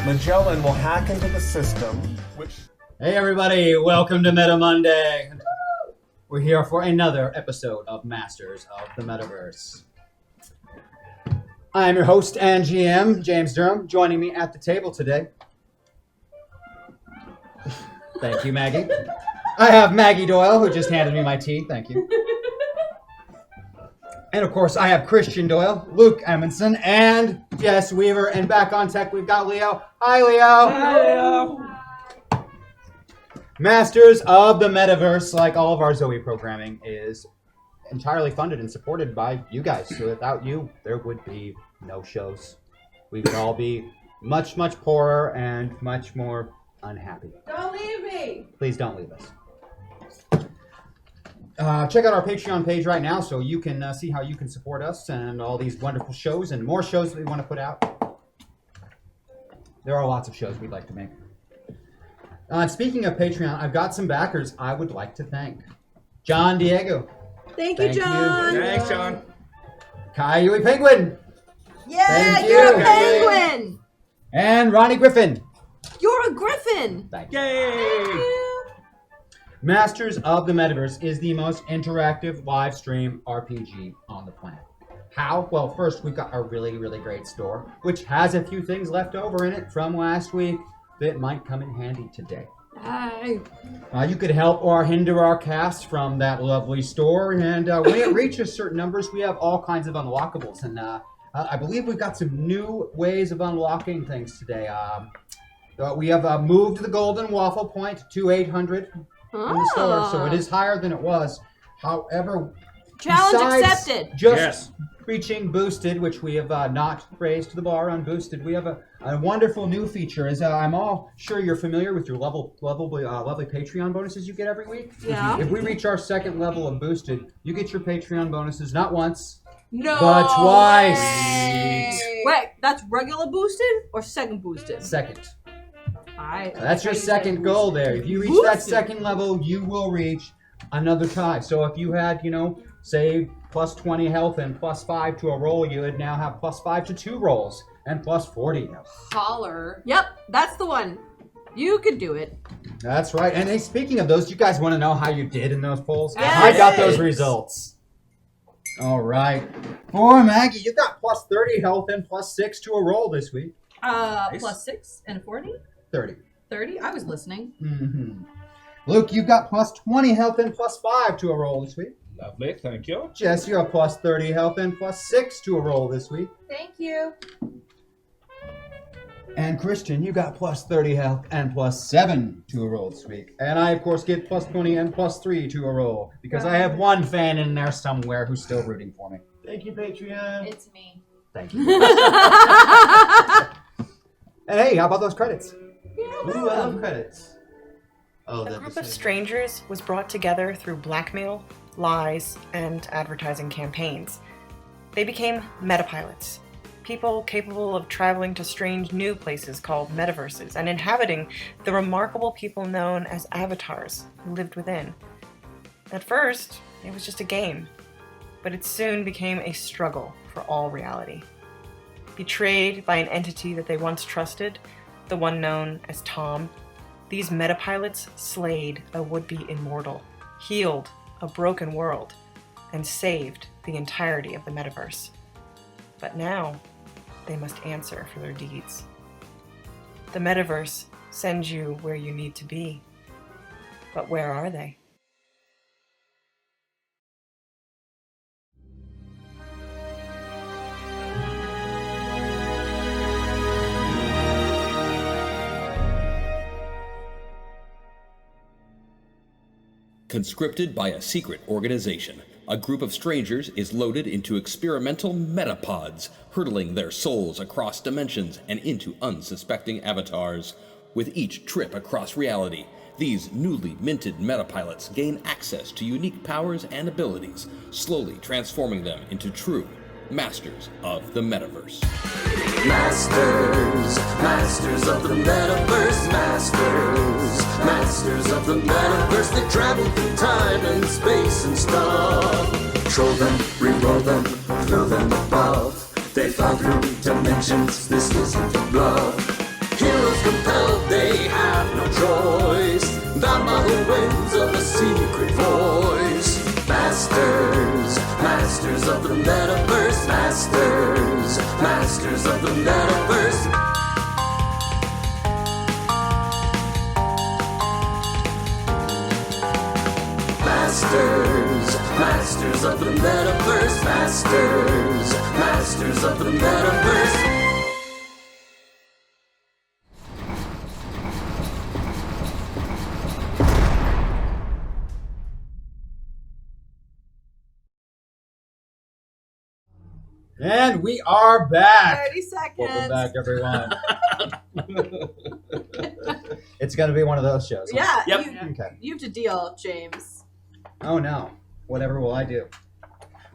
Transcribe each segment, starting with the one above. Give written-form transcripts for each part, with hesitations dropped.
Magellan will hack into the system, which... Hey everybody, welcome to Meta Monday. We're here for another episode of Masters of the Metaverse. I am your host and GM, James Durham. Joining me at the table today. Thank you, Maggie. I have Maggie Doyle, who just handed me my tea. Thank you. And of course, I have Christian Doyle, Luke Amundsen, and Jess Weaver. And back on tech, we've got Leo. Hi, Leo. Hi, Leo. Masters of the Metaverse, like all of our Zoe programming, is entirely funded and supported by you guys. So without you, there would be no shows. We would all be much, much poorer and much more unhappy. Don't leave me. Please don't leave us. Check out our Patreon page right now so you can see how you can support us and all these wonderful shows and more shows that we want to put out. There are lots of shows we'd like to make. Speaking of Patreon, I've got some backers I would like to thank. John Diego. Thank you, John. Thanks, John. Coyote Penguin. Yeah, Thank you're you. a penguin. And Ronnie Griffin. You're a griffin. Thank you. Yay! Masters of the Metaverse is the most interactive live stream RPG on the planet. How? Well, first we've got a really, really great store, which has a few things left over in it from last week that might come in handy today. Hi. You could help or hinder our cast from that lovely store, and when it reaches certain numbers, we have all kinds of unlockables, and I believe we've got some new ways of unlocking things today. We have moved the golden waffle point to 800 in the store, so it is higher than it was. However, Challenge besides accepted. Just reaching boosted, which we have not raised the bar on boosted, we have a wonderful new feature. As I'm all sure you're familiar with your lovely Patreon bonuses you get every week. Yeah. If we reach our second level of boosted, you get your Patreon bonuses not once, No. but twice. Wait, that's regular boosted or second boosted? Second. Alright. That's your second goal there. If you reach that second level, you will reach another tie. So if you had, say plus 20 health and plus 5 to a roll, you would now have plus 5 to 2 rolls and plus 40 health. Holler. Yep, that's the one. You could do it. That's right. And hey, speaking of those, do you guys want to know how you did in those polls? Yes. I got those results. All right. For Maggie, you got plus 30 health and plus 6 to a roll this week. Nice. Plus 6 and 40? 30. 30? I was listening. Mm-hmm. Luke, you've got plus 20 health and plus 5 to a roll this week. Lovely, thank you. Jess, you have plus 30 health and plus 6 to a roll this week. Thank you. And Christian, you got plus 30 health and plus 7 to a roll this week. And I, of course, get plus 20 and plus 3 to a roll because I have one fan in there somewhere who's still rooting for me. Thank you, Patreon. It's me. Thank you. And hey, how about those credits? Ooh, I love credits. Oh, A group of strangers was brought together through blackmail, lies, and advertising campaigns. They became metapilots, people capable of traveling to strange new places called metaverses and inhabiting the remarkable people known as avatars who lived within. At first, it was just a game, but it soon became a struggle for all reality. Betrayed by an entity that they once trusted, the one known as Tom, these metapilots slayed a would-be immortal, healed a broken world, and saved the entirety of the metaverse. But now, they must answer for their deeds. The metaverse sends you where you need to be. But where are they? Conscripted by a secret organization, a group of strangers is loaded into experimental metapods, hurtling their souls across dimensions and into unsuspecting avatars. With each trip across reality, these newly minted metapilots gain access to unique powers and abilities, slowly transforming them into true masters of the metaverse. Masters of the metaverse, masters of the metaverse. They travel through time and space and stuff. Control them, re-roll them, throw them above. They fly through dimensions, this isn't a bluff. Heroes Masters of the Metaverse. Masters of the Metaverse. Masters of the Metaverse. Masters of the Metaverse. And we are back. 30 seconds. Welcome back, everyone. It's going to be one of those shows. Huh? Yeah. Yep. You have to deal, James. Oh no. Whatever will I do?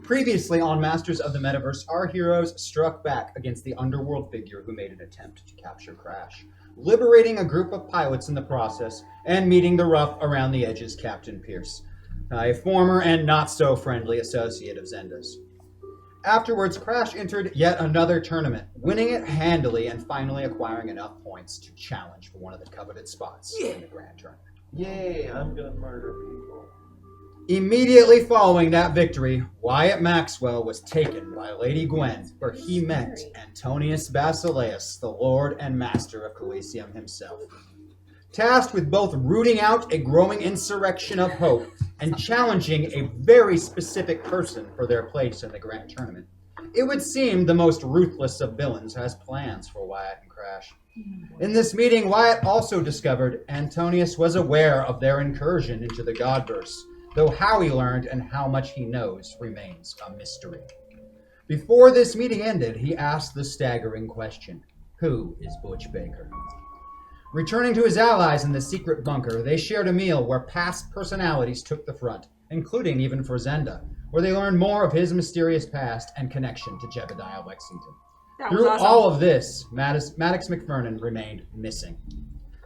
Previously on Masters of the Metaverse, our heroes struck back against the underworld figure who made an attempt to capture Crash, liberating a group of pilots in the process and meeting the rough around the edges Captain Pierce, a former and not so friendly associate of Zenda's. Afterwards, Crash entered yet another tournament, winning it handily and finally acquiring enough points to challenge for one of the coveted spots in the Grand Tournament. Yay, I'm gonna murder people. Immediately following that victory, Wyatt Maxwell was taken by Lady Gwen, where he met Antonius Basileus, the Lord and Master of Coliseum himself. Tasked with both rooting out a growing insurrection of hope and challenging a very specific person for their place in the Grand Tournament, it would seem the most ruthless of villains has plans for Wyatt and Crash. In this meeting, Wyatt also discovered Antonius was aware of their incursion into the Godverse, though how he learned and how much he knows remains a mystery. Before this meeting ended, he asked the staggering question, who is Butch Baker? Returning to his allies in the secret bunker, they shared a meal where past personalities took the front, including even for Zenda, where they learned more of his mysterious past and connection to Jebediah Lexington. That was Through awesome. all of this, Maddox McFernan remained missing,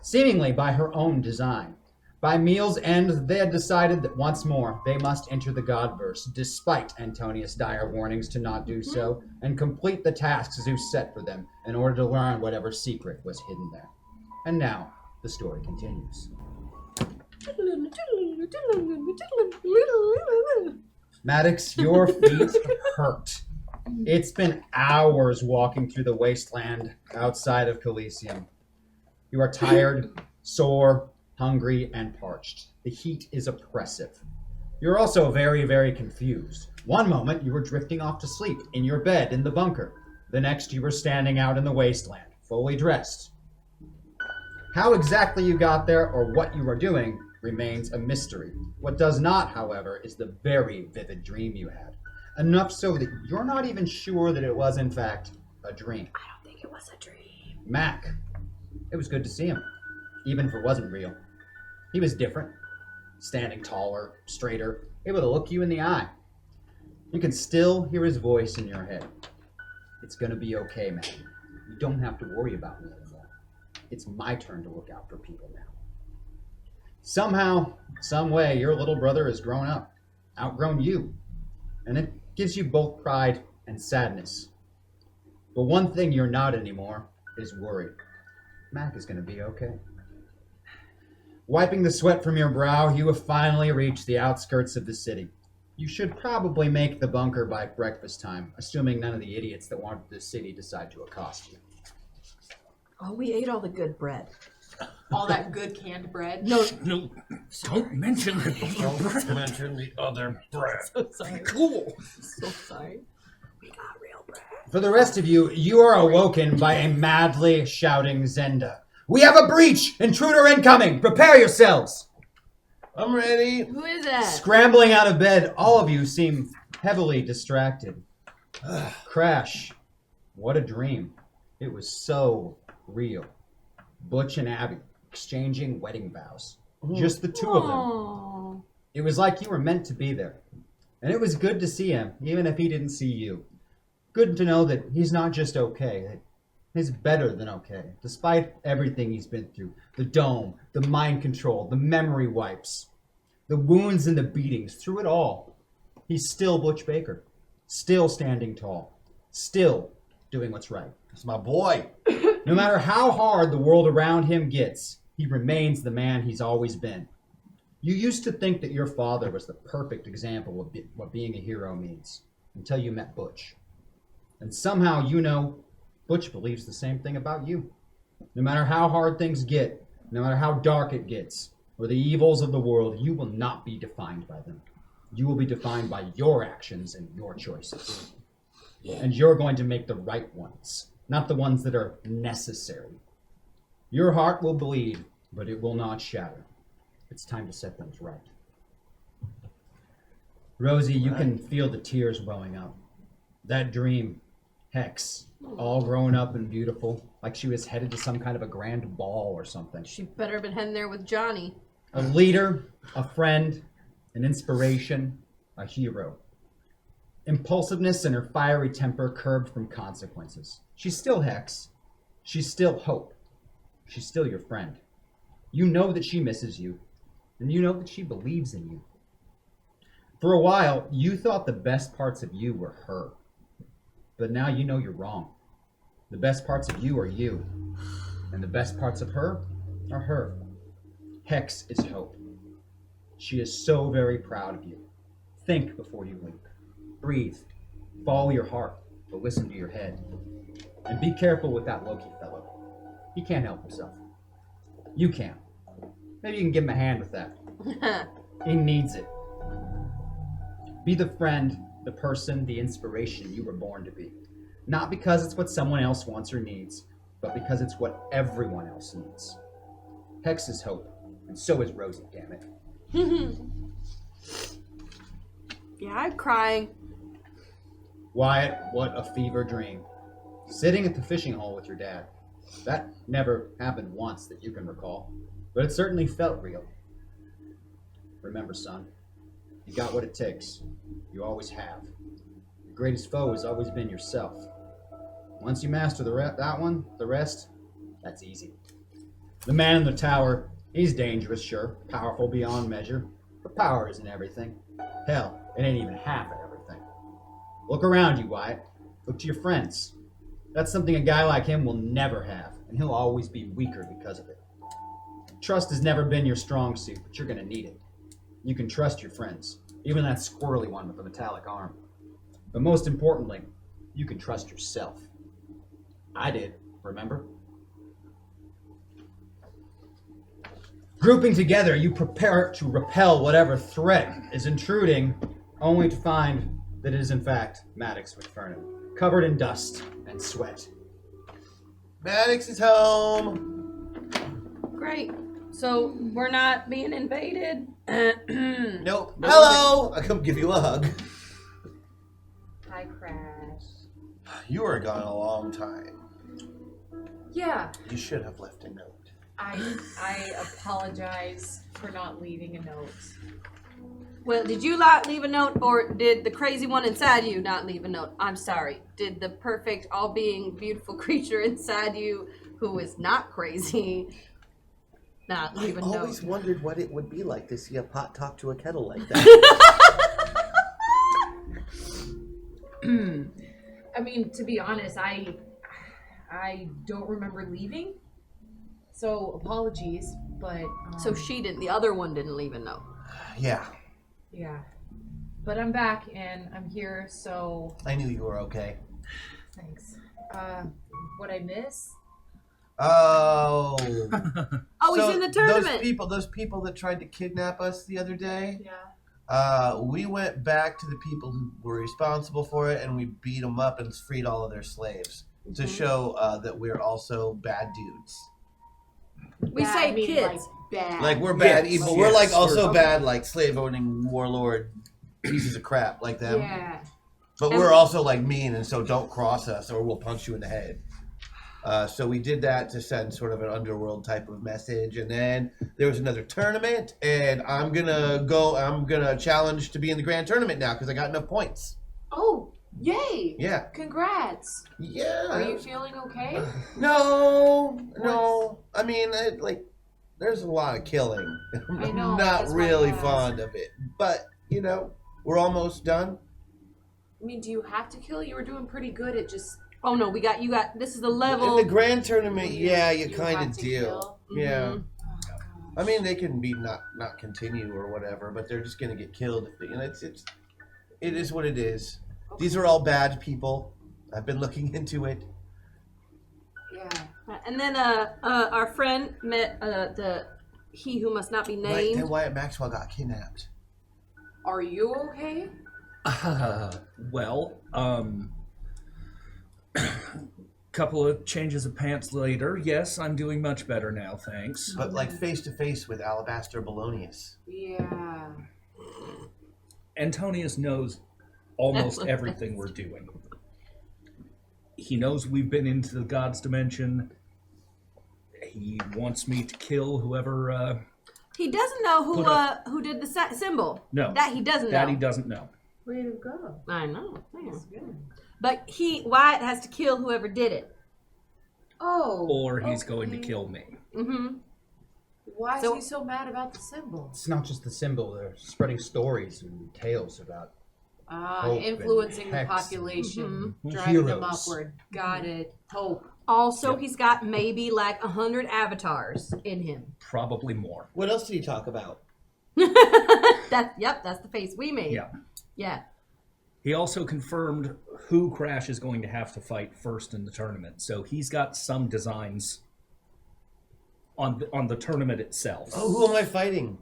seemingly by her own design. By meal's end, they had decided that once more they must enter the Godverse, despite Antonius' dire warnings to not do so, and complete the tasks Zeus set for them in order to learn whatever secret was hidden there. And now, the story continues. Maddox, your feet hurt. It's been hours walking through the wasteland outside of Coliseum. You are tired, sore, hungry, and parched. The heat is oppressive. You're also very, very confused. One moment you were drifting off to sleep in your bed in the bunker. The next you were standing out in the wasteland, fully dressed. How exactly you got there or what you were doing remains a mystery. What does not, however, is the very vivid dream you had. Enough so that you're not even sure that it was, in fact, a dream. I don't think it was a dream. Mac. It was good to see him, even if it wasn't real. He was different, standing taller, straighter, able to look you in the eye. You can still hear his voice in your head. It's gonna be okay, Mac. You don't have to worry about me anymore. It's my turn to look out for people now. Somehow, some way, your little brother has grown up, outgrown you, and it gives you both pride and sadness. But one thing you're not anymore is worried. Mac is going to be okay. Wiping the sweat from your brow, you have finally reached the outskirts of the city. You should probably make the bunker by breakfast time, assuming none of the idiots that wanted the city decide to accost you. Oh, we ate all the good bread. All that good canned bread. No, No, don't mention it. Don't mention the other bread. so sorry. Cool. So sorry. We got real bread. For the rest of you, you are awoken by a madly shouting Zenda. We have a breach! Intruder incoming! Prepare yourselves! I'm ready. Who is that? Scrambling out of bed, all of you seem heavily distracted. Crash. What a dream. It was so real. Butch and Abby exchanging wedding vows. Just the two of them. Aww. It was like you were meant to be there. And it was good to see him, even if he didn't see you. Good to know that he's not just okay, that he's better than okay, despite everything he's been through. The dome, the mind control, the memory wipes, the wounds and the beatings, through it all. He's still Butch Baker, still standing tall, still doing what's right. It's my boy. No matter how hard the world around him gets, he remains the man he's always been. You used to think that your father was the perfect example of what being a hero means. until you met Butch. And somehow you know Butch believes the same thing about you. No matter how hard things get, no matter how dark it gets, or the evils of the world, you will not be defined by them. You will be defined by your actions and your choices. And you're going to make the right ones, not the ones that are necessary. Your heart will bleed, but it will not shatter. It's time to set things right. Rosie, you can feel the tears welling up. That dream, Hex, all grown up and beautiful, like she was headed to some kind of a grand ball or something. She better been heading there with Johnny. A leader, a friend, an inspiration, a hero. Impulsiveness and her fiery temper curbed from consequences. She's still Hex. She's still hope. She's still your friend. You know that she misses you, and you know that she believes in you. For a while, you thought the best parts of you were her. But now you know you're wrong. The best parts of you are you, and the best parts of her are her. Hex is hope. She is so very proud of you. Think before you leap. Breathe. Follow your heart, but listen to your head. And be careful with that Loki fellow. He can't help himself. You can. Maybe you can give him a hand with that. He needs it. Be the friend, the person, the inspiration you were born to be. Not because it's what someone else wants or needs, but because it's what everyone else needs. Hex is hope, and so is Rosie, damn it. Yeah, I'm crying. Wyatt, what a fever dream. Sitting at the fishing hole with your dad. That never happened once that you can recall, but it certainly felt real. Remember, son, you got what it takes. You always have. Your greatest foe has always been yourself. Once you master the rest, that's easy. The man in the tower, he's dangerous, sure, powerful beyond measure, but power isn't everything. Hell, it ain't even half of everything. Look around you, Wyatt. Look to your friends. That's something a guy like him will never have, and he'll always be weaker because of it. Trust has never been your strong suit, but you're gonna need it. You can trust your friends, even that squirrely one with the metallic arm. But most importantly, you can trust yourself. I did, remember? Grouping together, you prepare to repel whatever threat is intruding, only to find that it is in fact Maddox McFernan, covered in dust and sweat. Maddox is home. Great. So we're not being invaded? Nope. Hello! I come give you a hug. Hi, Crash. You were gone a long time. Yeah, You should have left a note. I apologize for not leaving a note. Well, did you not leave a note, or did the crazy one inside you not leave a note? I'm sorry. Did the perfect, all-being, beautiful creature inside you, who is not crazy, not leave a note? I always wondered what it would be like to see a pot talk to a kettle like that. I mean, to be honest, I don't remember leaving, so apologies, but... So she didn't, the other one didn't leave a note. Yeah, Yeah. But I'm back, and I'm here, so... I knew you were okay. Thanks. What I miss? Oh. Oh, he's in the tournament. Those people that tried to kidnap us the other day, Yeah. we went back to the people who were responsible for it, and we beat them up and freed all of their slaves to show that we're also bad dudes. We Bad, say I mean, kids. Like, bad. Like, we're bad Yes, evil. We're like yes, also we're- bad, like slave-owning warlord pieces of crap like them. Yeah. But And- we're also like mean, and so don't cross us or we'll punch you in the head. So we did that to send sort of an underworld type of message, and then there was another tournament, and I'm gonna challenge to be in the grand tournament now because I got enough points. Oh, yay! Yeah. Congrats! Yeah. Are you feeling okay? No. I mean, there's a lot of killing. I know, I'm not that's why really I asked. fond of it, but we're almost done. I mean, do you have to kill? You were doing pretty good at just... Oh no, you got, this is the level. In the grand tournament, yeah, you kind have of to do. kill? Yeah. Mhm. I mean, they can be not continue or whatever, but they're just gonna get killed. It is what it is. These are all bad people. I've been looking into it. Yeah. And then our friend met he who must not be Right, named. then Wyatt Maxwell got kidnapped. Are you okay? Well, couple of changes of pants later, yes, I'm doing much better now, thanks. But like face to face with Alabaster Bolognius. Yeah. Antonius knows almost everything we're doing. He knows we've been into the God's dimension. He wants me to kill whoever. He doesn't know who did the symbol. No, that he doesn't know. That he doesn't know. Way to go. I know. That's good. But Wyatt has to kill whoever did it. Oh. Or he's going to kill me. Mm-hmm. Why is he so mad about the symbol? It's not just the symbol. They're spreading stories and tales about hope Influencing and the hex. population, Mhm. driving them Heroes. upward. Got it. Hope. Also, he's got maybe like 100 avatars in him. Probably more. What else did he talk about? That's the face we made. Yeah. Yeah. He also confirmed who Crash is going to have to fight first in the tournament. So he's got some designs on the tournament itself. Oh, who am I fighting?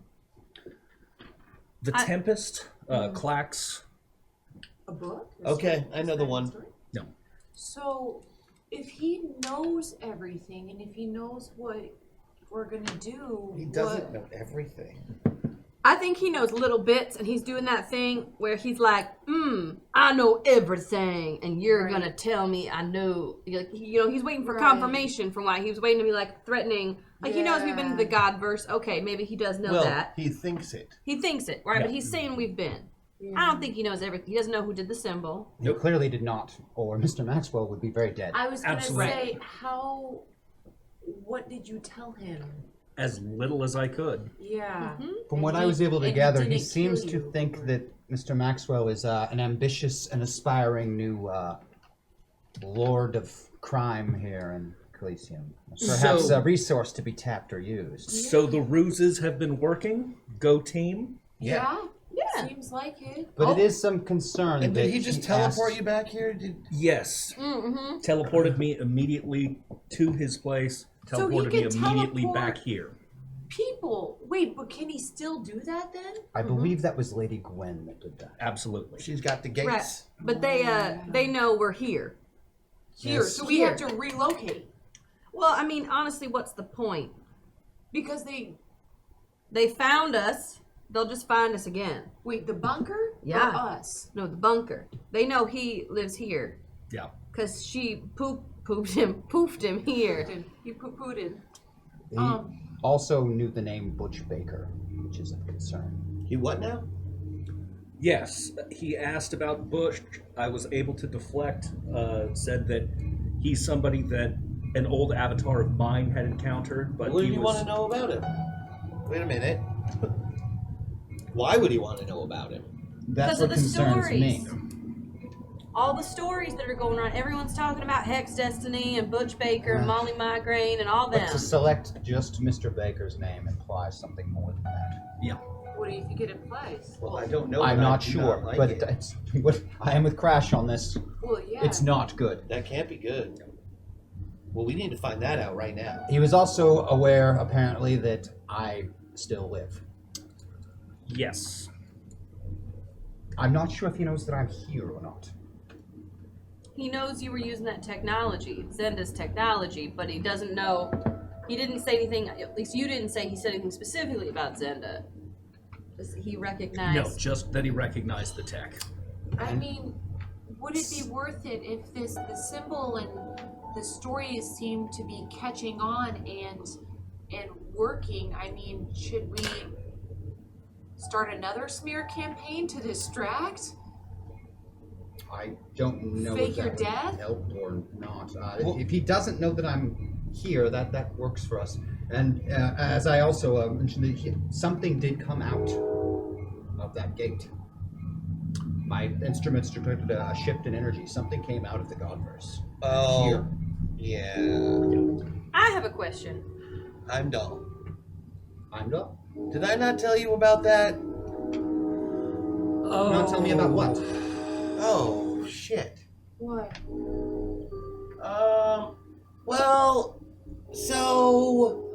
The Tempest, Clax. A book? Okay, I know the one. No. So, if he knows everything, and if he knows what we're gonna do, He doesn't know everything. I think he knows little bits, and he's doing that thing where he's like, I know everything, and you're going to tell me I know. He's waiting for confirmation from why he was waiting to be, like, threatening. Like, he knows we've been to the Godverse. Okay, maybe he does know that. He thinks it. He thinks it, right? Yeah. But he's saying we've been. Yeah. I don't think he knows everything. He doesn't know who did the symbol. You clearly did not, or Mr. Maxwell would be very dead. I was going to Absolutely. say, what did you tell him? As little as I could. Yeah. From what I was able to gather, he didn't seems kill to you. think that Mr. Maxwell is an ambitious and aspiring new lord of crime here in Coliseum. Perhaps So- a resource to be tapped or used. So the ruses have been working. Go team. Yeah. Yeah. Seems like it. But it is some concern And that did he just teleport asked- you back here? Yes. Mm-hmm. Teleported me immediately to his place. So he Teleported me can immediately teleport- back here. People. Wait, but can he still do that then? I believe that was Lady Gwen that did that. Absolutely. She's got the gates. Right. But they know we're here. Here. Yes. So we have to relocate. Well, I mean, honestly, what's the point? Because they... They found us. They'll just find us again. Wait, the bunker? Yeah. Or us? No, the bunker. They know he lives here. Yeah. Because she poofed him here. You poo-pooed. He also knew the name Butch Baker, which is of concern. He what now? Yes. He asked about Bush. I was able to deflect. Said that he's somebody that an old avatar of mine had encountered, but What he do you was... want to know about him? Wait a minute. Why would he want to know about him? That's Because what of the concerns stories. me. All the stories that are going around. Everyone's talking about Hex Destiny and Butch Baker and Molly Migraine and all But them. to select just Mr. Baker's name implies something more than that. Yeah. What do you think it implies? Well, I don't know. I'm but I not do sure, like but it. it's what I am with Crash on this. Well, yeah. It's not good. That can't be good. Well, we need to find that out right now. He was also aware, apparently, that I still live. Yes. I'm not sure if he knows that I'm here or not. He knows you were using that technology, Zenda's technology, but he doesn't know. He didn't say anything, at least you didn't say he said anything specifically about Zenda. Just he recognized. No, just that he recognized the tech. I mean, would it be worth it if the symbol and the stories seem to be catching on and working? I mean, should we start another smear campaign to distract? I don't know Fake if your that would death? help or not. Well- If he doesn't know that I'm here, that works for us. And as I also mentioned, something did come out of that gate. My instruments detected a shift in energy. Something came out of the Godverse. Oh, Here. yeah. I have a question. I'm dull. I'm not. Did I not tell you about that? Not tell me about what? Oh, shit. What? Well, so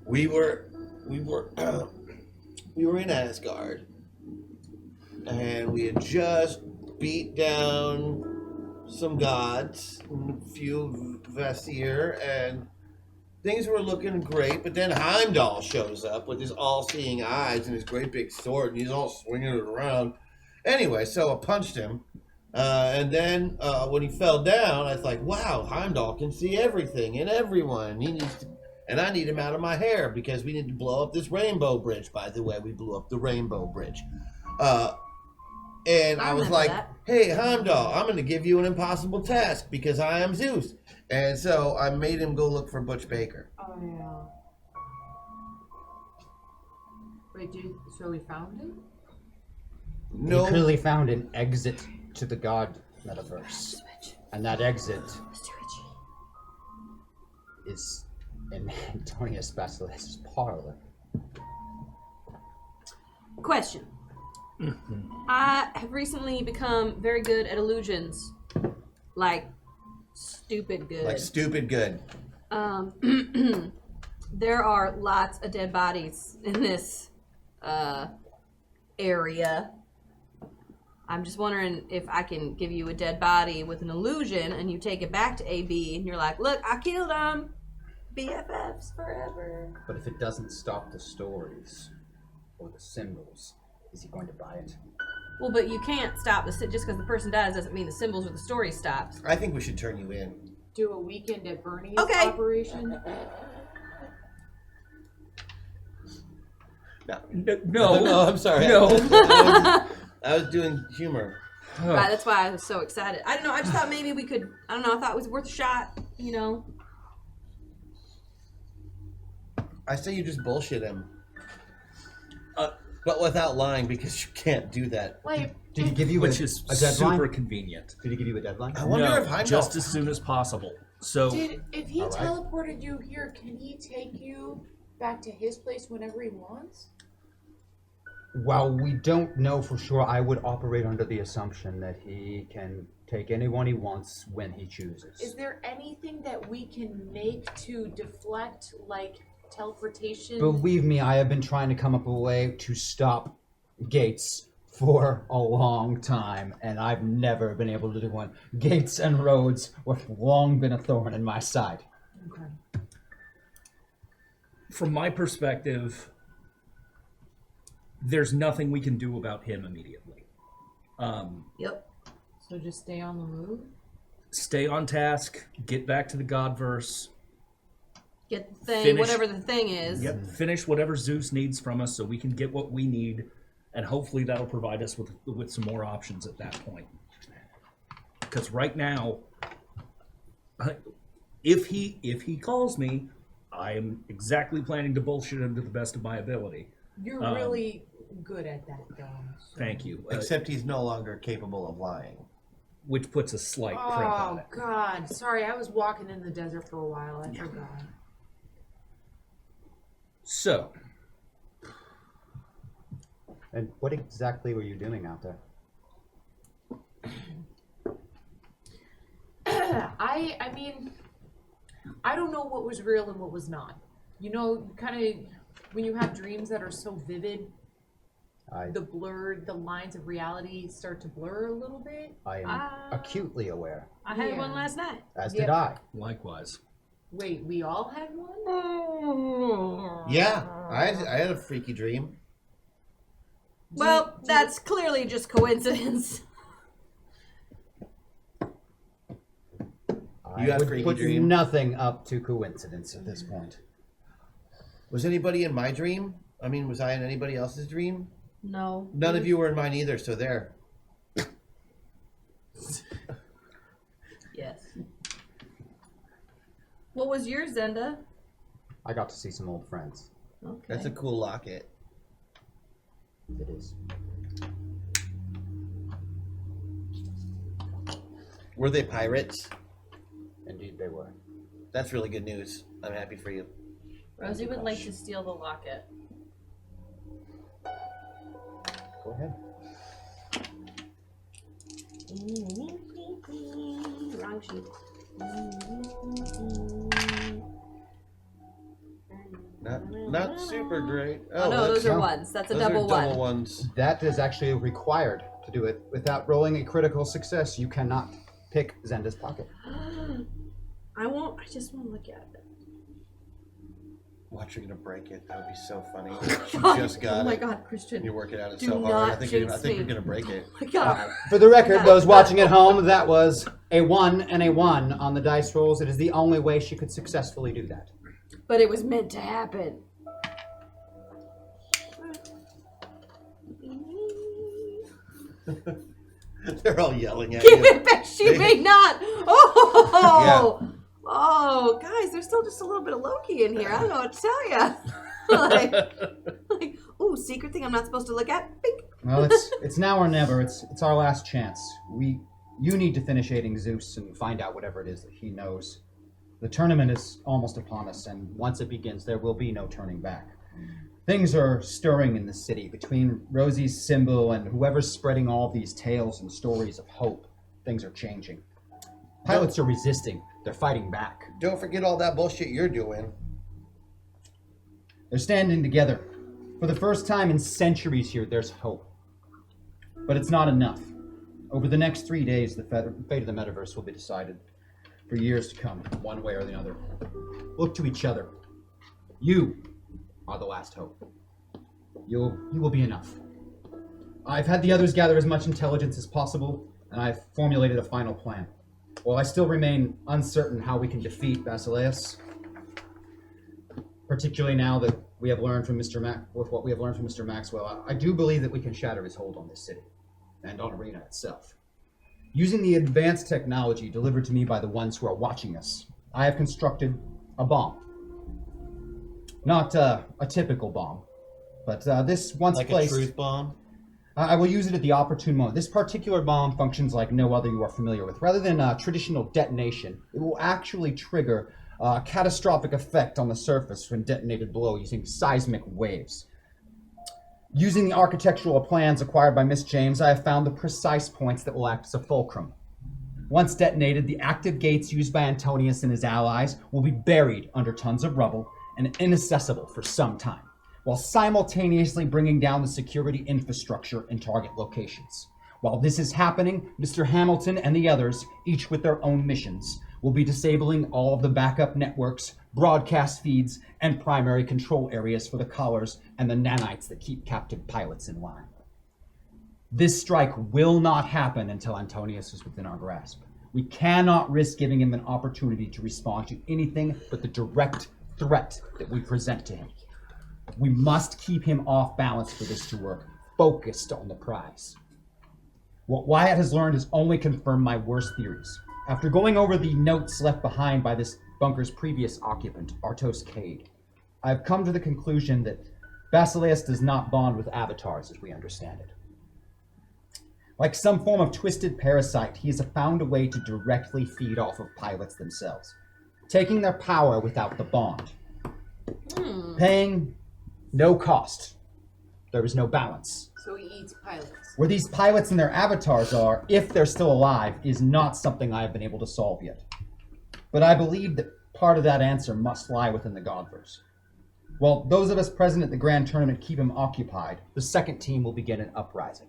we were in Asgard, and we had just beat down some gods, a few Vasir, and things were looking great. But then Heimdall shows up with his all-seeing eyes and his great big sword, and he's all swinging it around. Anyway, so I punched him. And then when he fell down, I was like, wow, Heimdall can see everything and everyone. He needs to, and I need him out of my hair because we need to blow up this rainbow bridge. By the way, we blew up the rainbow bridge. And I was like, hey, Heimdall, I'm going to give you an impossible task because I am Zeus. And so I made him go look for Butch Baker. Oh, yeah. Wait, so we found him? No. He clearly found an exit to the God Metaverse. And that exit is in Antonia Spasilis's parlor. Question. I have recently become very good at illusions. Like, stupid good. Like stupid good. There are lots of dead bodies in this area. I'm just wondering if I can give you a dead body with an illusion and you take it back to AB and you're like, look, I killed him. BFFs forever. But if it doesn't stop the stories or the symbols, is he going to buy it? Well, but you can't stop the just because the person dies doesn't mean the symbols or the story stops. I think we should turn you in. Do a weekend at Bernie's operation? No, I'm sorry. No. I was doing humor. Right, that's why I was so excited. I don't know, I just thought maybe we could, I don't know, I thought it was worth a shot, you know. I say you just bullshit him. But without lying, because you can't do that. Like, Did he give you Which a is deadline? super convenient. Did he give you a deadline? I wonder if Heimdall... just as soon as possible. So if he All right. teleported you here, can he take you back to his place whenever he wants? While we don't know for sure, I would operate under the assumption that he can take anyone he wants when he chooses. Is there anything that we can make to deflect, like, teleportation? Believe me, I have been trying to come up with a way to stop gates for a long time, and I've never been able to do one. Gates and roads have long been a thorn in my side. Okay. from my perspective, there's nothing we can do about him immediately. Yep. So just stay on the move? Stay on task, get back to the Godverse. Get the thing, Finish- whatever the thing is. Yep, finish whatever Zeus needs from us so we can get what we need, and hopefully that'll provide us with some more options at that point. Because right now, if he calls me, I am exactly planning to bullshit him to the best of my ability. You're really good at that, though. So. Thank you. Except he's no longer capable of lying. Which puts a slight crimp on Oh, it. God. Sorry, I was walking in the desert for a while. I forgot. So, And what exactly were you doing out there? I mean, I don't know what was real and what was not. You know, kind of when you have dreams that are so vivid, the lines of reality start to blur a little bit. I am acutely aware, I had Yeah. one last night. as Yeah. did I. likewise. Wait, we all had one? Yeah, I had a freaky dream. Well, that's clearly just coincidence. I had a would freaky put dream? nothing up to coincidence at this point. Was anybody in my dream? I mean, was I in anybody else's dream? No. None of you were in mine either, so there. Yes. What was yours, Zenda? I got to see some old friends. Okay. That's a cool locket. It is. Were they pirates? Indeed they were. That's really good news. I'm happy for you. Rosie would like to steal the locket. Go ahead. Wrong sheet. Not super great. Oh no, those are no. ones. That's a those double are one. double ones. That is actually required to do it. Without rolling a critical success, you cannot pick Zenda's pocket. I won't. I just won't look at it. Watch, you're gonna break it. That would be so funny. God. You just got Oh my it. God, Christian. You're working at it Do so hard. not I think you're jinx you're me. gonna break it. Oh my God. For the record, Okay. those watching at home, that was a 1 and a 1 on the dice rolls. It is the only way she could successfully do that. But it was meant to happen. They're all yelling at Give you. it back. She may not. Oh. Oh, guys, there's still just a little bit of Loki in here. I don't know what to tell you. like, ooh, secret thing I'm not supposed to look at. Bink. Well, it's now or never. It's our last chance. You need to finish aiding Zeus and find out whatever it is that he knows. The tournament is almost upon us, and once it begins, there will be no turning back. Things are stirring in the city between Rosie's symbol and whoever's spreading all these tales and stories of hope. Things are changing. Pilots are resisting. They're fighting back. Don't forget all that bullshit you're doing. They're standing together. For the first time in centuries here, there's hope. But it's not enough. Over the next 3 days, the fate of the Metaverse will be decided. For years to come, one way or the other. Look to each other. You are the last hope. You will be enough. I've had the others gather as much intelligence as possible, and I've formulated a final plan. While I still remain uncertain how we can defeat Basileus, particularly now that we have learned from with what we have learned from Mr. Maxwell, I do believe that we can shatter his hold on this city and on Arena itself. Using the advanced technology delivered to me by the ones who are watching us, I have constructed a bomb. Not a typical bomb, but this once Like placed... a truth bomb? I will use it at the opportune moment. This particular bomb functions like no other you are familiar with. Rather than a traditional detonation, it will actually trigger a catastrophic effect on the surface when detonated below using seismic waves. Using the architectural plans acquired by Miss James, I have found the precise points that will act as a fulcrum. Once detonated, the active gates used by Antonius and his allies will be buried under tons of rubble and inaccessible for some time, while simultaneously bringing down the security infrastructure in target locations. While this is happening, Mr. Hamilton and the others, each with their own missions, will be disabling all of the backup networks, broadcast feeds, and primary control areas for the collars and the nanites that keep captive pilots in line. This strike will not happen until Antonius is within our grasp. We cannot risk giving him an opportunity to respond to anything but the direct threat that we present to him. We must keep him off balance for this to work, focused on the prize. What Wyatt has learned has only confirmed my worst theories. After going over the notes left behind by this bunker's previous occupant, Artos Cade, I've come to the conclusion that Basileus does not bond with avatars as we understand it. Like some form of twisted parasite, he has found a way to directly feed off of pilots themselves, taking their power without the bond. Paying no cost. There is no balance. So he eats pilots. Where these pilots and their avatars are, if they're still alive, is not something I've been able to solve yet. But I believe that part of that answer must lie within the Godverse. While those of us present at the Grand Tournament keep him occupied, the second team will begin an uprising.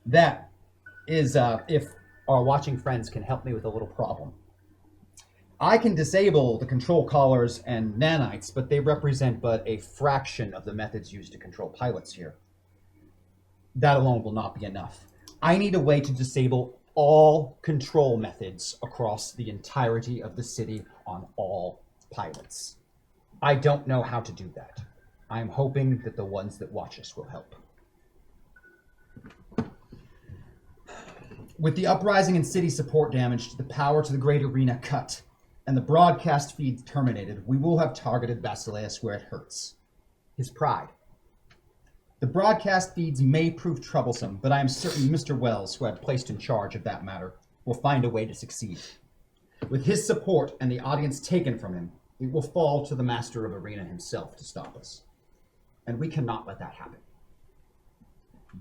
That is if our watching friends can help me with a little problem. I can disable the control collars and nanites, but they represent but a fraction of the methods used to control pilots here. That alone will not be enough. I need a way to disable all control methods across the entirety of the city on all pilots. I don't know how to do that. I'm hoping that the ones that watch us will help. With the uprising and city support damaged, the power to the great arena cut, and the broadcast feed terminated, we will have targeted Basileus where it hurts. His pride. The broadcast feeds may prove troublesome, but I am certain Mr. Wells, who I've placed in charge of that matter, will find a way to succeed. With his support and the audience taken from him, it will fall to the master of arena himself to stop us. And we cannot let that happen.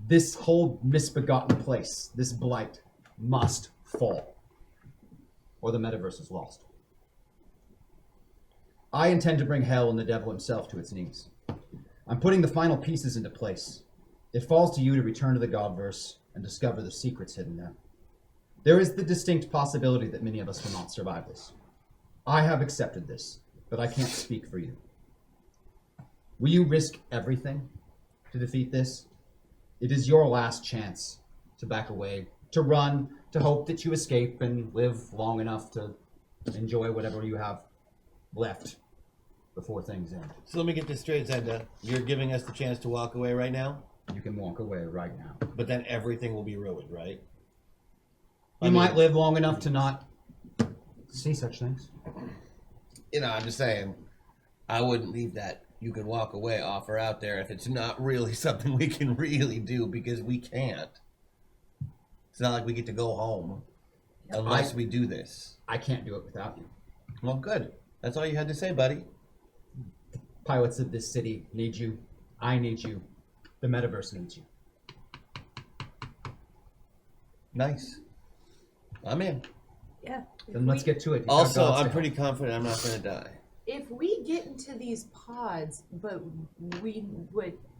This whole misbegotten place, this blight, must fall, or the Metaverse is lost. I intend to bring hell and the devil himself to its knees. I'm putting the final pieces into place. It falls to you to return to the Godverse and discover the secrets hidden there. There is the distinct possibility that many of us will not survive this. I have accepted this, but I can't speak for you. Will you risk everything to defeat this? It is your last chance to back away, to run, to hope that you escape and live long enough to enjoy whatever you have left before things end. So let me get this straight, Zenda. You're giving us the chance to walk away right now, You can walk away right now. but then everything will be ruined, right? You might live long enough to not see such things. You know, I'm just saying, I wouldn't leave that you can walk away offer out there if it's not really something we can really do, because we can't. It's not like we get to go home unless we do this. I can't do it without you. Well, good. That's all you had to say, buddy. Pilots of this city need you. I need you. The Metaverse needs you. Nice. I'm in. Yeah. Then let's get to it. You've got Also, gods to I'm help. pretty confident I'm not going to die. If we get into these pods, but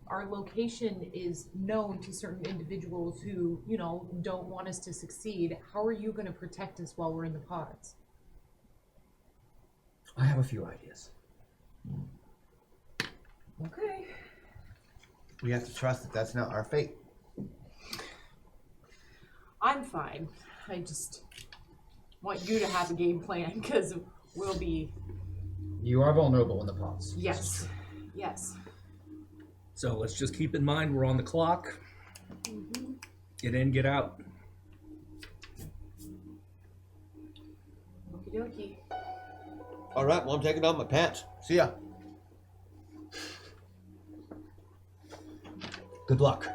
our location is known to certain individuals who, don't want us to succeed, how are you going to protect us while we're in the pods? I have a few ideas. Okay. We have to trust that that's not our fate. I'm fine. I just want you to have a game plan, because we'll be... You are vulnerable in the pods. Yes. Yes. So let's just keep in mind we're on the clock. Mm-hmm. Get in, get out. Okie dokie. All right, well, I'm taking off my pants. See ya. Good luck.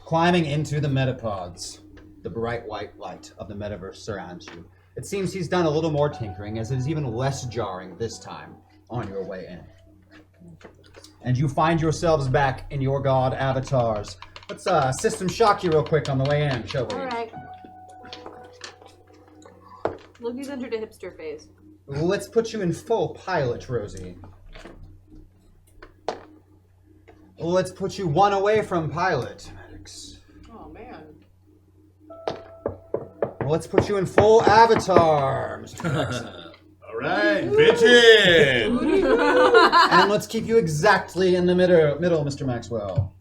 Climbing into the metapods, the bright white light of the Metaverse surrounds you. It seems he's done a little more tinkering, as it is even less jarring this time on your way in. And you find yourselves back in your god avatars. Let's system shock you real quick on the way in, shall we? Alright. Lookie's entered a hipster phase. Let's put you in full pilot, Rosie. Let's put you one away from pilot, Maddox. Oh, man. Let's put you in full avatar, Mr. Jackson. All right, bitchin'. And let's keep you exactly in the middle, Mr. Maxwell.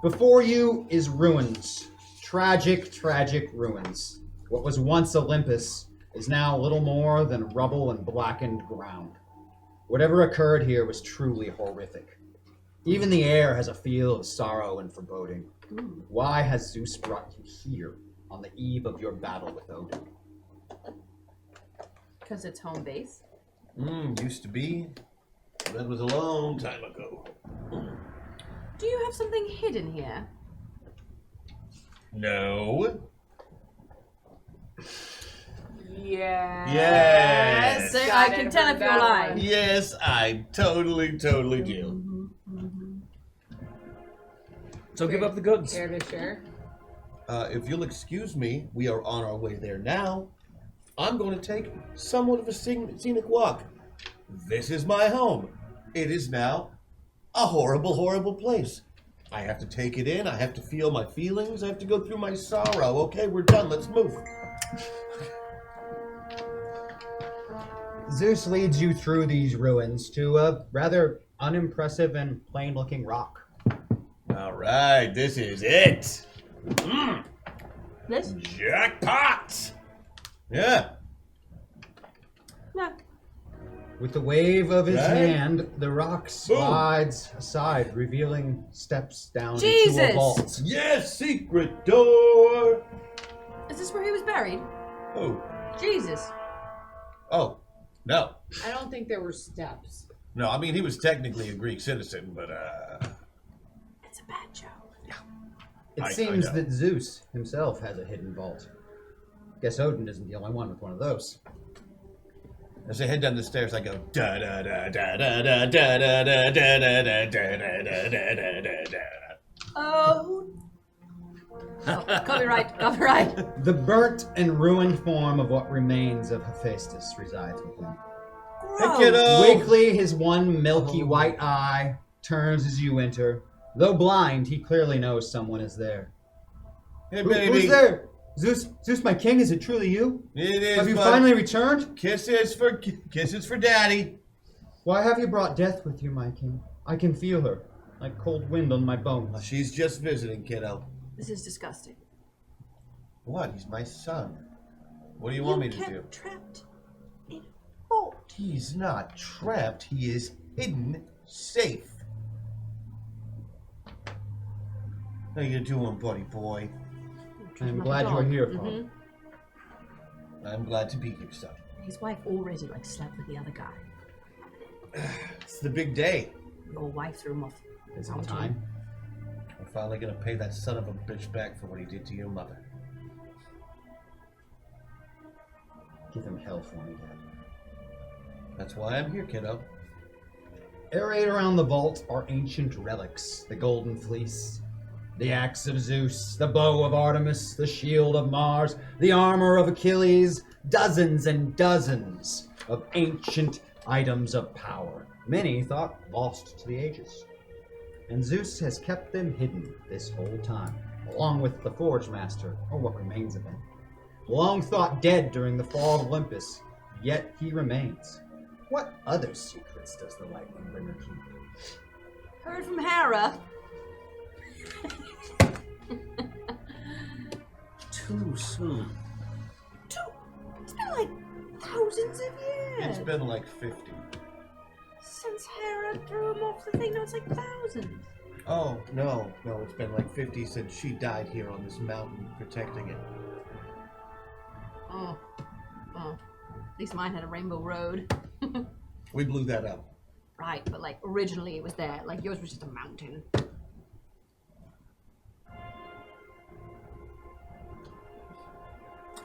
Before you is ruins. Tragic, tragic ruins. What was once Olympus is now little more than rubble and blackened ground. Whatever occurred here was truly horrific. Even the air has a feel of sorrow and foreboding. Why has Zeus brought you here on the eve of your battle with Odin? Because it's home base. Used to be. That was a long time ago. Do you have something hidden here? No. Yeah. Yes. So Got I it, can tell heard if you're that lying. one. Yes, I totally do. So give up the goods. Care to share? If you'll excuse me, we are on our way there now. I'm going to take somewhat of a scenic walk. This is my home. It is now a horrible, horrible place. I have to take it in. I have to feel my feelings. I have to go through my sorrow. Okay, we're done. Let's move. Zeus leads you through these ruins to a rather unimpressive and plain-looking rock. All right, this is it. This? Jackpot! Yeah. No. With the wave of his Right. hand, the rock slides aside, revealing steps down into Jesus! a vault. Yes, secret door. Is this where he was buried? Oh, Jesus. oh, no. I don't think there were steps. No, I mean, he was technically a Greek citizen, but, It's a bad joke. It I seems know. that Zeus himself has a hidden vault. Guess Odin isn't the only one with one of those. as I head down the stairs, I go, da da da da da da da da da da da da da da da da da da. Oh, Oh, copyright. The burnt and ruined form of what remains of Hephaestus resides within. Hey, kiddo! Weakly, his one milky white eye turns as you enter. Though blind, he clearly knows someone is there. Hey, baby. Who's there? Zeus, my king, is it truly you? It is. Have you bud. finally returned? Kisses for daddy. Why have you brought death with you, my king? I can feel her, like cold wind on my bones. She's just visiting, kiddo. This is disgusting. What? He's my son. What do you want me to do? kept trapped in a vault. He's not trapped. He is hidden, safe. How you doing, buddy boy? I'm glad you're here, Father. Mm-hmm. I'm glad to be here, son. His wife already slept with the other guy. It's the big day. Your wife threw him off. Is it time? I'm finally gonna pay that son of a bitch back for what he did to your mother. Give him hell for me, Dad. That's why I'm here, kiddo. Arrayed around the vault are ancient relics, the golden fleece, the axe of Zeus, the bow of Artemis, the shield of Mars, the armor of Achilles, dozens and dozens of ancient items of power, many thought lost to the ages. And Zeus has kept them hidden this whole time, along with the Forge Master, or what remains of him. Long thought dead during the fall of Olympus, yet he remains. What other secrets does the Lightning Bringer keep? Heard from Hera. Too soon. It's been like thousands of years. It's been like 50. Since Hera threw him off the thing, no, it's like thousands. Oh, no, it's been like 50 since she died here on this mountain protecting it. Oh. At least mine had a rainbow road. We blew that up. Right, but originally it was there. Yours was just a mountain.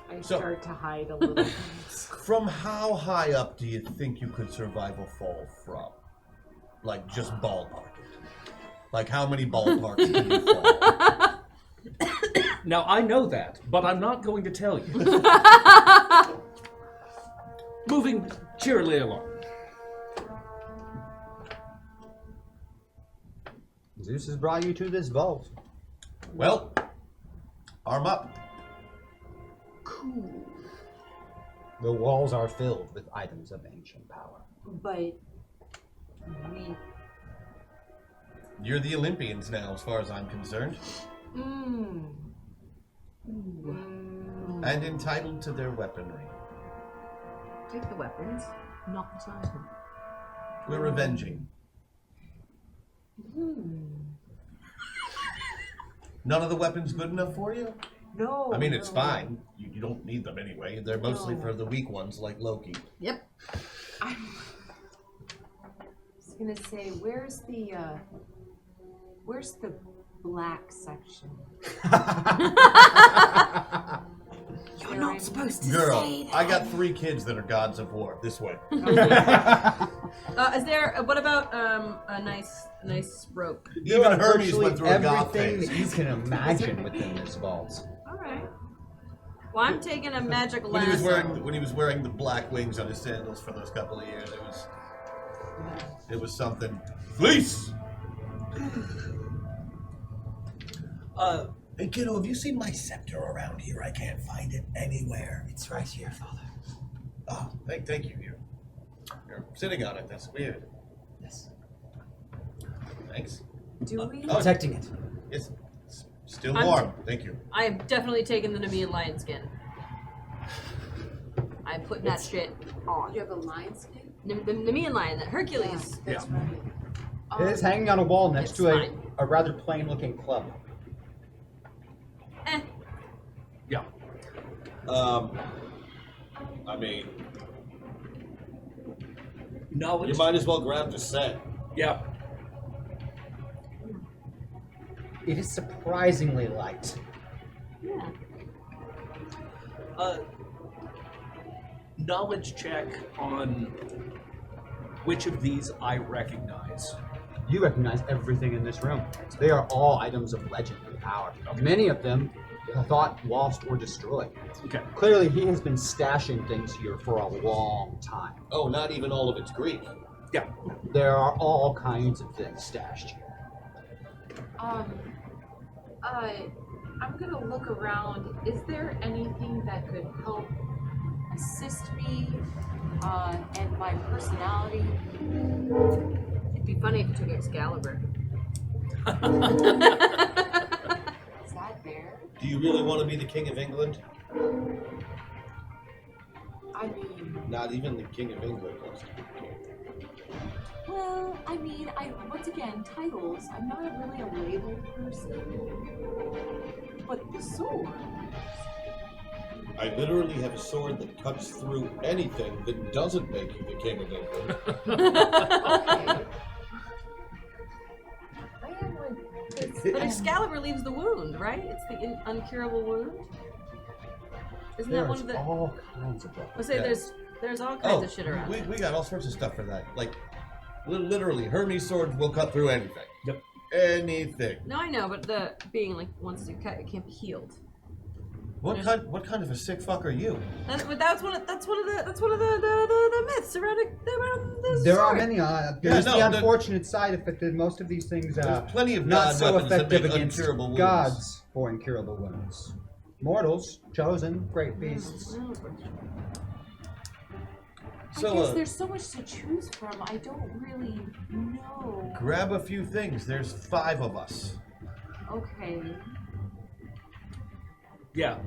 I So- start to hide a little. From how high up do you think you could survive a fall from? Just ballpark it. How many ballparks can you fall? Now, I know that, but I'm not going to tell you. Moving cheerily along. Zeus has brought you to this vault. Well, arm up. Cool. The walls are filled with items of ancient power. But we. You're the Olympians now, as far as I'm concerned. And entitled to their weaponry. Take the weapons, not beside him. We're avenging. None of the weapons good enough for you? No. I mean, it's fine. You don't need them anyway. They're mostly for the weak ones, like Loki. Yep. I was gonna say, where's the black section? You're not supposed to Girl, say that. I got 3 kids that are gods of war. This way. Is there? What about a nice rope? Even Hermes went through a goth everything phase. that you can imagine within this vault. All right. Well, I'm taking a magic When he was lasso. wearing the black wings on his sandals for those couple of years, it was something. Fleece. Hey kiddo, have you seen my scepter around here? I can't find it anywhere. It's right here, Father. Oh, thank you. You're sitting on it. That's weird. Yes. Thanks. Do we? Protecting it. It's still warm. Thank you. I am definitely taking the Nemean lion skin. I'm putting that shit on. You have a lion skin? The Nemean lion, that Hercules. That's Yeah. right. It is hanging on a wall next It's to fine. a rather plain-looking club. Yeah. I mean, Knowledge. you might as well grab the set. Yeah. It is surprisingly light. Yeah. Knowledge check on which of these I recognize. You recognize everything in this room. They are all items of legend and power. Many of them are thought lost or destroyed. Okay. Clearly, he has been stashing things here for a long time. Oh, not even all of it's Greek. Yeah. There are all kinds of things stashed here. I'm gonna look around. Is there anything that could help assist me and my personality? It'd be funny if you took Excalibur. Is that there? Do you really want to be the King of England? I mean, Not even the King of England wants to be king. well, I mean, once again, titles. I'm not really a label person. But the sword. I literally have a sword that cuts through anything that doesn't make you the King of England. Okay. I am with But Excalibur leaves the wound, right? It's the uncurable wound. Isn't that one of There's the? all kinds of I weapons. say Yeah. there's all kinds of shit around. we got all sorts of stuff for that. Like, literally, Hermes' sword will cut through anything. Yep. Anything. No, I know, but the being like once you cut, it can't be healed. What kind of a sick fuck are you? But that's one of the myths around the There are sword. many. There's no, the the- unfortunate side effect that most of these things There's are plenty of not god so weapons that effective make against uncurable wounds. gods for incurable wounds. Mortals, chosen, great beasts. I So, guess there's so much to choose from. I don't really know. grab a few things. There's 5 of us. Okay. Yeah.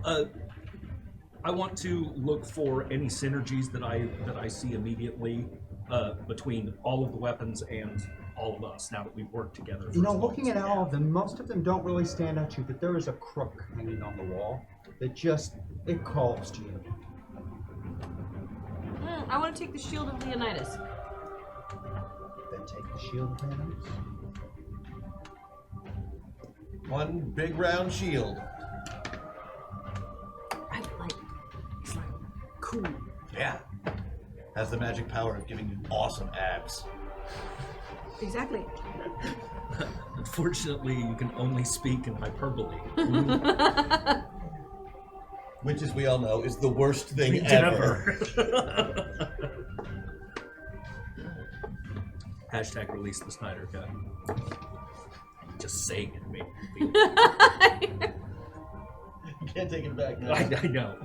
I want to look for any synergies that I see immediately between all of the weapons and all of us. Now that we've worked together. You know, for so looking at long. all of them, most of them don't really stand out to you, but there is a crook hanging on the wall that it calls to you. I want to take the shield of Leonidas. Then take the shield of Thanos. One big round shield. I like. It's like cool. Yeah. Has the magic power of giving you awesome abs. Exactly. Unfortunately, you can only speak in hyperbole. Which, as we all know, is the worst thing ever. Hashtag release the Snyder Cut. Just saying it made me feel. You can't take it back now. I know.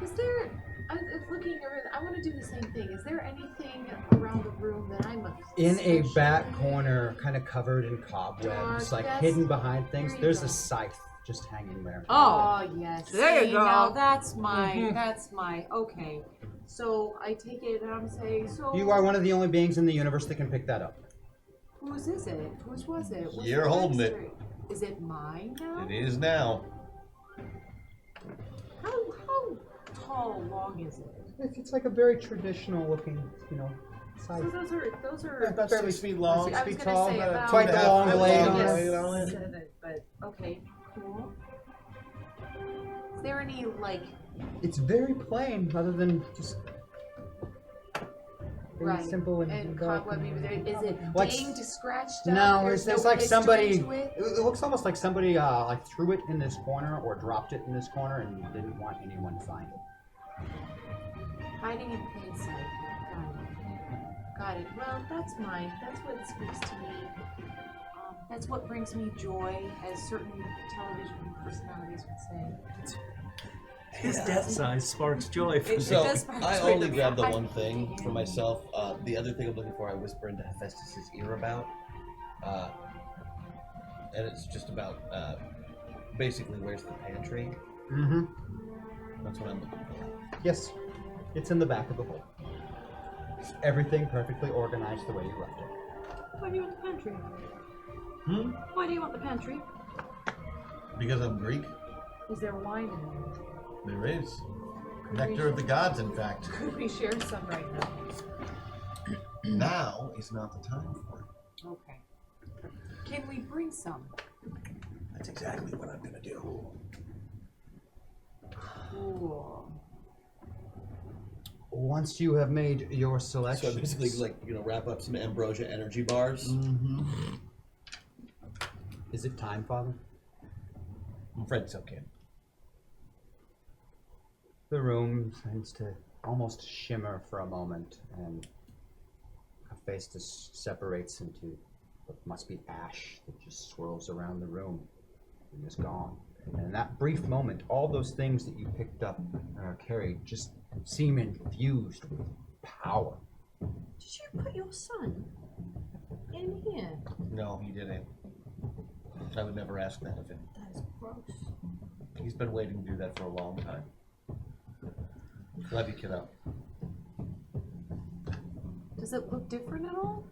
Is there? I'm looking around. I want to do the same thing. Is there anything around the room that I'm In a back corner, kind of covered in cobwebs, like That's- hidden behind things, there you there's go. a scythe just hanging there. Oh, yes. There you See, go. Now that's my. Okay. So I take it and I'm saying. So You are one of the only beings in the universe that can pick that up. Whose is it? Whose was it? What's You're the holding it. backstory? Is it mine now? It is now. How tall, long is it? It's like a very traditional looking, scythe. So those are About Fairly 6 feet long. I was 6 feet gonna tall. say about about- Quite the 2.5 long foot blade long on it. blade on it. 7, but okay, cool. Is there any like It's very plain, other than just very right simple and dark cobwebby? Is it Like- dinged, scratched up? No, There's it's no like history somebody. to it? It looks almost like somebody like threw it in this corner or dropped it in this corner and didn't want anyone to find it. Hiding in plain sight. Got it. Well, that's mine. That's what speaks to me. That's what brings me joy, as certain television personalities would say. His death size sparks joy for It me. So does spark I joy only for me. grabbed the I- one thing for myself. The other thing I'm looking for, I whisper into Hephaestus' ear about, and it's just about basically where's the pantry. Mm-hmm. That's what I'm looking for. Yes, it's in the back of the hole. Everything perfectly organized the way you left it. Why do you want the pantry? Why do you want the pantry? Because I'm Greek. Is there wine in there? There is nectar of the gods. In fact, Could we share some right now? now is not the time for it. Okay. Can we bring some? That's exactly what I'm gonna do. Cool. Once you have made your So selection, I basically, wrap up some ambrosia energy bars. Mm-hmm. Is it time, Father? I'm afraid so, Ken. The room seems to almost shimmer for a moment, and a face just separates into what must be ash that just swirls around the room and is gone. And in that brief moment, all those things that you picked up and are carried just seem infused with power. Did you put your son in here? No, he didn't. I would never ask that of him. That is gross. He's been waiting to do that for a long time. Love you, kiddo. Does it look different at all?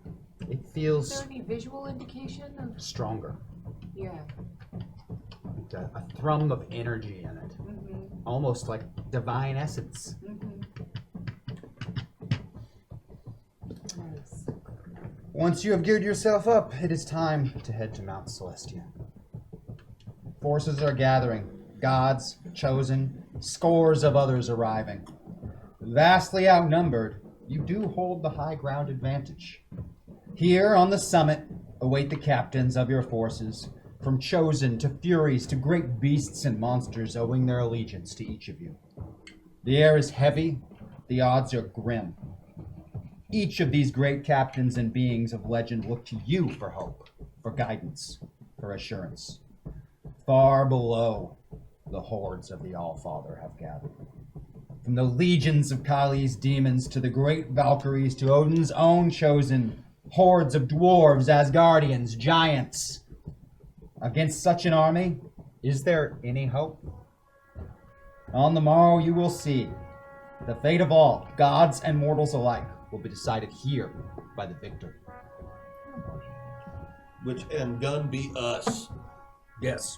It Is feels there any visual indication of? stronger. Yeah. Like a thrum of energy in it. Almost like divine essence. Nice. Once you have geared yourself up, it is time to head to Mount Celestia. Forces are gathering, gods, chosen, scores of others arriving. Vastly outnumbered, you do hold the high ground advantage. Here on the summit await the captains of your forces, from chosen to furies to great beasts and monsters owing their allegiance to each of you. The air is heavy, the odds are grim. Each of these great captains and beings of legend look to you for hope, for guidance, for assurance. Far below, the hordes of the Allfather have gathered. From the legions of Kali's demons to the great Valkyries to Odin's own chosen, hordes of dwarves, Asgardians, giants. Against such an army, is there any hope? On the morrow you will see. The fate of all, gods and mortals alike, will be decided here by the victor. Which and gun be us. Yes.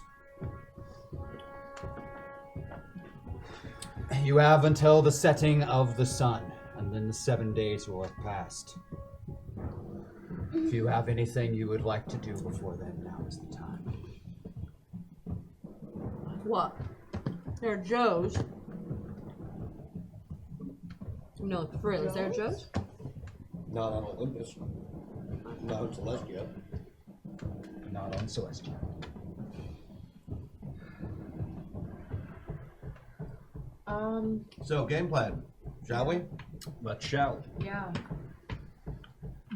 You have until the setting of the sun, and then the 7 days will have passed. If you have anything you would like to do before then, now is the time. What? There are Joes. No, for real, is there Joes? Not on Olympus. Not on Celestia. Not on Celestia. So, game plan. Shall we? But shall. Yeah.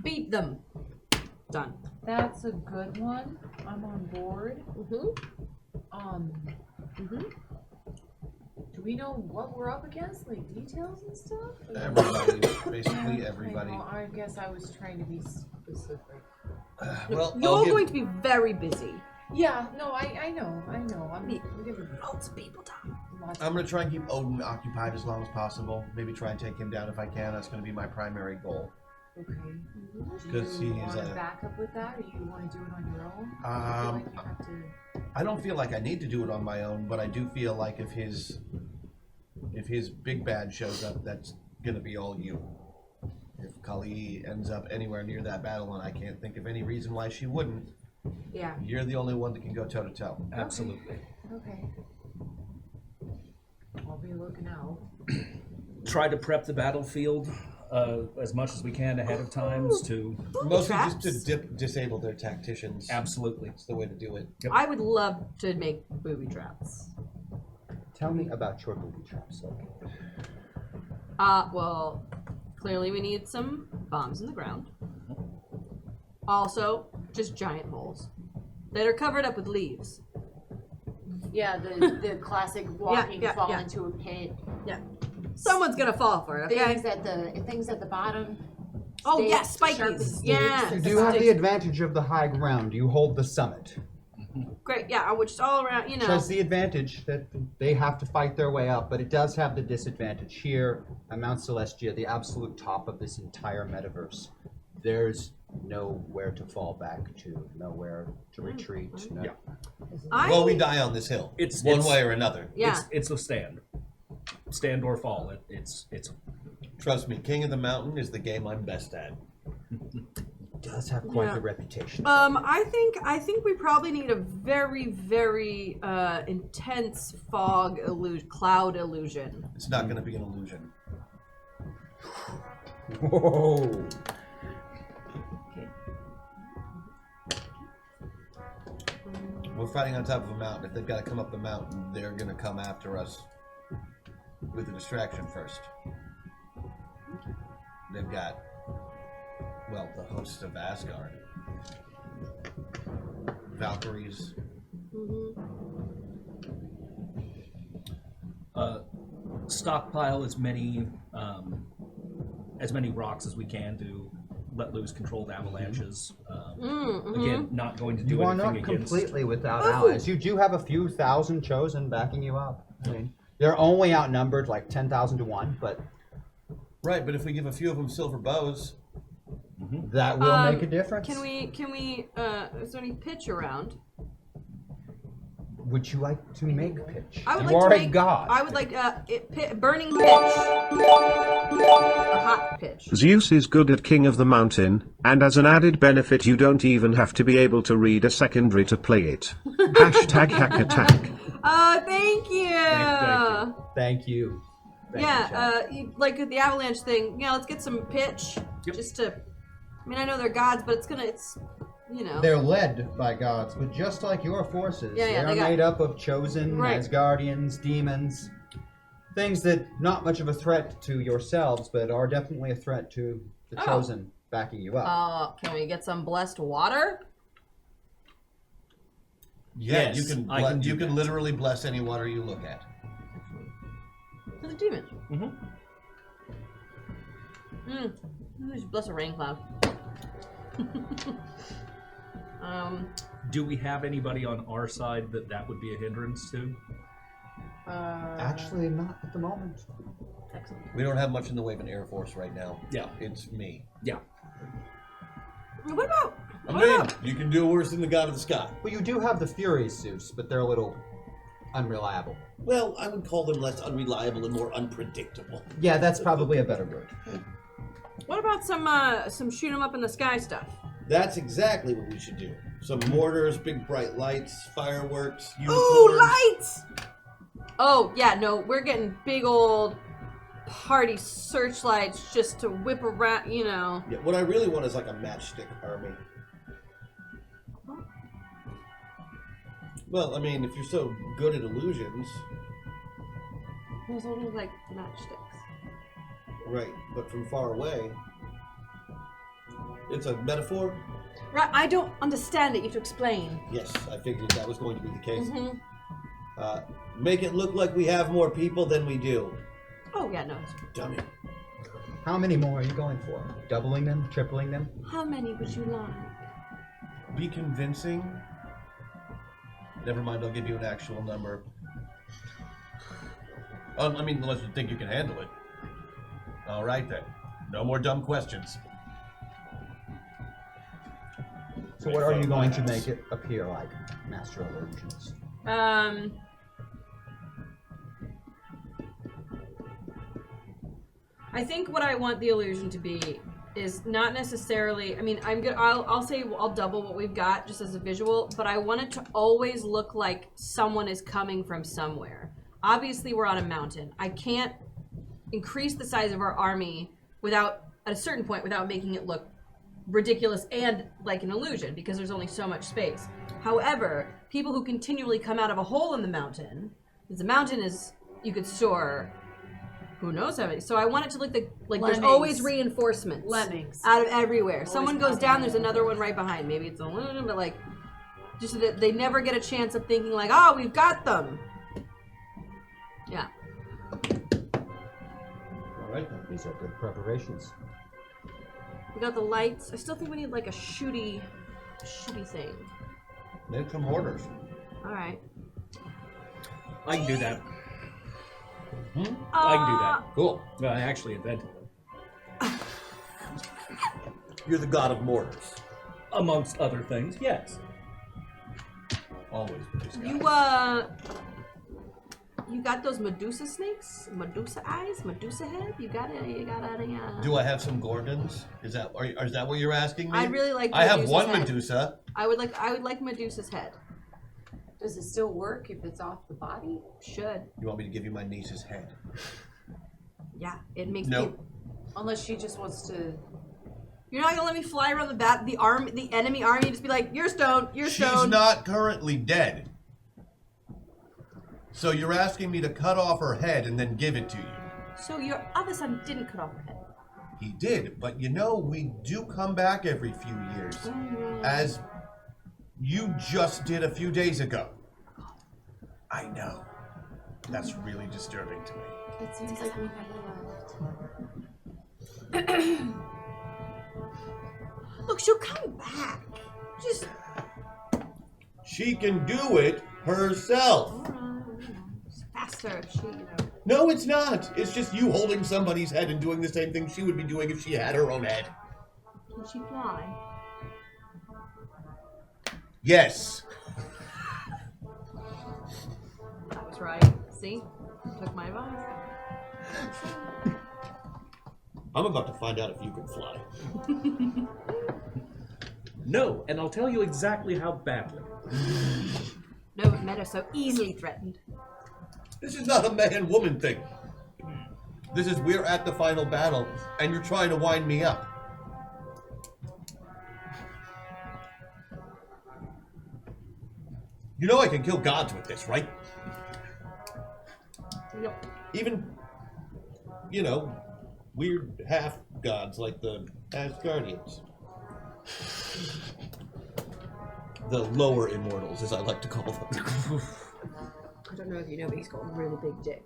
Beat them. Done. That's a good one. I'm on board. Do we know what we're up against? Like details and stuff? Everybody. Basically everybody. Okay, well, I guess I was trying to be specific. Well, You're going to be very busy. Yeah, no, I know. I'm Lots of people die. I'm going to try and keep Odin occupied as long as possible. Maybe try and take him down if I can. That's going to be my primary goal. Okay. Because Do you he's want to back up with that, or you want to do it on your own? I feel like you have to. I don't feel like I need to do it on my own, but I do feel like if his big bad shows up, that's going to be all you. If Kali ends up anywhere near that battle, and I can't think of any reason why she wouldn't, Yeah. you're the only one that can go toe to toe. Absolutely. Okay. I'll be looking out. Try to prep the battlefield as much as we can ahead of times to... Mostly just to disable their tacticians. Absolutely. That's the way to do it. Yep. I would love to make booby traps. Tell me about your booby traps, Loki. Well, clearly we need some bombs in the ground. Also, just giant holes that are covered up with leaves. Yeah, the classic walking, yeah, fall yeah. into a pit. Yeah. Someone's gonna fall for it, okay? Things at the bottom. Oh, Stay yes, sharp as spikies. sticks. Yeah. You do have the advantage of the high ground. You hold the summit. Great, yeah, which is all around, you Which know. has the advantage that they have to fight their way up, but it does have the disadvantage here at Mount Celestia, the absolute top of this entire metaverse. There's nowhere to fall back to, nowhere to retreat. No. Yeah. Well, we die on this hill. It's one way or another. Yeah. It's a stand. Stand or fall. It's Trust me, King of the Mountain is the game I'm best at. Does have quite Yeah. the reputation. I think we probably need a very, very intense fog cloud illusion. It's not going to be an illusion. Whoa! Okay. We're fighting on top of a mountain. If they've got to come up the mountain, they're going to come after us with a distraction first. They've got, well, the hosts of Asgard. Valkyries. Stockpile as many rocks as we can to let loose controlled avalanches. Again, not going to do You are anything not against. completely without allies. You do have a few thousand chosen backing you up. I mean, they're only outnumbered like 10,000 to 1, but Right, but if we give a few of them silver bows, that will make a difference. Can we, is there any pitch around? Would you like to make pitch? I would you like are to a make, god. I would like burning pitch. A hot pitch. Zeus is good at King of the Mountain, and as an added benefit you don't even have to be able to read a secondary to play it. Hashtag hack attack. Oh, thank you. Thank you. Thank you, Chad. Like the avalanche thing. Yeah, let's get some pitch. Yep. Just to, I mean, I know they're gods, but it's you know. They're led by gods, but just like your forces, Yeah, they are made up of chosen Asgardians, demons, things that not much of a threat to yourselves, but are definitely a threat to the chosen backing you up. Can we get some blessed water? yeah, Yes, you can I can do you can that. literally bless any water you look at. For the demon. Mm-hmm. Just bless a rain cloud. Do we have anybody on our side that would be a hindrance to? Actually, not at the moment. Excellent. We don't have much in the way of an air force right now. Yeah. It's me. Yeah. What about? I'm in. You can do worse than the god of the sky. Well, you do have the Furies, Zeus, but they're a little unreliable. Well, I would call them less unreliable and more unpredictable. Yeah, that's probably a better word. What about some shoot 'em up in the sky stuff? That's exactly what we should do. Some mortars, big bright lights, fireworks, unicorns. Ooh, lights! Oh yeah, no, we're getting big old party searchlights just to whip around, you know. Yeah, what I really want is like a matchstick army. Well, I mean, if you're so good at illusions, Those all look like matchsticks. right, but from far away, it's a metaphor? Right, I don't understand it. You have to explain. Yes, I figured that was going to be the case. Mm-hmm. Make it look like we have more people than we do. Oh yeah, no. Dummy. How many more are you going for? Doubling them? Tripling them? How many would you like? Be convincing. Never mind, I'll give you an actual number. I mean, unless you think you can handle it. All right then. No more dumb questions. So what are you going to make it appear like, Master of Illusions? I think what I want the illusion to be is not necessarily. I mean, I'm good. I'll say I'll double what we've got just as a visual, but I want it to always look like someone is coming from somewhere. Obviously, we're on a mountain. I can't increase the size of our army without, at a certain point, without making it look ridiculous and like an illusion, because there's only so much space. However, people who continually come out of a hole in the mountain, because the mountain is, you could store who knows how many. So I want it to look like there's always reinforcements. Lemmings. Out of everywhere. Always Someone goes popping down, up. there's another one right behind. Maybe it's a little, but like, just so that they never get a chance of thinking like, oh, we've got them. Yeah. All right, then. These are good preparations. We got the lights. I still think we need like a shooty thing. Make some mortars. All right. I can do that. I I can do that. Cool. I actually invented it. You're the god of mortars. Amongst other things, yes. Always with this guy. You got those Medusa snakes? Medusa eyes? Medusa head? You got it? You got any? Do I have some Gordons? Is that what you're asking me? I'd really like. I have Medusa's one head. Medusa. I would like Medusa's head. Does it still work if it's off the body? Should. You want me to give you my niece's head? Yeah, it makes Nope. me. Unless she just wants to You're not gonna let me fly around the enemy army, and just be like, "You're stoned. You're stoned." She's not currently dead. So you're asking me to cut off her head and then give it to you. So your other son didn't cut off her head. He did, but you know, we do come back every few years. As you just did a few days ago. I know. That's really disturbing to me. It seems like we never left. Look, she'll come back. Just. She can do it herself. It's faster if she, No, it's not. It's just you holding somebody's head and doing the same thing she would be doing if she had her own head. Can she fly? Yes. That was right. See? Took my advice. I'm about to find out if you can fly. No, and I'll tell you exactly how badly. No, Meta so easily threatened. This is not a man-woman thing. This is we're at the final battle, and you're trying to wind me up. You know I can kill gods with this, right? Yep. Even, weird half-gods like the Asgardians. The lower immortals, as I like to call them. I don't know if you know, but he's got a really big dick.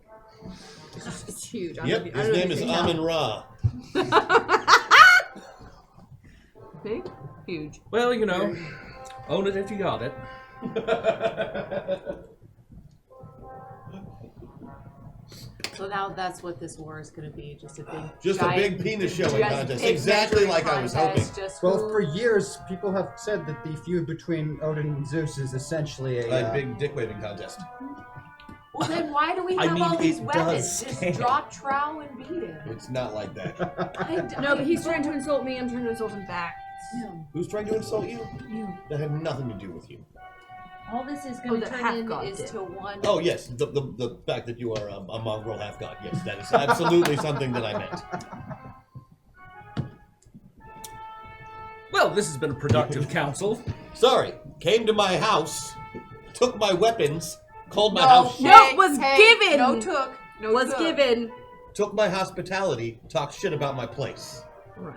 It's huge. Yep, his name is Amun-Ra. Okay? Huge. Well, own it if you got it. So now that's what this war is going to be, just a big penis showing contest, exactly like I was hoping. Well, for years, people have said that the feud between Odin and Zeus is essentially a big dick waving contest. Well, then why do we have all these weapons? Just drop trowel and beat him. It's not like that. No, but he's trying to insult me. I'm trying to insult him back. Who's trying to insult you? You. That had nothing to do with you. All this is going to turn into one. Oh yes, the fact that you are a mongrel half god. Yes, that is absolutely something that I meant. Well, this has been a productive council. Sorry, came to my house, took my weapons, called my house. No, was given. No took. No was took. given. Took my hospitality, talked shit about my place. Right.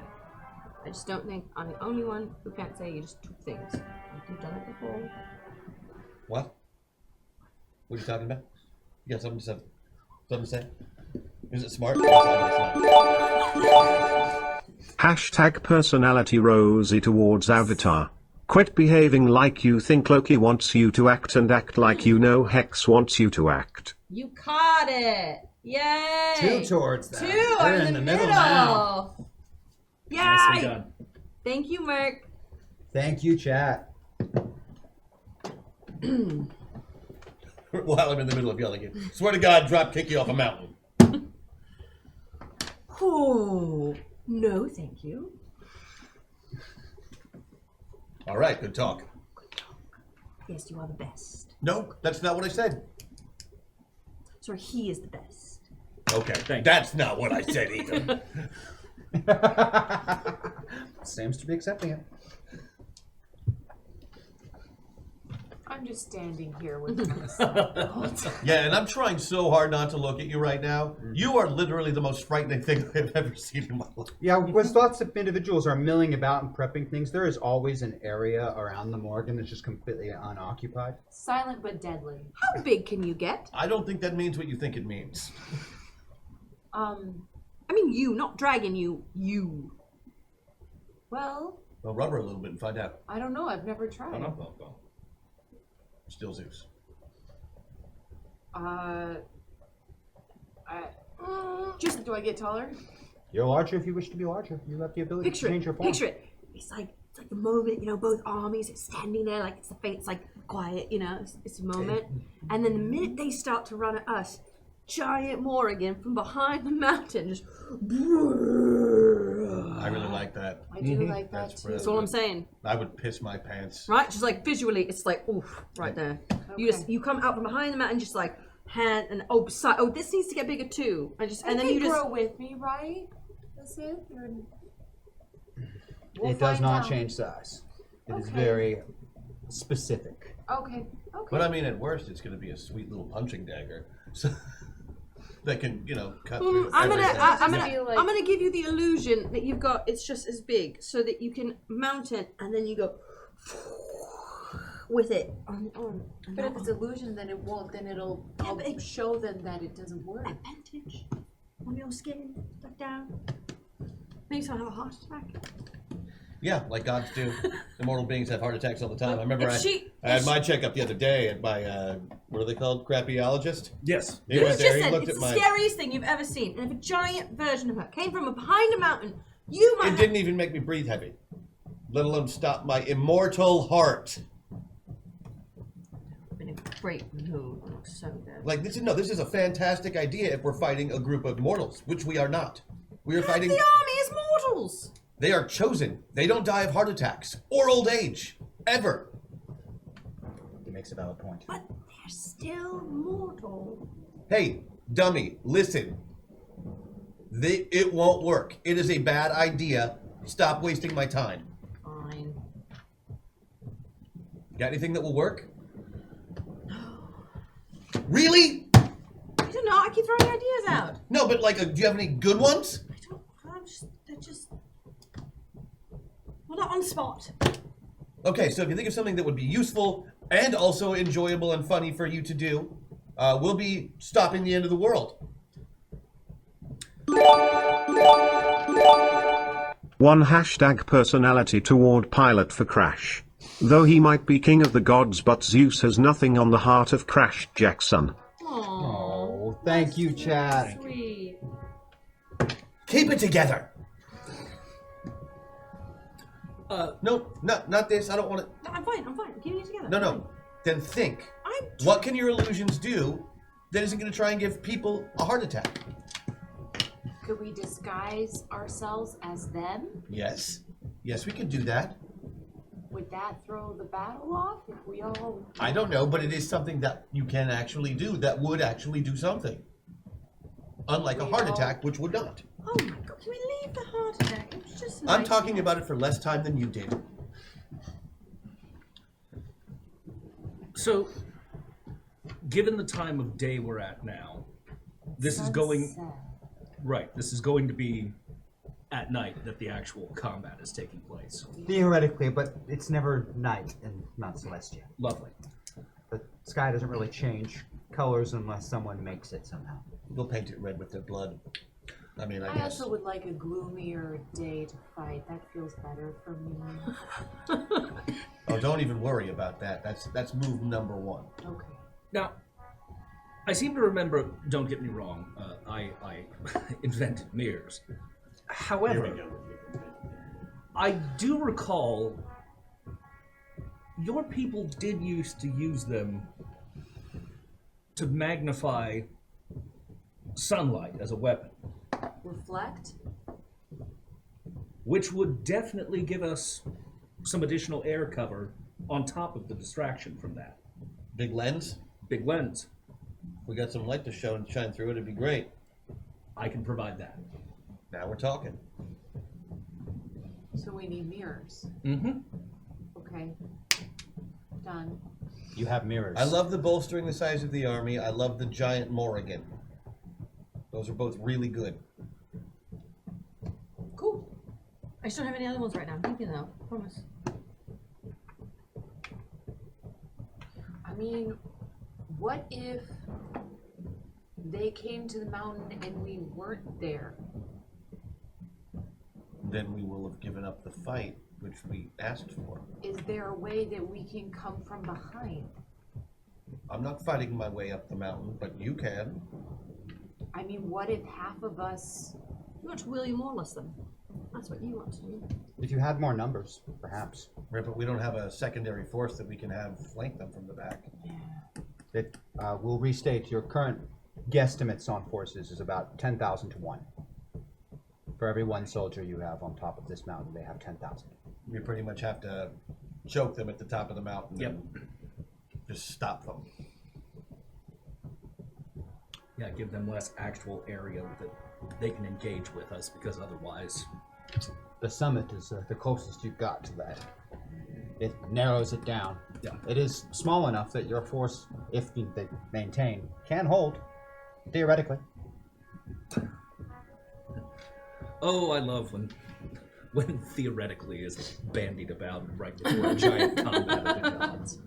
I just don't think I'm the only one who can't say you just took things. You've done it before. What? What are you talking about? You got something to say? Is it smart? Hashtag personality Rosie towards Avatar. Quit behaving like you think Loki wants you to act and act like you know Hex wants you to act. You caught it! Yay! 2 towards that. 2 They're in the middle now. Yay! Nicely done. Thank you, Merc. Thank you, chat. While I'm in the middle of yelling it. Swear to God, drop kick you off a mountain. Oh, no, thank you. All right, good talk. Yes, you are the best. No, that's not what I said. Sorry, he is the best. Okay, that's not what I said either. Seems to be accepting it. I'm just standing here with myself. Yeah, and I'm trying so hard not to look at you right now. You are literally the most frightening thing I've ever seen in my life. Yeah, with lots of individuals are milling about and prepping things, there is always an area around the Morgan that's just completely unoccupied. Silent but deadly. How big can you get? I don't think that means what you think it means. I mean you, not dragon you. You. Well, Rub her a little bit and find out. I don't know. I've never tried. No. Still Zeus. Just do I get taller? You're larger if you wish to be larger. You have the ability to change your form. Picture it. It's like the moment, both armies are standing there, like it's like quiet, it's a moment. And then the minute they start to run at us, giant Morrigan from behind the mountain just. I really like that. I do like that too. That's all I'm saying. I would piss my pants. Right? Just like visually, it's like, oof, right there. Okay. You come out from behind the mountain, just like hand and this needs to get bigger too. And then you just grow with me, right? That's it. We'll it does find not out. change size. It is Okay. very specific. Okay. But I mean, at worst, it's going to be a sweet little punching dagger, so that can, cut through I'm gonna, everything. I'm Just feel gonna, like- I'm gonna give you the illusion that you've got. It's just as big, so that you can mount it, and then you go with it on. And But that if it's one. illusion, then it won't. Then it'll Yeah, I'll but it- show them that it doesn't work. Advantage on your skin, stuck down. Makes you have a heart attack. Yeah, like gods do. Immortal beings have heart attacks all the time. I remember If I had my checkup the other day at my, what are they called? Crappyologist? Yes. He went there, he Listen, looked it's at the my... scariest thing you've ever seen, and if a giant version of her came from behind a mountain, you might. It didn't even make me breathe heavy, let alone stop my immortal heart. Been in a great mood. I'm so good. Like, this is a fantastic idea if we're fighting a group of mortals, which we are not. We are fighting... The army is mortals. They are chosen. They don't die of heart attacks or old age. Ever. He makes a valid point. But they're still mortal. Hey, dummy, listen. It won't work. It is a bad idea. Stop wasting my time. Fine. Got anything that will work? Really? I don't know. I keep throwing ideas out. No, but like, do you have any good ones? I don't. They're just. Well, not on the spot. Okay, so if you think of something that would be useful and also enjoyable and funny for you to do, we'll be stopping the end of the world. One hashtag personality toward pilot for Crash. Though he might be king of the gods, but Zeus has nothing on the heart of Crash Jackson. Oh, thank you, Chad. Sweet. Keep it together. No, not this. I don't want to. No, I'm fine. I'm fine. Keep it together. No. Then think. I'm. What can your illusions do that isn't going to try and give people a heart attack? Could we disguise ourselves as them? Yes. Yes, we can do that. Would that throw the battle off if we all? I don't know, but it is something that you can actually do that would actually do something. Unlike a heart attack, which would not. Oh my god! Can we leave the heart attack? It was just. I'm nice. talking about it for less time than you did. So, given the time of day we're at now, this is going right. This is going to be at night that the actual combat is taking place. Theoretically, but it's never night in Mount Celestia. Lovely. The sky doesn't really change colors unless someone makes it somehow. They'll paint it red with their blood. I mean, I I guess. also would like a gloomier day to fight. That feels better for me. Oh, don't even worry about that. That's move number one. Okay. Now, I seem to remember. Don't get me wrong. I invented mirrors. However, I do recall your people did used to use them to magnify sunlight as a weapon, Reflect. which would definitely give us some additional air cover on top of the distraction from that. Big lens. Big lens. If we got some light to show and shine through it, it'd be great. I can provide that. Now we're talking. So we need mirrors. Mm-hmm. Okay. Done. You have mirrors. I love the bolstering the size of the army. I love the giant Morrigan. Those are both really good. Cool. I just don't have any other ones right now. I'm thinking though. Promise. I mean, what if they came to the mountain and we weren't there? Then we will have given up the fight, which we asked for. Is there a way that we can come from behind? I'm not fighting my way up the mountain, but you can. I mean, what if half of us... You want to William Wallace them. That's what you want to do. If you had more numbers, perhaps. Right, but we don't have a secondary force that we can have flank them from the back. It will restate your current guesstimates on forces is about 10,000 to 1. For every one soldier you have on top of this mountain, they have 10,000. We pretty much have to choke them at the top of the mountain. Yep. And just stop them. Yeah, give them less actual area that they can engage with us, because otherwise The summit is the closest you've got to that. It narrows it down. Yeah. It is small enough that your force, if they maintain, can hold, theoretically. Oh, I love when theoretically is bandied about right before a giant combat of the gods.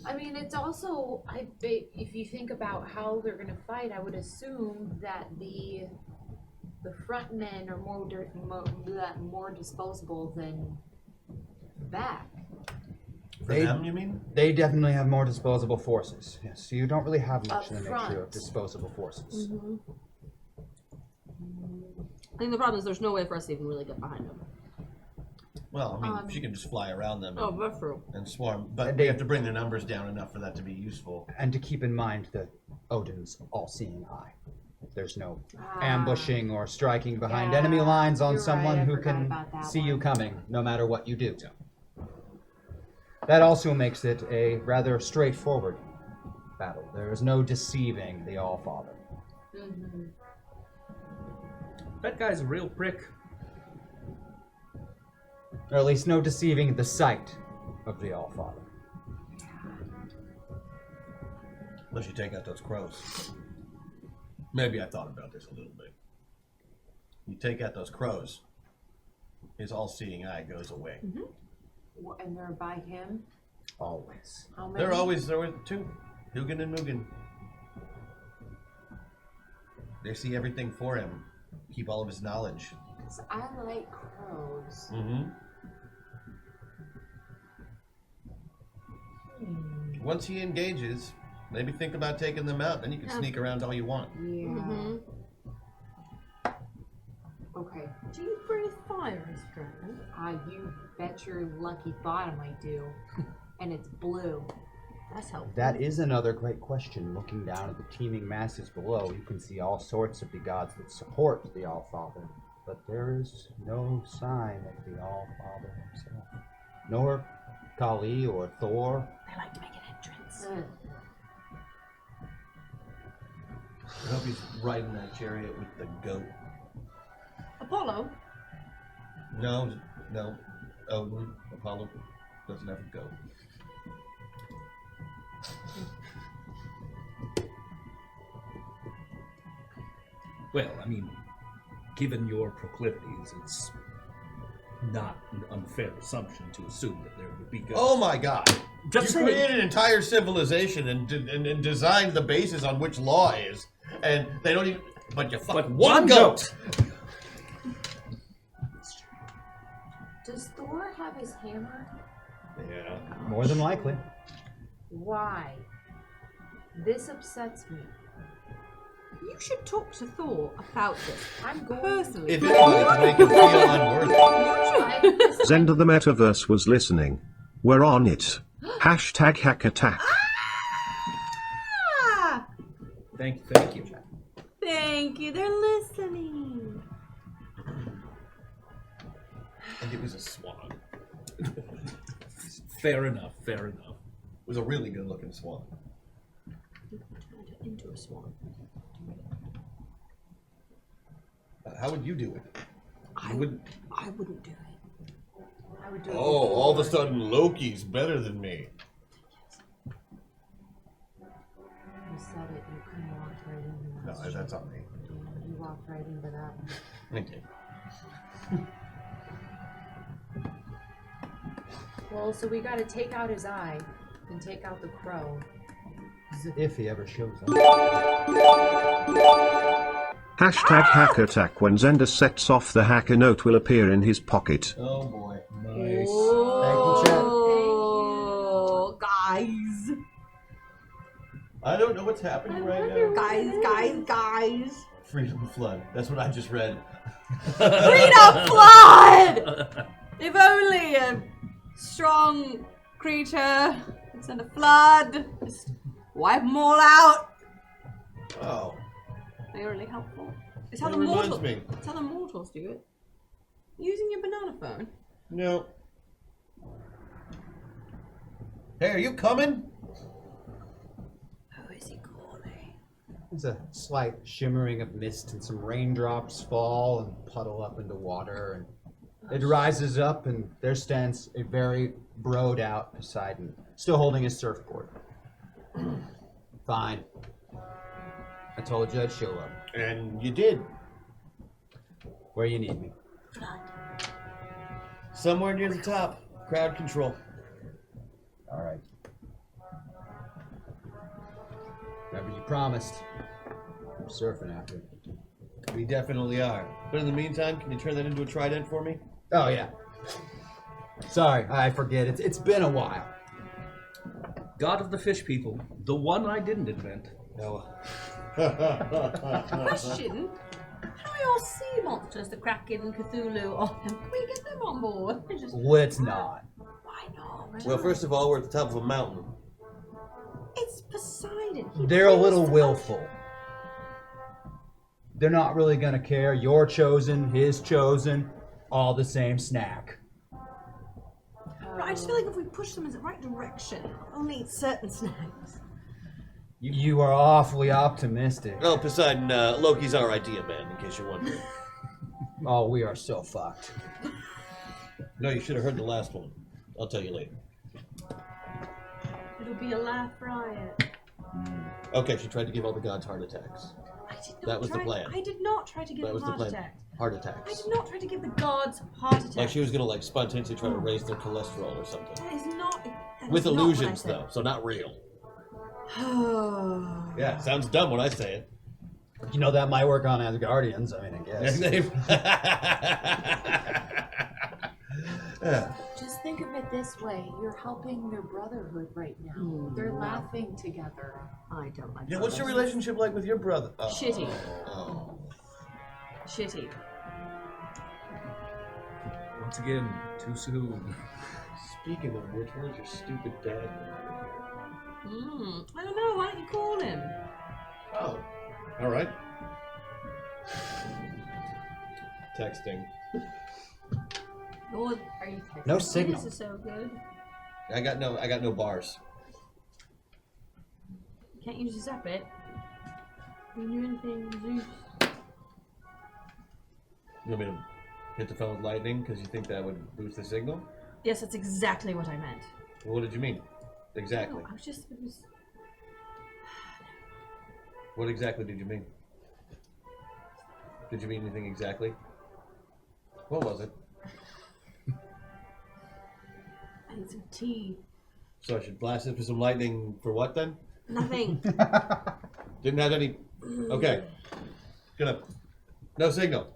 I mean, it's also, if you think about how they're going to fight, I would assume that the front men are more disposable than back. For them, you mean? They definitely have more disposable forces. Yes, so you don't really have much Up in the front. nature of disposable forces. Mm-hmm. I think the problem is there's no way for us to even really get behind them. Well, I mean, she can just fly around them Oh, that's true. and swarm, but they have to bring their numbers down enough for that to be useful. And to keep in mind that Odin's all-seeing eye. There's no ambushing or striking behind Yeah, enemy lines on you're someone right, I who forgot can about that see you one. coming, no matter what you do. That also makes it a rather straightforward battle. There is no deceiving the All-Father. Mm-hmm. That guy's a real prick. Or at least no deceiving the sight of the All-Father. Unless you take out those crows. Maybe I thought about this a little bit. You take out those crows, his all-seeing eye goes away. Mm-hmm. And they're by him? Always. How many? There were two, Hugin and Mugen. They see everything for him. Keep all of his knowledge. 'Cause I like crows. Mm-hmm. Once he engages, maybe think about taking them out. Then you can sneak around all you want. Yeah. Mm-hmm. Okay. Do you breathe fire, dragon? You bet your lucky bottom I do. And it's blue. That's helpful. That is another great question. Looking down at the teeming masses below, you can see all sorts of the gods that support the All-Father. But there is no sign of the All-Father himself. Nor Kali or Thor. They like to make an entrance. I hope he's riding that chariot with the goat. Apollo? No. Odin, Apollo doesn't have a goat. Well, I mean, given your proclivities, it's not an unfair assumption to assume that there would be ghosts. Oh my God! Just you saying. created an entire civilization and designed the basis on which law is, and they don't even. But you fucking one goat. Does Thor have his hammer? Yeah. More than likely. Why? This upsets me. You should talk to Thor about this. I'm going Personally. If anybody can make him feel unworthy. Zenda the Metaverse was listening. We're on it. Hashtag hack attack. Ah! Thank you. Thank you. They're listening. And it was a swan. Fair enough. It was a really good-looking swan. Turned it into a swan. How would you do it? I wouldn't do it. I would do it. Oh, all of a sudden Loki's better than me. You said it. You couldn't walk right into that. No, that's on me. You walked right into that one. Thank you. Well, so we gotta take out his eye and take out the crow. If he ever shows up. Hashtag hack attack. When Zenda sets off, the hacker note will appear in his pocket. Oh boy. Nice. Oh, guys. I don't know what's happening right now. Guys. Freedom Flood. That's what I just read. Freedom flood! If only a strong creature could send a flood. Just wipe them all out. Oh. They're really helpful. It's how That the reminds mortals. me. It's how the mortals do it. Using your banana phone. No. Hey, are you coming? Who is he calling? There's a slight shimmering of mist and some raindrops fall and puddle up into water. And It rises up, and there stands a very broed out Poseidon, still holding his surfboard. Fine. I told you I'd show up. And you did. Where you need me. Somewhere near the top. Crowd control. All right. Remember you promised. I'm surfing after it. We definitely are. But in the meantime, can you turn that into a trident for me? Oh, yeah. Sorry, I forget. It's been a while. God of the fish people, the one I didn't invent. No. Question. How do we all see monsters, the Kraken and Cthulhu? Oh, can we get them on board? Just, Let's not. why not? Well, first of all, we're at the top of a mountain. It's Poseidon. He They're a plays little the willful. They're not really gonna care. You're chosen, his chosen, all the same snack. Right, I just feel like if we push them in the right direction, only certain snacks. You are awfully optimistic. Oh, Poseidon, Loki's our idea man, in case you're wondering. Oh, we are so fucked. No, you should have heard the last one. I'll tell you later. It'll be a laugh riot. Okay, she tried to give all the gods heart attacks. I did not That was the try, plan. I did not try to give That them was the heart plan. attacks. Heart I attacks. did not try to give the gods heart attacks. Like she was gonna like spontaneously try to raise their cholesterol or something. That is not. That With is not what I illusions said. though, so not real. Oh. Yeah, sounds dumb when I say it. You know, that might work on Asgardians, I mean, I guess. Yeah. Just think of it this way: you're helping their brotherhood right now. They're laughing together. I don't like. Yeah, what's your brothers. relationship like with your brother? Oh. Shitty. Oh. Shitty. Once again, too soon. Speaking of which, where's your stupid dad? I don't know. Why don't you call him? Oh. All right. Texting. Or are you texting? No signal. This is so good. I got no bars. Can't use the zap it. Can you do anything, Zeus? You want me to hit the phone with lightning because you think that would boost the signal? Yes, that's exactly what I meant. Well, what did you mean? Exactly. No, I was just. It was. What exactly did you mean? Did you mean anything exactly? What was it? I need some tea. So I should blast it for some lightning for what then? Nothing. Didn't have any. Okay. Gonna. No signal.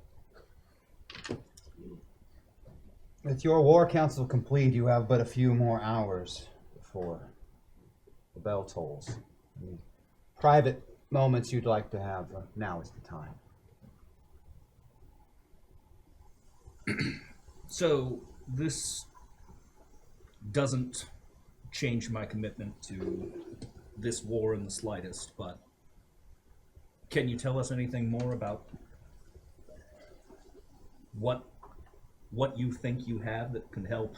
With your war council complete, you have but a few more hours before the bell tolls. Any private moments you'd like to have, now is the time. So this doesn't change my commitment to this war in the slightest, but can you tell us anything more about what you think you have that can help?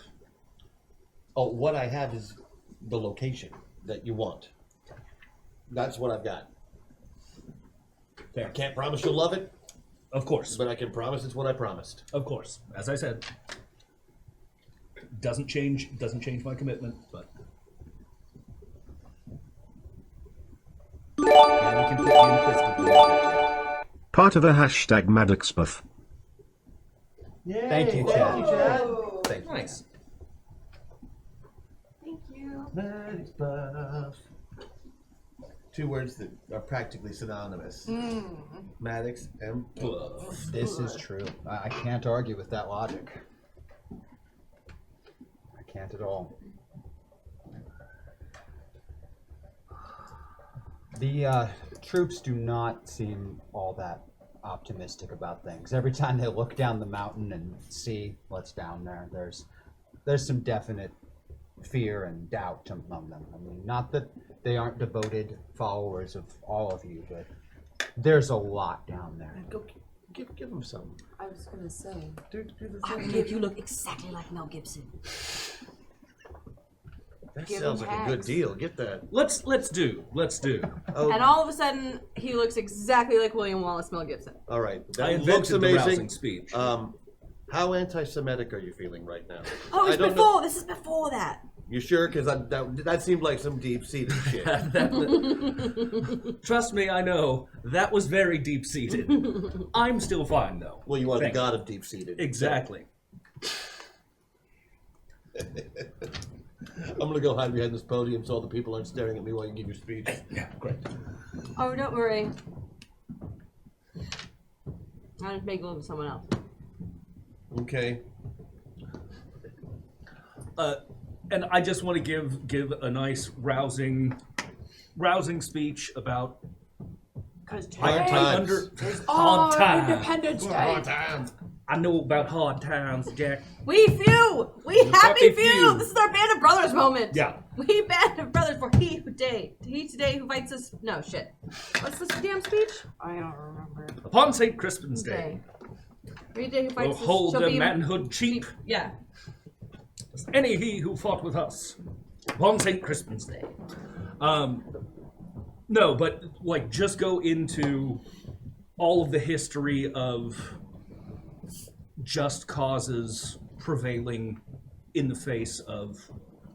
Oh, what I have is the location that you want. That's what I've got. I can't promise you'll love it, Of course, but I can promise it's what I promised. of course. As I said, doesn't change my commitment, but yeah, we can put you in prison. Part of a hashtag Maddoxbuff. Thank you, Chad. Thank you, Chad. Thank you. Nice. Thank you. Maddox buff. Two words that are practically synonymous. Maddox and buff. This is true. I can't argue with that logic. I can't at all. The troops do not seem all that optimistic about things. Every time they look down the mountain and see what's down there, there's some definite fear and doubt among them. I mean, not that they aren't devoted followers of all of you, but there's a lot down there. Go give him some. I was gonna say. Do the I thing. believe you look exactly like Mel Gibson. That Give sounds him like a good hacks. deal. Get that. Let's do. Oh, And all of a sudden, he looks exactly like William Wallace Mel Gibson. all right. I That looks invented the rousing amazing. speech. How How anti-Semitic are you feeling right now? Oh, it's I don't before. know. This is before that. You sure? Because that seemed like some deep-seated shit. Trust me, I know. That was very deep-seated. I'm still fine, though. Well, you are Thank the god of deep-seated. Exactly. I'm gonna go hide behind this podium so all the people aren't staring at me while you give your speech. Yeah, great. Oh, don't worry. I'll just make it with someone else. Okay. And I just want to give a nice rousing speech about Because Hard times. hard times. Independence Day. I know about hard times, Jack. We few! We happy happy few! few. This is our Band of Brothers moment! Yeah. We Band of Brothers for he today who fights us. No, shit. What's this damn speech? I don't remember. Upon St. Crispin's Day, He today who we'll fights us. hold shall their be manhood cheap, Yeah. as any he who fought with us. Upon St. Crispin's Day. No, but like just go into all of the history of just causes prevailing in the face of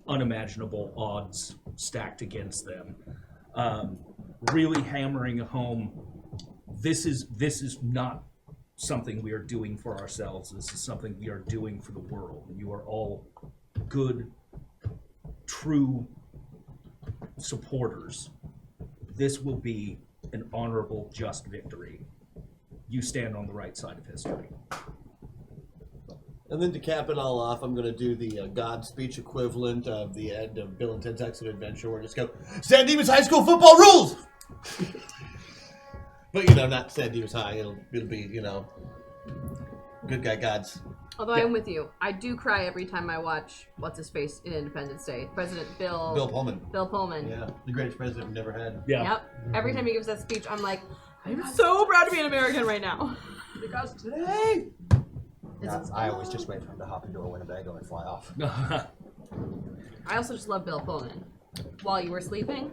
unimaginable odds stacked against them. Really hammering home, this is not something we are doing for ourselves. This is something we are doing for the world. You are all good, true supporters. This will be an honorable, just victory. You stand on the right side of history. And then to cap it all off, I'm going to do the God speech equivalent of the end of Bill and Ted's Excellent Adventure, where I just go, San Dimas High School football rules! But, not San Dimas High. It'll be, good guy gods. Although I'm with you. I do cry every time I watch What's-His-Face in Independence Day. President Bill Pullman. Bill Pullman. Yeah, the greatest president we've never had. Yeah. Yep. Every time he gives that speech, I'm like, I'm so proud to be an American right now. Because today... I always just wait for him to hop into a Winnebago and fly off. I also just love Bill Pullman. While you were sleeping,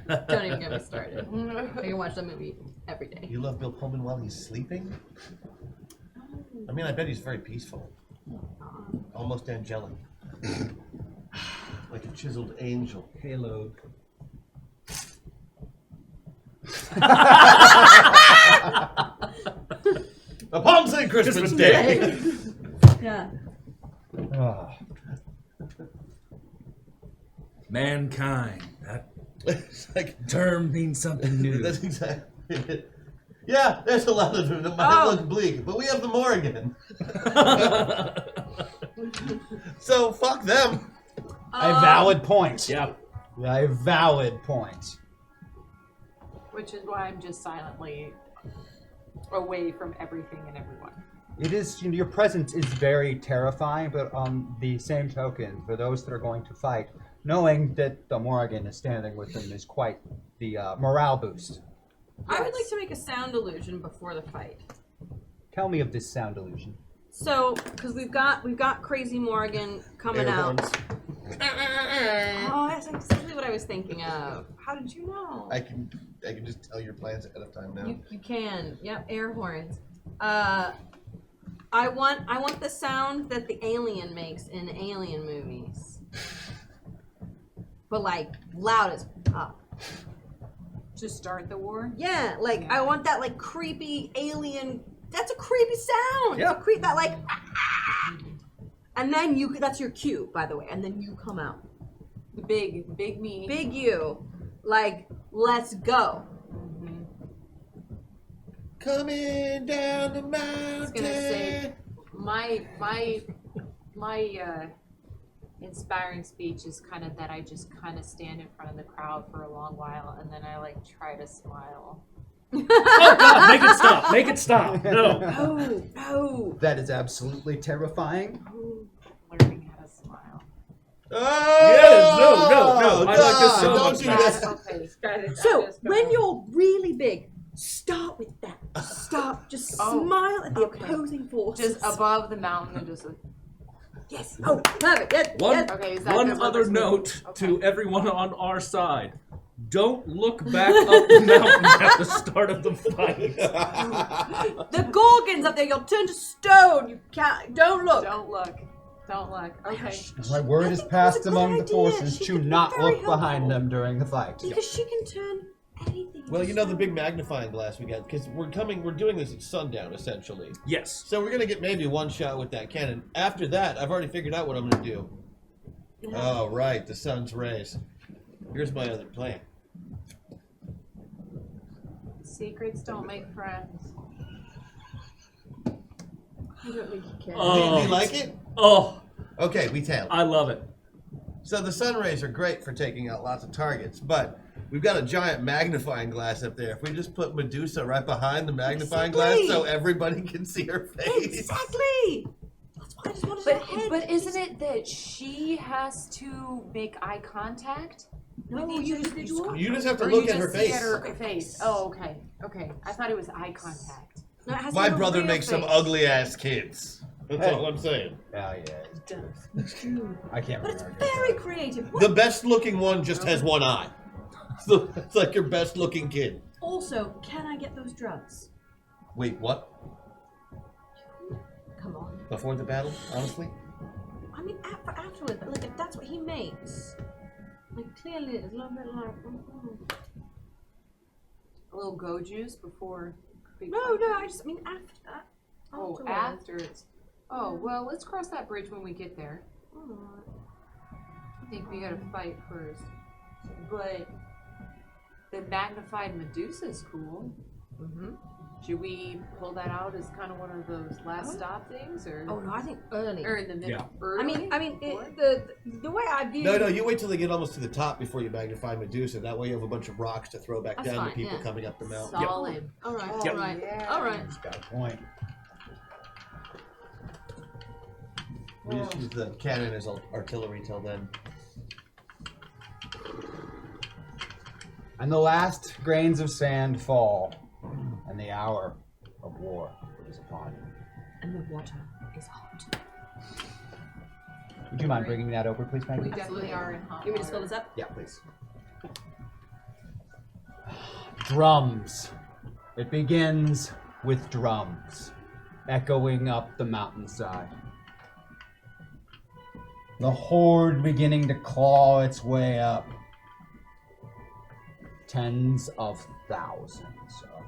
don't even get me started. I can watch that movie every day. You love Bill Pullman while he's sleeping? I mean, I bet he's very peaceful. Almost angelic. Like a chiseled angel. Halo. Upon St. Christmas Day! Yeah. Mankind. That It's like, term means something new. that's exactly it. Yeah, there's a lot of them that might look bleak, but we have the Morrigan. So, fuck them. A valid point. Yeah. A valid point. Which is why I'm just silently away from everything and everyone. It is, your presence is very terrifying, but on the same token, for those that are going to fight, knowing that the Morrigan is standing with them is quite the morale boost. I would like to make a sound illusion before the fight. Tell me of this sound illusion. So, because we've got Crazy Morgan coming Air out. horns. Oh, that's exactly what I was thinking of. How did you know? I can just tell your plans ahead of time now. You can. Yep, air horns. I want the sound that the alien makes in alien movies. But like loud as fuck. To start the war? Yeah, like I want that like creepy alien. That's a creepy sound. Yeah. It's a that like and then that's your cue, by the way, and then you come out. The big me. Big you. Like, let's go. Coming down the mountain. I was gonna say my inspiring speech is kind of that I just kind of stand in front of the crowd for a long while and then I like try to smile. Oh God! Make it stop! Make it stop! No. No. That is absolutely terrifying. Learning how to smile. Oh! Yes, no. I like this so don't much do better. this. Okay, got it. So when you're really big, start with that. Stop. Just smile at the opposing forces. just above the mountain and just Yes. Oh, perfect. Yes. One, Yes. okay, is that one the other purpose? note Okay. to everyone on our side. Don't look back up the mountain at the start of the fight. The Gorgons up there, you'll turn to stone. You can't. Don't look. Don't look. Don't look. Okay. My word is passed among the forces to not look behind them during the fight. Because she can turn anything. Well, you know the big magnifying glass we got, because we're doing this at sundown, essentially. Yes. So we're going to get maybe one shot with that cannon. After that, I've already figured out what I'm going to do. Oh, right, the sun's rays. Here's my other plan. Secrets don't make friends. I don't think you can. Oh. Do you like it? Oh, Okay, we tell. I love it. So the sun rays are great for taking out lots of targets, but we've got a giant magnifying glass up there. If we just put Medusa right behind the magnifying glass so everybody can see her face. Exactly. That's why I just wanted to head. But isn't it that she has to make eye contact? No, you individual. You just have to Or look you at her just see face. at her face. Oh, okay. Okay. I thought it was eye contact. No, it has to My be a brother real makes some face. ugly ass kids. That's all I'm saying. Oh, yeah. I can't But it's remember. very creative. The best looking one just has one eye. So it's like your best looking kid. Also, can I get those drugs? Wait, what? Come on. Before the battle, honestly? I mean, afterwards, but like, if that's what he makes, like, clearly it's a little bit like. A little go juice before. No, I mean, after that. Oh, Afterwards. after it's. Oh, well, let's cross that bridge when we get there. Alright. I think we gotta fight first. But the magnified Medusa's cool. Mm-hmm. Should we pull that out as kind of one of those last stop things, or? Oh no, I think early. Or in the middle. Yeah. Early? I mean, What? the way I view. No, you wait till they get almost to the top before you magnify Medusa. That way you have a bunch of rocks to throw back That's down to fine, people yeah. coming up the mountain. Solid. All right, Oh, all right, yeah. all right. He's got a point. We just use the cannon as artillery till then. And the last grains of sand fall, and the hour of war is upon you. And the water is hot. Would you mind bringing that over, please, We Maggie? definitely are in hot You want me to water. fill this up? Yeah, please. Drums. It begins with drums, echoing up the mountainside. The horde beginning to claw its way up. Tens of thousands of them.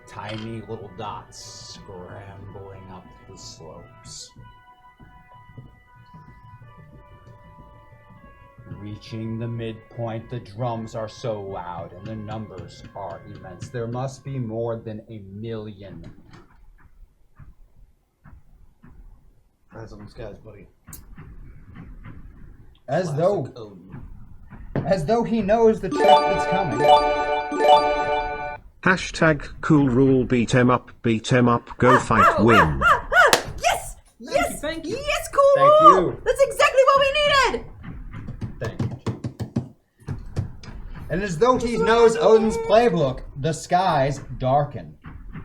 Tiny little dots scrambling up the slopes. Reaching the midpoint, the drums are so loud and the numbers are immense. There must be more than 1 million. Eyes on the skies, buddy. As Classic though Odin. he knows the check that's coming. Hashtag cool rule beat 'em up, go fight, win. Yes! Yes! Thank you. Yes, cool Thank rule! you. That's exactly what we needed! Thank you. And as though he knows Odin's playbook, the skies darken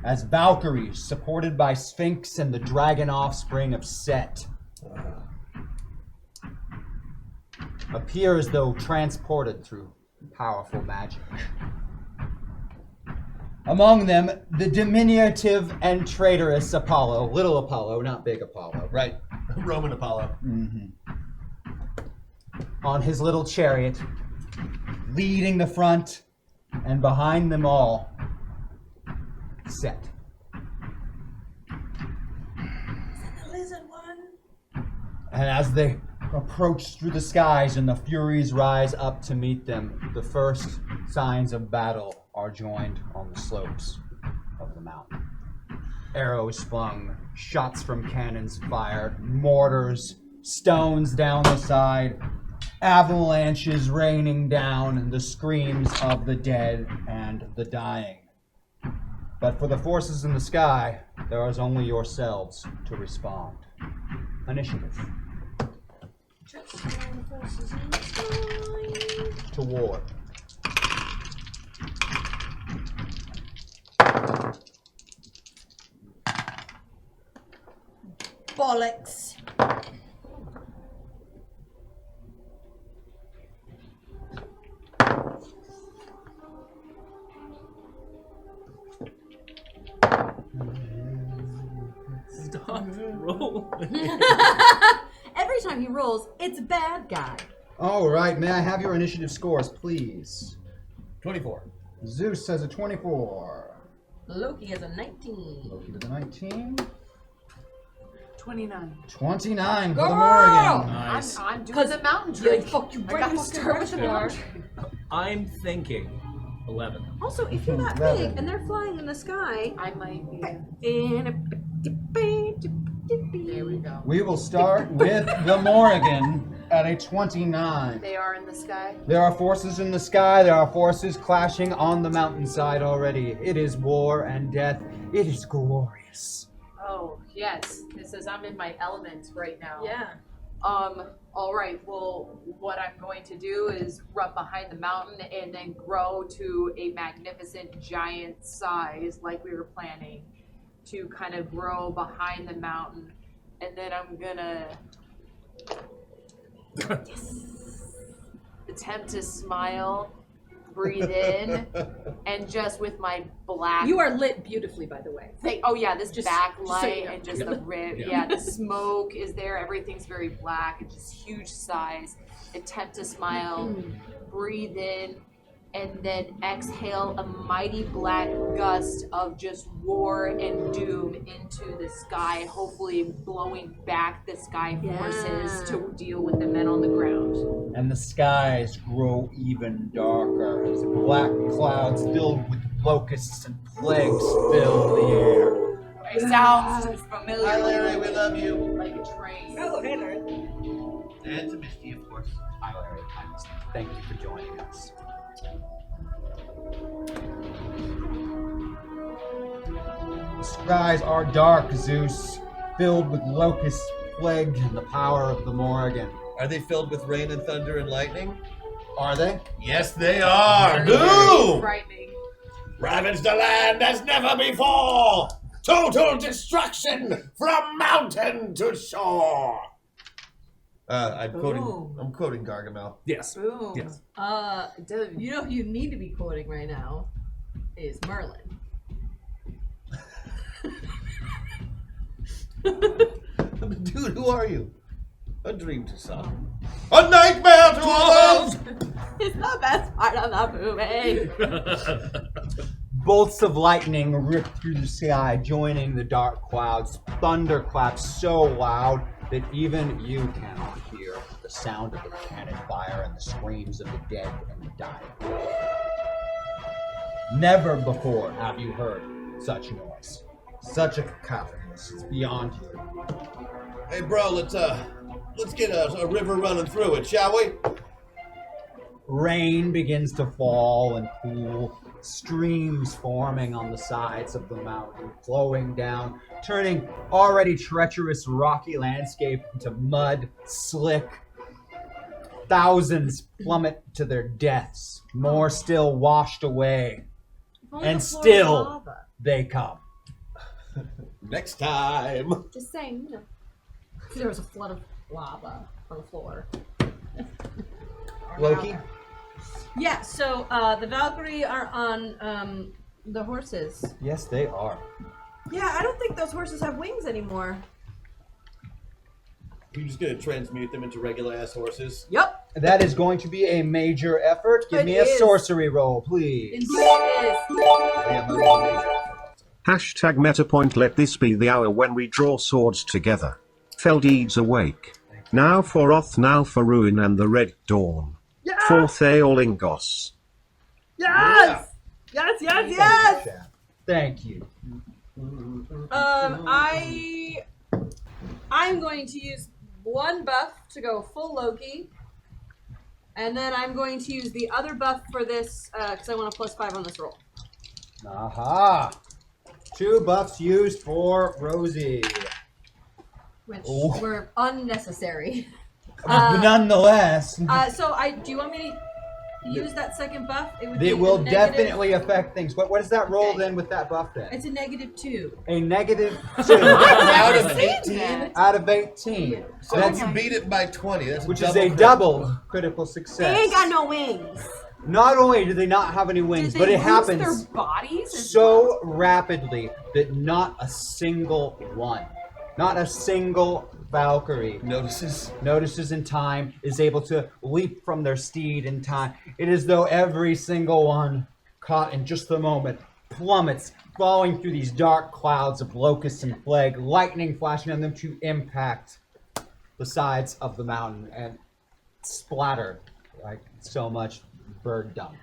as Valkyries, supported by Sphinx and the dragon offspring of Set, appear as though transported through powerful magic. Among them, the diminutive and traitorous Apollo, little Apollo, not big Apollo, Right. Roman Apollo. on his little chariot, leading the front, and behind them all, Set. The lizard one. And as they approach through the skies and the Furies rise up to meet them, the first signs of battle are joined on the slopes of the mountain. Arrows flung, shots from cannons fired, mortars, stones down the side, avalanches raining down, and the screams of the dead and the dying. But for the forces in the sky, there is only yourselves to respond. Initiative. To war. Bollocks. roll. Every time he rolls, it's a bad guy. All right, may I have your initiative scores, please? 24. Zeus has a 24. Loki has a 19. Loki with a 19. 29. 29 for Girl! the Morrigan. Nice. I'm doing the mountain Yeah, trick. fuck you I right gotta fucking start with the right mountain there. trick. I'm thinking 11. Also, if you're that 11. big and they're flying in the sky, I might be. there we go. We will start with the Morrigan at a 29. They are in the sky. There are forces in the sky. There are forces clashing on the mountainside already. It is war and death. It is glorious. Oh, yes. It says I'm in my element right now. Yeah. All right. Well, what I'm going to do is run behind the mountain and then grow to a magnificent giant size like we were planning to kind of grow behind the mountain. And then I'm gonna attempt to smile, breathe in, and just with my black... You are lit beautifully, by the way. Oh yeah, this Just backlight so you know. and just the rib. Yeah. Yeah, the smoke is there. Everything's very black and just huge size. Attempt to smile, breathe in, and then exhale a mighty black gust of just war and doom into the sky, hopefully blowing back the sky forces to deal with the men on the ground. And the skies grow even darker as black clouds filled with locusts and plagues fill the air. It sounds familiar. Hi, Larry. We love you. Like a train. Oh, hey, Larry. And to Misty, of course. Hi, Larry. Hi, Misty. Thank you for joining us. The skies are dark, Zeus, filled with locusts, plagued in the power of the Morrigan. Are they filled with rain and thunder and lightning? Are they? Yes, they are. Very Boom! frightening. Ravage the land as never before. Total destruction from mountain to shore. I'm quoting Gargamel. Yes. Boom. Yes. You know who you need to be quoting right now is Merlin. Dude, who are you? A dream to some. A nightmare to others! It's the best part of the movie. Bolts of lightning rip through the sky, joining the dark clouds. Thunder claps so loud that even you cannot hear the sound of the cannon fire and the screams of the dead and the dying. Never before have you heard such noise. Such a cacophony. It's beyond you. Hey, bro, let's get a river running through it, shall we? Rain begins to fall and pool, streams forming on the sides of the mountain, flowing down, turning already treacherous rocky landscape into mud, slick. Thousands plummet to their deaths, more still washed away, and still they come. Next time. Just saying, you know. There was a flood of lava on the floor. Loki? Yeah, so the Valkyrie are on the horses. Yes, they are. Yeah, I don't think those horses have wings anymore. You're just gonna transmute them into regular ass horses? Yep. That is going to be a major effort. Give It me a is. sorcery roll, please. Indeed it is. Yeah, but it's a major effort. Hashtag MetaPoint. Let this be the hour when we draw swords together. Fell deeds awake. Now for Oth, now for Ruin and the Red Dawn. For Theolingos. Yes! Yes, yes, yes! Thank you. I'm going to use one buff to go full Loki. And then I'm going to use the other buff for this, because I want a +5 on this roll. Aha! 2 buffs used for Rosie. Which Oh. were unnecessary. But nonetheless, Do you want me to use that second buff? Would be it will a negative- definitely affect things. What is that roll Okay. then with that buff then? It's a -2. A negative 2 Out of seen 18? that. out of 18. So That's- you beat it by 20. That's which double is a crit. double critical success. They ain't got no wings. Not only do they not have any wings, Did but they it lose happens their bodies as so well? rapidly that not a single one Not a single Valkyrie Notices in time, is able to leap from their steed in time. It is though every single one, caught in just the moment, plummets, falling through these dark clouds of locusts and plague, lightning flashing on them to impact the sides of the mountain and splatter like so much bird dung.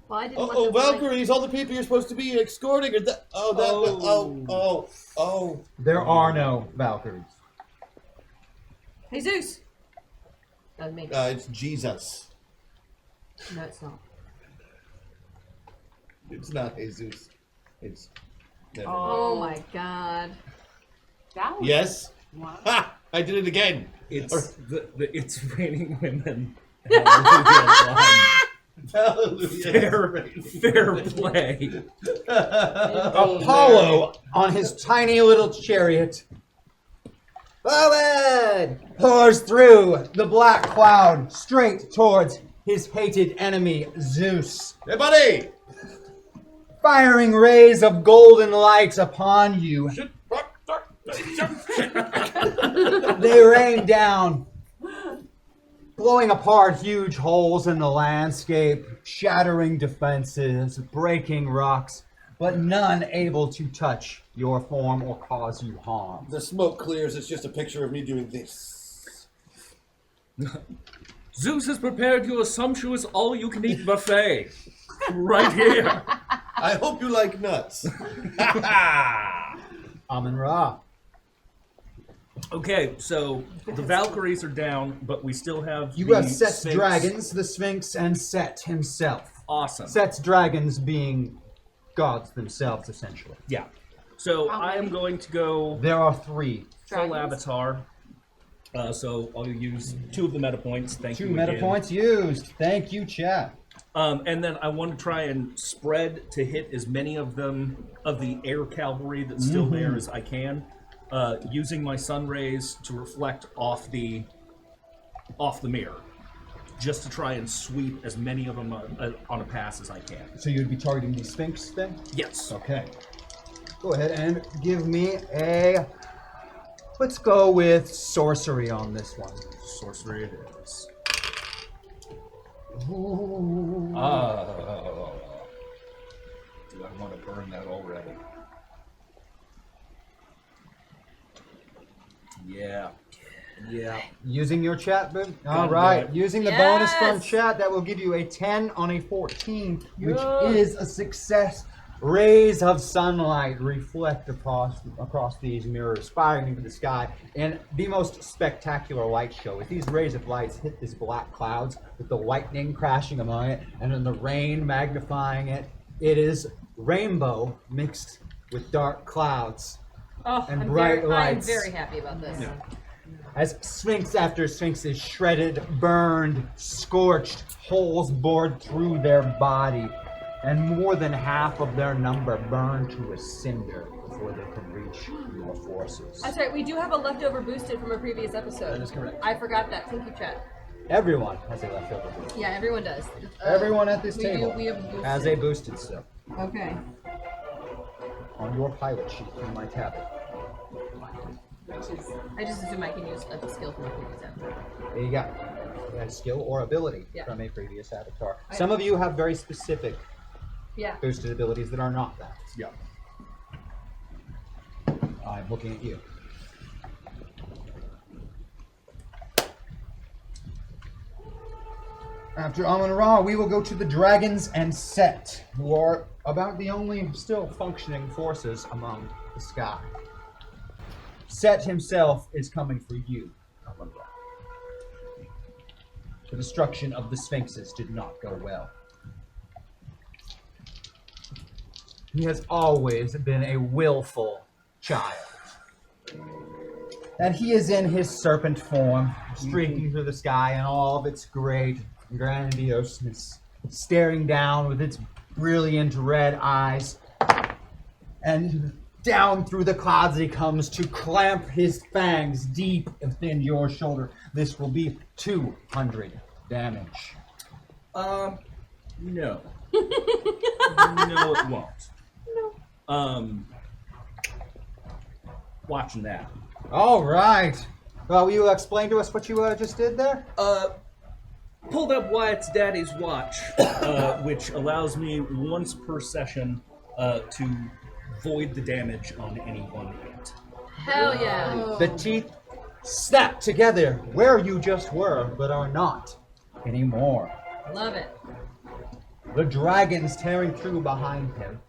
Well, I didn't Oh, want them to, like- Valkyries, all the people you're supposed to be escorting are that. Oh. There are no Valkyries. Hey, Zeus! That was me. It's Jesus. No, it's not. It's not Jesus. It's. Never. Oh my god. That was Yes. wow. Ha! I did it again. It's it's raining women. Hallelujah. Fair play. Apollo, on his tiny little chariot, forward, pours through the black cloud straight towards his hated enemy, Zeus, Hey, buddy! firing rays of golden light upon you. They rain down, blowing apart huge holes in the landscape, shattering defenses, breaking rocks, but none able to touch your form or cause you harm. The smoke clears. It's just a picture of me doing this. Zeus has prepared you a sumptuous all-you-can-eat buffet. Right here. I hope you like nuts. Amun-Ra. Okay, so the Valkyries are down, but we still have You the have Set's Sphinx. dragons, the Sphinx, and Set himself. Awesome. Set's dragons being gods themselves, essentially. Yeah. So I am going to go There are 3. full Dragons? avatar. So I'll use 2 of the meta points. Thank 2 you meta again. points used. Thank you, chat. And then I want to try and spread to hit as many of them, of the air cavalry that's still there as I can, using my sun rays to reflect off the mirror, just to try and sweep as many of them on a pass as I can. So you'd be targeting the Sphinx then? Yes. Okay. Go ahead and give me a... Let's go with sorcery on this one. Sorcery it is. Ooh. Do I want to burn that already? Yeah. Yeah. Using your chat, boom. All Gotta do right. it. Using the bonus from Yes! chat, that will give you a 10 on a 14, which Yes. is a success. Rays of sunlight reflect across these mirrors, firing into the sky, and the most spectacular light show. As these rays of lights hit these black clouds, with the lightning crashing among it, and then the rain magnifying it, it is rainbow mixed with dark clouds. Oh, And I'm bright very, lights. I'm very happy about this. As Sphinx after Sphinx is shredded, burned, scorched, holes bored through their body, and more than half of their number burned to a cinder before they can reach your forces. That's right, we do have a leftover boosted from a previous episode. That is correct. I forgot that. Thank you, chat. Everyone has a leftover boost. Yeah, everyone does. Everyone at this we table we have a boosted. has a boosted still. Okay. On your pilot sheet, you might have it. I just assume I can use a skill from a previous episode. There you go. A skill or ability Yeah. from a previous avatar. Some of you have very specific Yeah. boosted abilities that are not that. Yeah. I'm looking at you. After Amun-Ra, we will go to the dragons and Set, who are about the only still functioning forces among the sky. Set himself is coming for you, Amun-Ra. The destruction of the Sphinxes did not go well. He has always been a willful child. And he is in his serpent form, streaking through the sky in all of its great grandioseness, staring down with its brilliant red eyes. And down through the clouds he comes to clamp his fangs deep within your shoulder. This will be 200 damage. No. No, it won't. watching that. All right. Well, will you explain to us what you just did there? Pulled up Wyatt's daddy's watch, which allows me once per session to void the damage on any one hit. Hell yeah. The teeth snap together where you just were, but are not anymore. Love it. The dragons tearing through behind him.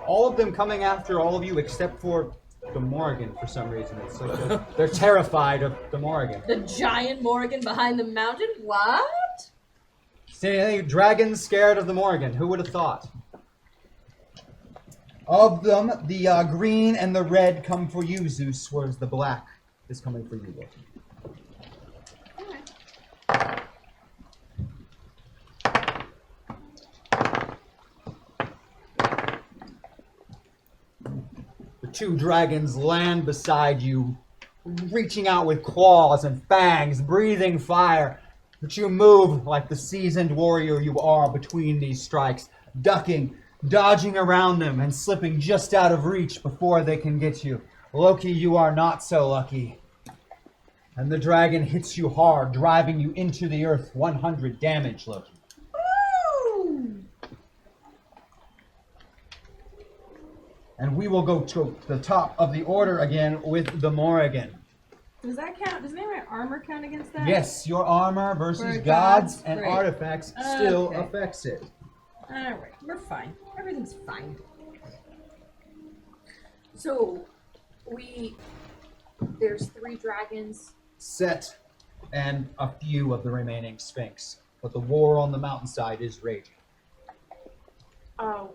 All of them coming after all of you except for the Morrigan for some reason. It's like they're terrified of the Morrigan. The giant Morgan behind the mountain? What? See, dragons scared of the Morrigan. Who would have thought? Of them, the green and the red come for you, Zeus, whereas the black is coming for you, Loki. The two dragons land beside you, reaching out with claws and fangs, breathing fire. But you move like the seasoned warrior you are between these strikes, ducking, dodging around them, and slipping just out of reach before they can get you. Loki, you are not so lucky. And the dragon hits you hard, driving you into the earth. 100 damage, Loki. Woo! And we will go to the top of the order again with the Morrigan. Does that count? Does any of my armor count against that? Yes, your armor versus For gods gods? and Great. artifacts still Okay. affects it. Alright, we're fine. Everything's fine. So, there's 3 dragons. Set and a few of the remaining Sphinx. But the war on the mountainside is raging.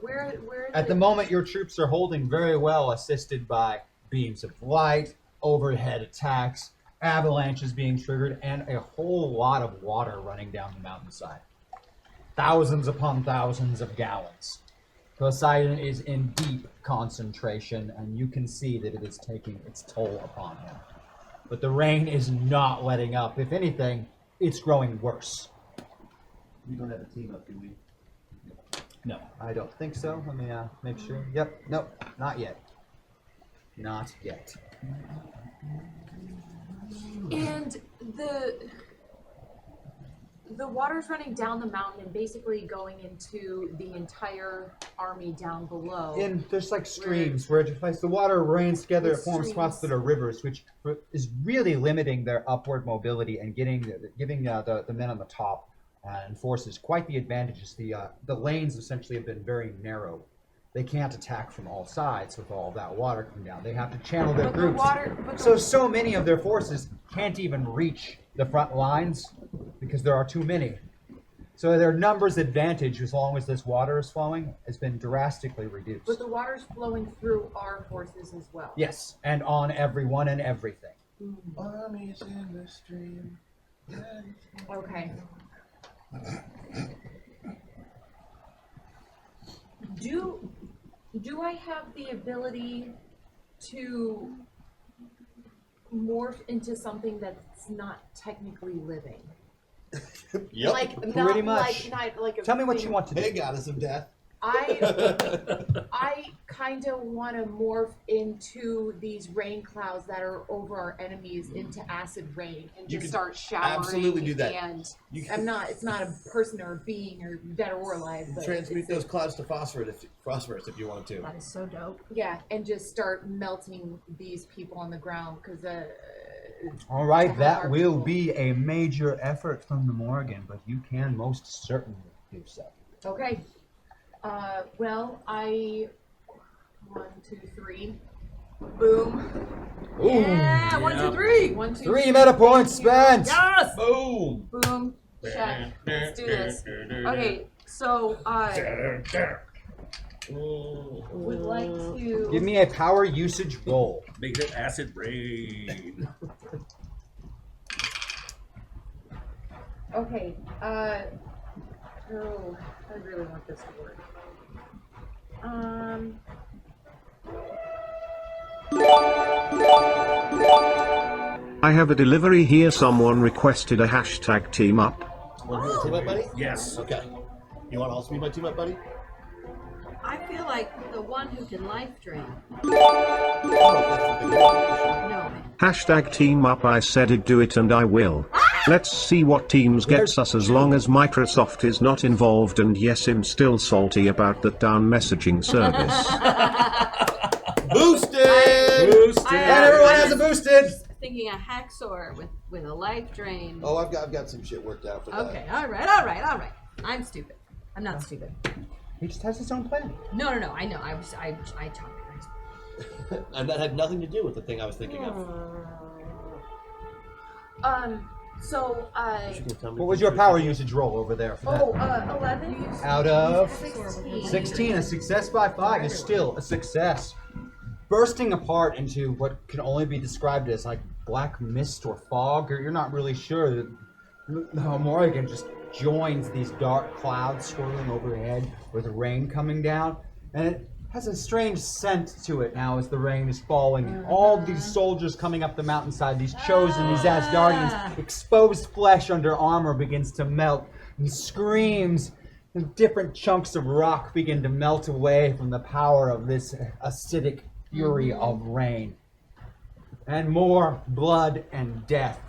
Where At the moment, your troops are holding very well, assisted by beams of light, overhead attacks, avalanches being triggered, and a whole lot of water running down the mountainside. Thousands upon thousands of gallons. Poseidon is in deep concentration, and you can see that it is taking its toll upon him. But the rain is not letting up. If anything, it's growing worse. We don't have a team up, do we? No. I don't think so. Let me make sure. Yep. Nope. Not yet. Not yet. And the water's running down the mountain and basically going into the entire army down below. There's like streams where as the water rains together, it There's forms spots that streams. are rivers, which is really limiting their upward mobility and giving the men on the top and forces quite the advantages. The lanes essentially have been very narrow. They can't attack from all sides with all that water coming down. They have to channel their But the groups. water- but So many of their forces can't even reach the front lines because there are too many. So their numbers advantage, as long as this water is flowing, has been drastically reduced. But the water's flowing through our forces as well. Yes, and on everyone and everything. Armies in the stream. Okay. Do I have the ability to morph into something that's not technically living? Yep. Like Pretty not much. like a Tell me what thing- you want to do. Hey, goddess of death. I kind of want to morph into these rain clouds that are over our enemies into acid rain and You just can start showering. absolutely do that. And You can it's not a person or a being or dead or alive. But transmute it's those clouds to phosphorus if you want to. That is so dope. yeah, and just start melting these people on the ground because All right, to that have our will people. be a major effort from the Morgan, but you can most certainly do so. Okay. Well, 1, 2, 3. Boom. Yeah, 1, 2, 3. 1, 2, 3 meta points spent! Yes! Boom! Boom. Check. Let's do this. Okay, so I would like to. Give me a power usage roll. Make it acid rain. Okay. Oh, I really want this to work. I have a delivery here. Someone requested a hashtag team up. Want to be my team up buddy? Yes. Okay. You want to also be my team up buddy? I feel like the one who can life drain. Oh, that's the big one. No, man. Hashtag team up. I said it'd do it and I will. Let's see what teams gets us as long as Microsoft is not involved, and yes, I'm still salty about that down messaging service. Boosted! Boosted. And everyone has a boosted. Thinking a Haxor with a life drain. Oh, I've got some shit worked out for that. Okay, all right. I'm stupid. I'm not stupid. He just has his own plan. No. I know. I talk. And that had nothing to do with the thing I was thinking of. So, What was your power usage roll over there for that? 11. Out of 16. 16, a success by 5 is still a success. Bursting apart into what can only be described as like black mist or fog, or you're not really sure. The Morrigan just joins these dark clouds swirling overhead with rain coming down, and it has a strange scent to it now as the rain is falling. All these soldiers coming up the mountainside, these chosen, these Asgardians, exposed flesh under armor begins to melt, and screams and different chunks of rock begin to melt away from the power of this acidic fury of rain. And more blood and death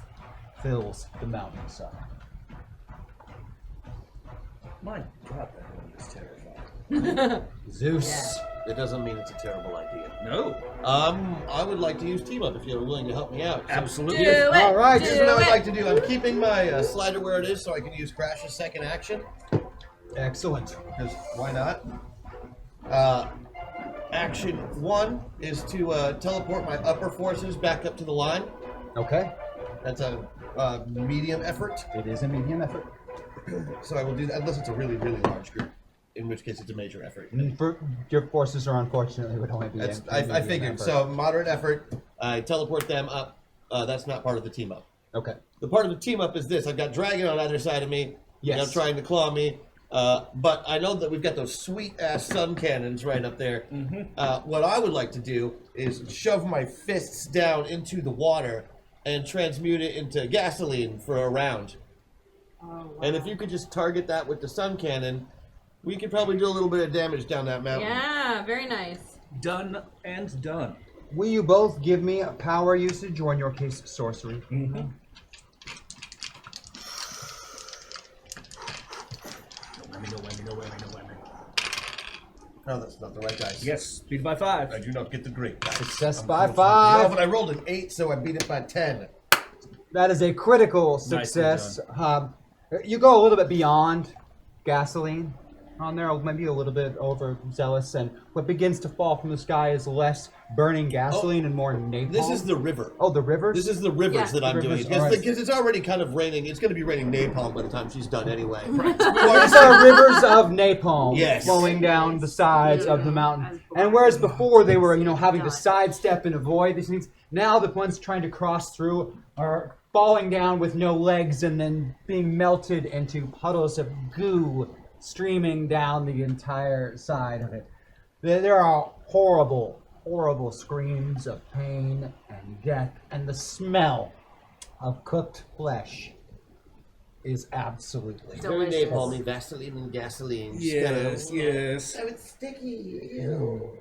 fills the mountainside. My God, that one is terrifying. Zeus. It doesn't mean it's a terrible idea. No. I would like to use team up if you're willing to help me out. So Absolutely. Do it. All right. here's what I would like to do. I'm keeping my slider where it is so I can use Crash's second action. Excellent. Because why not? Action 1 is to teleport my upper forces back up to the line. Okay. That's a medium effort. It is a medium effort. So I will do that unless it's a really, really large group. In which case it's a major effort. And for, your forces are unfortunately would only be. That's, a I medium figured. effort. So moderate effort. I teleport them up. That's not part of the team up. Okay. The part of the team up is this. I've got Dragon on either side of me. Yes. You know, trying to claw me. But I know that we've got those sweet-ass sun cannons right up there. Mm-hmm. What I would like to do is shove my fists down into the water and transmute it into gasoline for a round. Oh, wow. And if you could just target that with the sun cannon, we could probably do a little bit of damage down that mountain. Yeah, very nice. Done and done. Will you both give me a power usage, or in your case, sorcery? Mm-hmm. No whammy. No, that's not the right dice. Yes, speed by 5. I do not get the great dice. Success by Unfortunately. 5. No, but I rolled an 8, so I beat it by 10. That is a critical Nicely success. You go a little bit beyond gasoline on there, maybe a little bit overzealous, and what begins to fall from the sky is less burning gasoline and more napalm. This is the river. Oh, the rivers? This is the rivers Yeah. that I'm The doing. rivers, Because all right. it's already kind of raining. It's going to be raining napalm by the time she's done anyway. These are rivers of napalm Yes. flowing down the sides of the mountain. And whereas before they were, having to sidestep and avoid these things, now the ones trying to cross through are falling down with no legs and then being melted into puddles of goo streaming down the entire side of it. There are horrible, horrible screams of pain and death, and the smell of cooked flesh is absolutely Very Delicious. napalmy, Vaseline and gasoline. Yes, yes. Oh, it's sticky. Ew.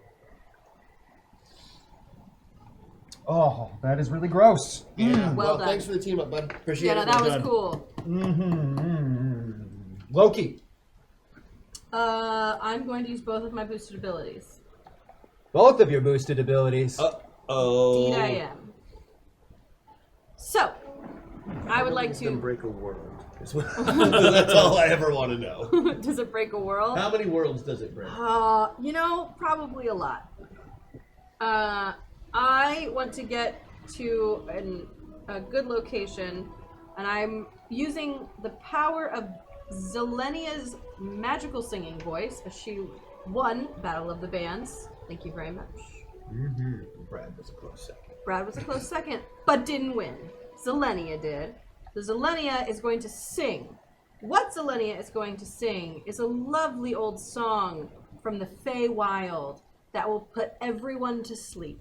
Oh, that is really gross. Yeah. Well done. Thanks for the team up, bud. Appreciate Yeah, no, it. that was done. cool. Loki, I'm going to use both of my boosted abilities. both of your boosted abilities. Oh. Indeed I am. So, I would like Then to... break a world. That's all I ever want to know. Does it break a world? How many worlds does it break? Probably a lot. I want to get to a good location, and I'm using the power of Zelenia's magical singing voice, as she won Battle of the Bands. Thank you very much. Brad was a close second. Brad was a close second, but didn't win. Zelenia did. So Zelenia is going to sing. What Zelenia is going to sing is a lovely old song from the Feywild that will put everyone to sleep.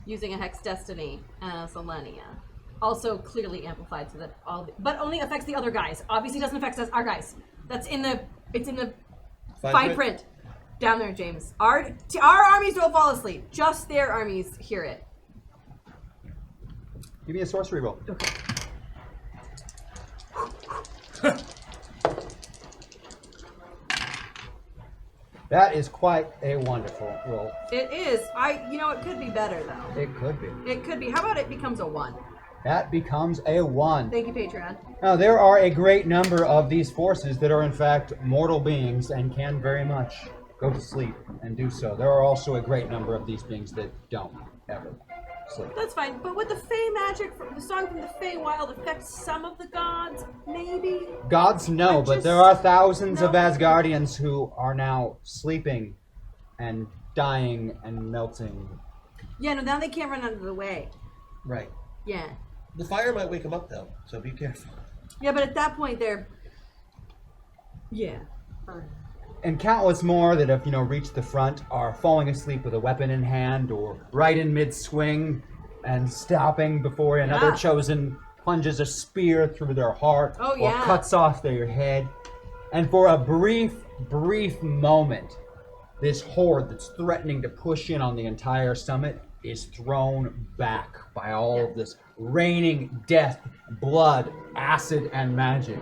Using a Hex Destiny as Zelenia. Also clearly amplified so that but only affects the other guys. Obviously doesn't affect us, our guys. It's in the Fine print. Down there, James. Our armies don't fall asleep. Just their armies hear it. Give me a sorcery roll. Okay. That is quite a wonderful roll. It is. It could be better though. It could be. It could be. How about it becomes a 1? That becomes a 1. Thank you, Patreon. Now, there are a great number of these forces that are in fact mortal beings and can very much go to sleep and do so. There are also a great number of these beings that don't ever sleep. That's fine. But would the Fey magic, the song from the Fey Wild, affect some of the gods? Maybe? Gods, no, but there are thousands of Asgardians who are now sleeping and dying and melting. Yeah, no, now they can't run out of the way. Right. Yeah. The fire might wake them up though, so be careful. Yeah, but at that point they're... Yeah. And countless more that have, reached the front are falling asleep with a weapon in hand or right in mid-swing and stopping before another chosen plunges a spear through their heart or cuts off their head. And for a brief moment, this horde that's threatening to push in on the entire summit is thrown back by all of this raining death, blood, acid, and magic.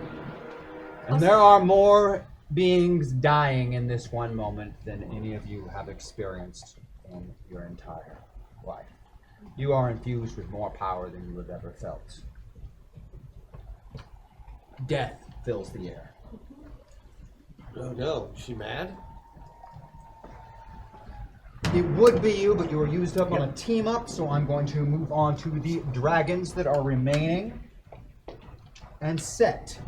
And there are more beings dying in this one moment than any of you have experienced in your entire life. You are infused with more power than you have ever felt. Death fills the air. Oh no, is she mad? It would be you, but you were used up on a team up, so I'm going to move on to the dragons that are remaining. And set.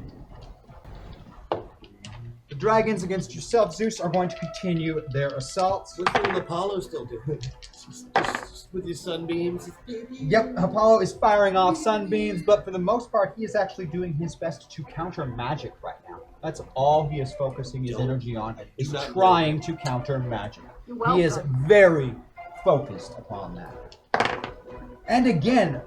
The dragons against yourself, Zeus, are going to continue their assaults. What's little Apollo still doing? Just with his sunbeams? Yep, Apollo is firing off sunbeams, but for the most part, he is actually doing his best to counter magic right now. That's all he is focusing his energy on, is trying to counter magic. He is very focused upon that. And again,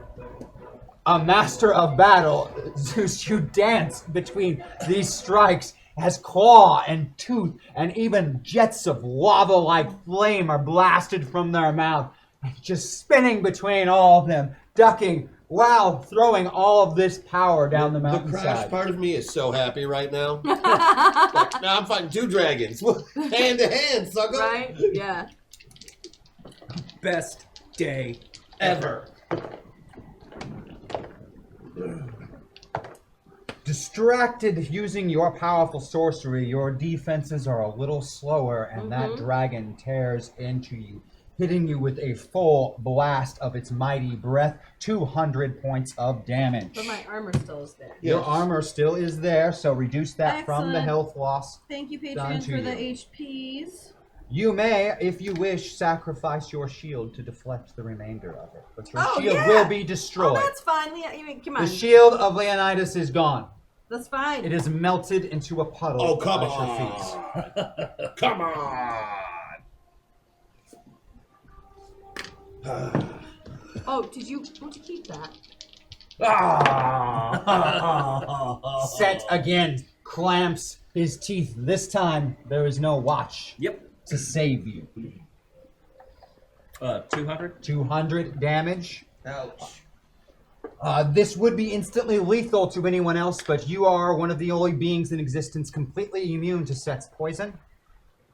a master of battle, Zeus, you dance between these strikes as claw and tooth and even jets of lava-like flame are blasted from their mouth, just spinning between all of them, ducking, while throwing all of this power down the mountainside. The crash part of me is so happy right now. Like, now I'm fighting 2 dragons. Hand to hand, sucker. Right? Yeah. Best day ever. Distracted using your powerful sorcery, your defenses are a little slower, and that dragon tears into you, hitting you with a full blast of its mighty breath, 200 points of damage. But my armor still is there. Your armor still is there, so reduce that from the health loss. Thank you, done Patreon, to for the you. HPs. You may, if you wish, sacrifice your shield to deflect the remainder of it, but your Oh, shield yeah. will be destroyed. Oh, that's fine. Come on. The shield of Leonidas is gone. That's fine. It is melted into a puddle. Oh, come at your feet. on. Come on. Oh, won't you keep that? Set again, clamps his teeth. This time, there is no watch to save you. 200? 200 damage. Ouch. This would be instantly lethal to anyone else, but you are one of the only beings in existence completely immune to Set's poison,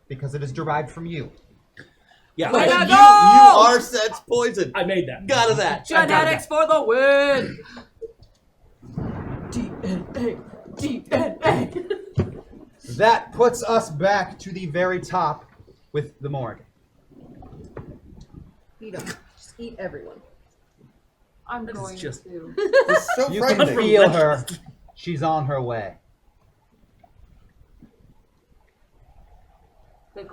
because it is derived from you. Yeah, You are Set's poison. I made that. Got of that. Genetics for the win! DNA. That puts us back to the very top with the morgue. Eat them. Just eat everyone. I'm going to. It's so You can frightening. feel her. She's on her way.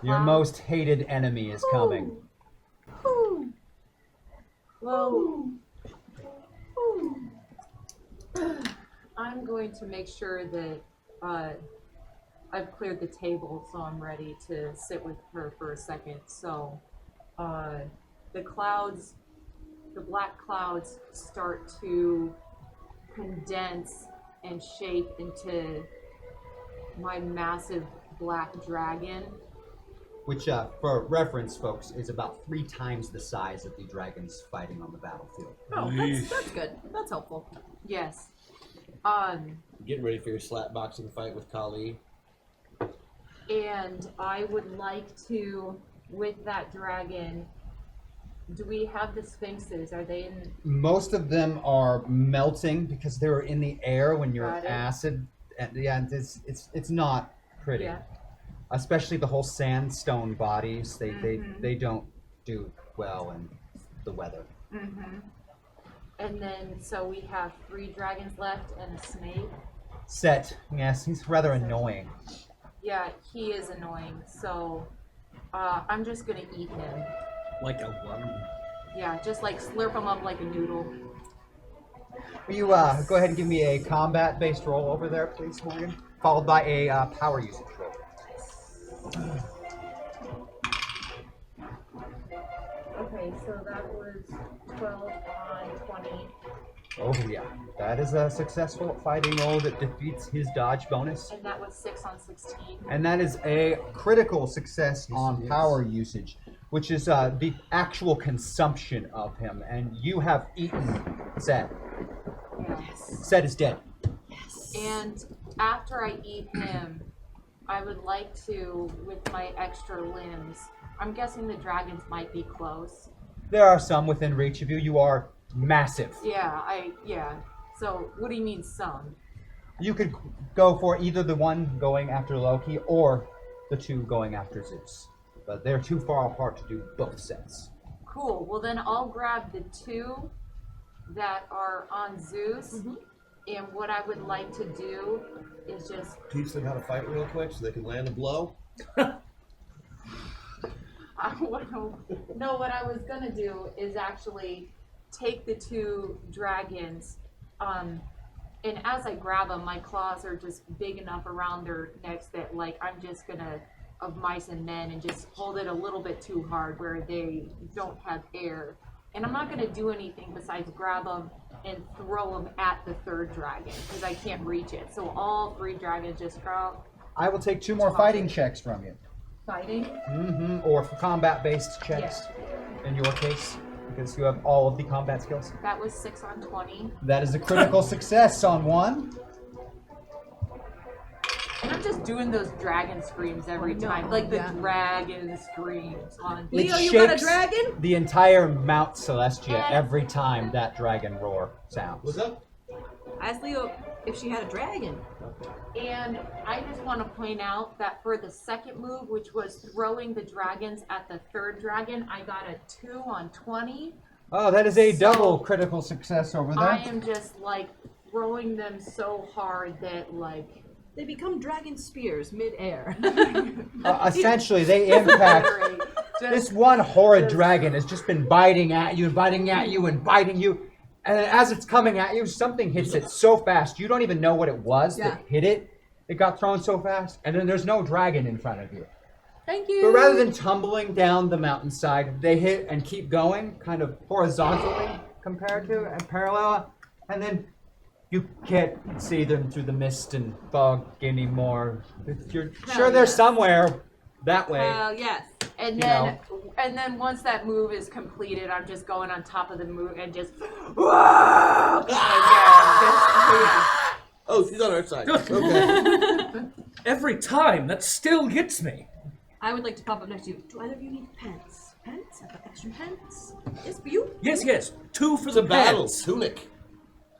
Your most hated enemy is coming. Well, I'm going to make sure that I've cleared the table, so I'm ready to sit with her for a second. So the clouds, the black clouds, start to condense and shape into my massive black dragon. Which, for reference, folks, is about 3 times the size of the dragons fighting on the battlefield. Oh, that's good. That's helpful. Yes. Getting ready for your slap boxing fight with Kali. And I would like to, with that dragon, do we have the sphinxes? Are they in? Most of them are melting because they're in the air when you're Got it. acid. And yeah, it's not pretty. Yeah. Especially the whole sandstone bodies. They don't do well in the weather. Mm-hmm. And then, so we have 3 dragons left and a snake. Set. Yes, he's rather annoying. Yeah, he is annoying. So, I'm just gonna eat him. Like a worm. Yeah, just like slurp him up like a noodle. Will you go ahead and give me a combat-based roll over there, please, Morgan? Followed by a power usage roll. Okay, so that was 12 on 20. Oh yeah, that is a successful fighting roll that defeats his dodge bonus. And that was 6 on 16. And that is a critical success on power usage, which is the actual consumption of him. And you have eaten Set. Yes. Set is dead. And after I eat him, I would like to, with my extra limbs, I'm guessing the dragons might be close. There are some within reach of you. You are massive. Yeah. So, what do you mean some? You could go for either the one going after Loki or the 2 going after Zeus. But they're too far apart to do both sets. Cool. Well, then I'll grab the 2 that are on Zeus. Mm-hmm. And what I would like to do is just... Teach them how to fight real quick so they can land a blow. No, what I was gonna do is actually take the 2 dragons, and as I grab them, my claws are just big enough around their necks that, like, I'm just gonna, of mice and men, and just hold it a little bit too hard where they don't have air. And I'm not gonna do anything besides grab them and throw them at the 3rd dragon, because I can't reach it. So all 3 dragons just go I will take 2 more fighting checks from you. fighting. Or for combat-based checks, in your case, because you have all of the combat skills. That was 6 on 20. That is a critical success on 1. And I'm just doing those dragon screams every time. Like the dragon screams on. It Leo, you got a shakes dragon? the entire Mount Celestia And- every time that dragon roar sounds. What's up? I asked Leo if she had a dragon. And I just want to point out that for the second move, which was throwing the dragons at the 3rd dragon, I got a 2 on 20. Oh, that is a double critical success over there. I am just like throwing them so hard that like They become dragon spears mid-air. Essentially, they impact. Just- This one horrid dragon has just been biting at you and biting at you and biting you. And as it's coming at you, something hits it so fast, you don't even know what it was that hit it. It got thrown so fast, and then there's no dragon in front of you. Thank you. But rather than tumbling down the mountainside, they hit and keep going, kind of horizontally compared to and parallel, and then you can't see them through the mist and fog anymore. You're sure they're somewhere that way. Yes. And You then, know. and then once that move is completed, I'm just going on top of the move and just. Oh, she's on our side. Okay. Every time, that still gets me. I would like to pop up next to you. Do either of you need pants? Pants? I've got extra pants. Yes, for you. Yes. 2 for It's the a battle. pants. Tunic.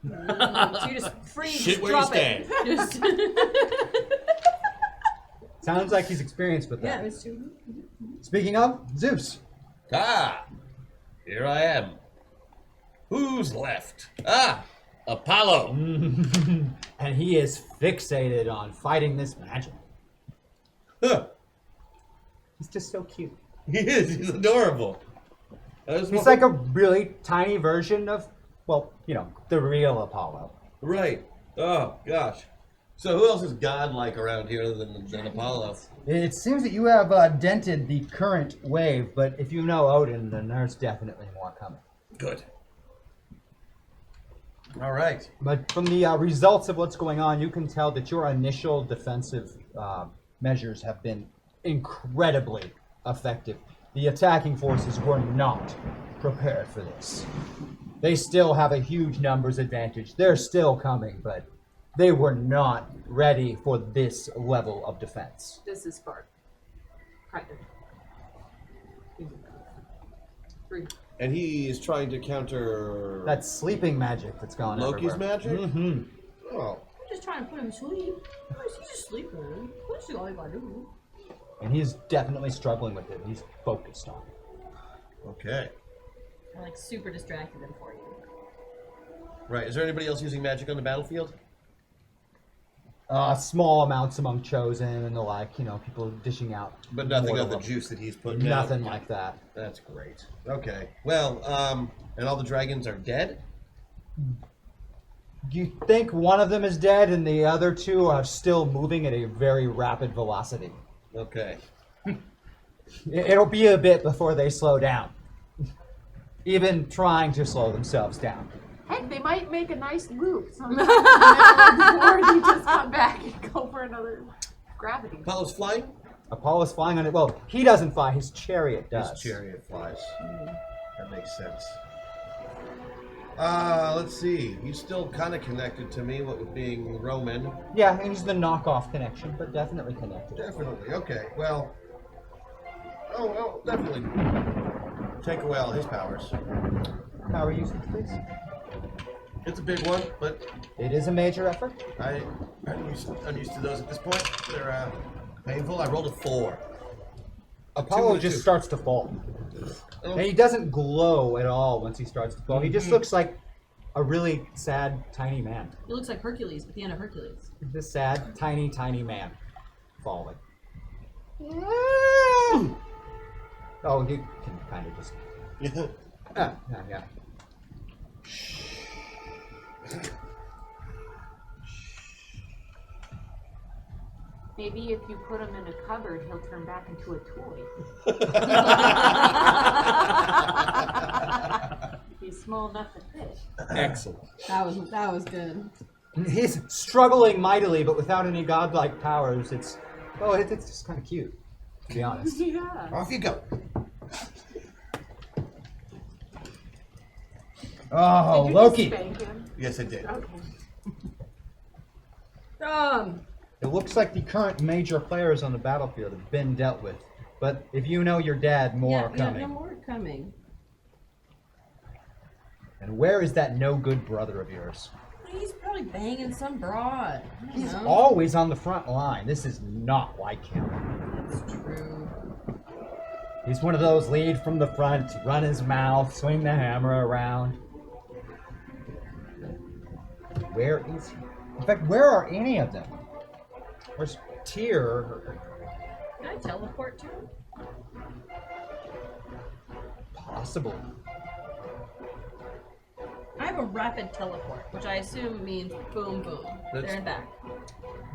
So you just freeze, Shit where you drop it. Just Sounds like he's experienced with that. yeah, it's true. Speaking of, Zeus. Ah, here I am. Who's left? Ah, Apollo. And he is fixated on fighting this magic. Huh. He's just so cute. He is. He's adorable. He's like a really tiny version of, well, you know, the real Apollo. Right. Oh, gosh. So who else is godlike around here than Apollo? It seems that you have dented the current wave, but if you know Odin, then there's definitely more coming. Good. All right. But from the results of what's going on, you can tell that your initial defensive measures have been incredibly effective. The attacking forces were not prepared for this. They still have a huge numbers advantage. They're still coming, but they were not ready for this level of defense. This is Spark. Kind of. 3. And he is trying to counter That's sleeping magic that's gone Loki's everywhere. magic? Mm-hmm. Oh. I'm just trying to put him to sleep. He's just sleeping. What's all I gotta do? And he's definitely struggling with it. He's focused on it. Okay. I like super distracted him for you. Right. Is there anybody else using magic on the battlefield? Small amounts among chosen and the like, people dishing out. But nothing more of the them. juice that he's putting out. Nothing like that. That's great. Okay. Well, and all the dragons are dead? You think one of them is dead and the other two are still moving at a very rapid velocity. Okay. It'll be a bit before they slow down. Even trying to slow themselves down. Heck, they might make a nice loop sometime before you just come back and go for another gravity. Apollo's flying? Apollo's flying on it. Well, he doesn't fly, his chariot does. His chariot flies. That makes sense. Let's see. He's still kind of connected to me, what with being Roman. Yeah, and he's the knockoff connection, but definitely connected. Definitely. Okay. Well. Oh, definitely. Take away all his powers. Power usage, please. It's a big one, but It is a major effort. I'm used to those at this point. They're painful. I rolled a 4. Apollo 2 just 2. starts to fall. Oh. And he doesn't glow at all once he starts to fall. He just looks like a really sad, tiny man. He looks like Hercules at the end of Hercules. This sad, tiny, tiny man falling. Oh, he can kind of just... yeah. Maybe if you put him in a cupboard, he'll turn back into a toy. He's small enough to fit. Excellent. That was good. He's struggling mightily, but without any godlike powers. It's just kind of cute, to be honest. Yeah. Off you go. Oh, Did you Loki! just spank him? Yes, I did. Okay. It looks like the current major players on the battlefield have been dealt with. But if you know your dad, more are coming. Yeah, more coming. And where is that no good brother of yours? He's probably banging some broad. I don't He's know. always on the front line. This is not like him. That's true. He's one of those lead from the front, run his mouth, swing the hammer around. Where is he? In fact, where are any of them? Where's Tyr? Can I teleport to him? Possible. I have a rapid teleport, which I assume means boom, boom. There and back.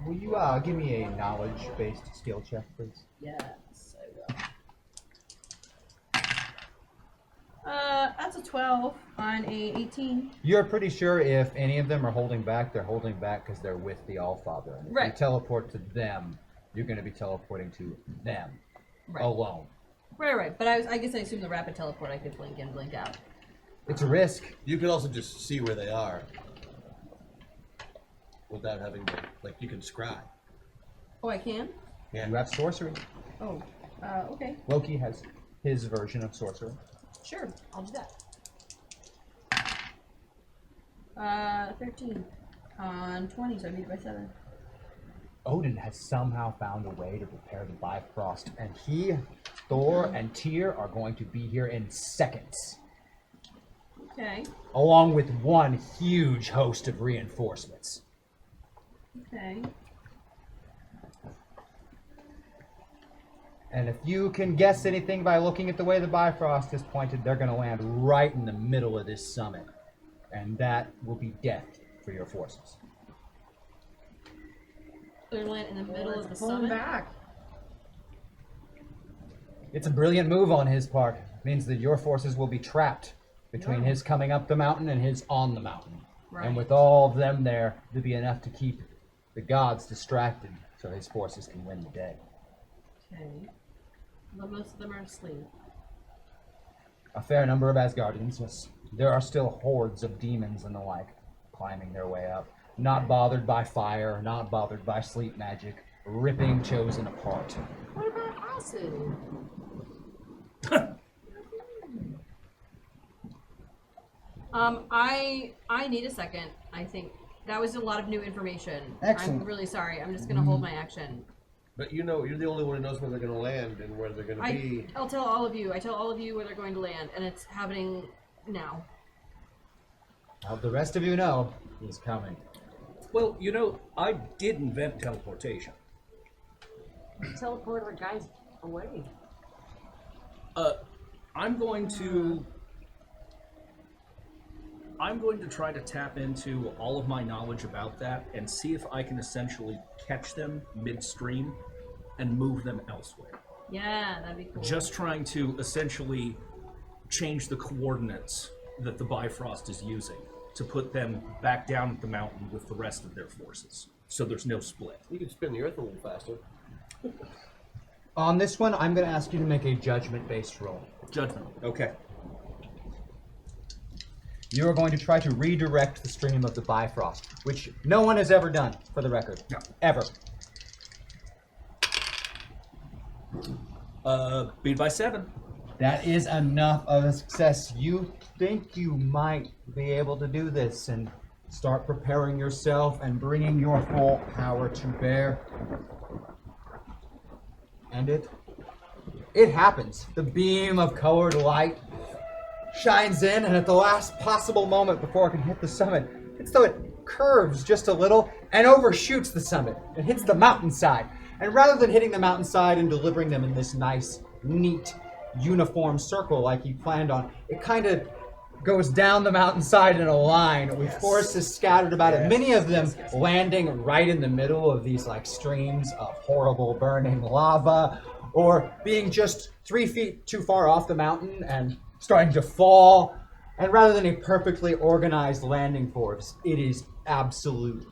Will you give me a knowledge-based skill check, please? Yes, I will. That's a 12 on a 18. You're pretty sure if any of them are holding back, they're holding back because they're with the Allfather. And if you Right. teleport to them, you're going to be teleporting to them alone. Right. But I guess I assume the rapid teleport I could blink in, blink out. It's a risk. You can also just see where they are without having to, you can scry. Oh, I can? Yeah. You have sorcery. Oh, okay. Loki has his version of sorcery. Sure, I'll do that. 13 on 20, so I beat it by 7. Odin has somehow found a way to prepare the Bifrost, and he, Thor, and Tyr are going to be here in seconds. Okay. Along with one huge host of reinforcements. Okay. And if you can guess anything by looking at the way the Bifrost is pointed, they're going to land right in the middle of this summit. And that will be death for your forces. They're land in the middle of the summit. Back. It's a brilliant move on his part. It means that your forces will be trapped between his coming up the mountain and his on the mountain. Right. And with all of them there, there'll be enough to keep the gods distracted so so his forces can win the day. Okay. Well, most of them are asleep. A fair number of Asgardians, yes. There are still hordes of demons and the like climbing their way up. Not bothered by fire, not bothered by sleep magic, ripping Chosen apart. What about acid? I need a second. I think that was a lot of new information. Excellent. I'm really sorry. I'm just gonna hold my action. But you know, you're the only one who knows where they're going to land and where they're going to be. I'll tell all of you. I tell all of you where they're going to land, and it's happening now. Well, the rest of you know he's coming. Well, you know, I did invent teleportation. Teleport our guys away. I'm going to try to tap into all of my knowledge about that and see if I can essentially catch them midstream and move them elsewhere. Yeah, that'd be cool. Just trying to essentially change the coordinates that the Bifrost is using to put them back down at the mountain with the rest of their forces. So there's no split. You can spin the earth a little faster. On this one, I'm going to ask you to make a judgment-based roll. Judgment. Okay. You are going to try to redirect the stream of the Bifrost, which no one has ever done, for the record. No. Ever. Beat by 7. That is enough of a success. You think you might be able to do this and start preparing yourself and bringing your full power to bear. And it happens. The beam of colored light shines in, and at the last possible moment before it can hit the summit, it's though it curves just a little and overshoots the summit and hits the mountainside. And rather than hitting the mountainside and delivering them in this nice, neat, uniform circle like you planned on, it kind of goes down the mountainside in a line with forces scattered about it, many of them landing right in the middle of these like streams of horrible burning lava, or being just 3 feet too far off the mountain and starting to fall. And rather than a perfectly organized landing force, it is absolute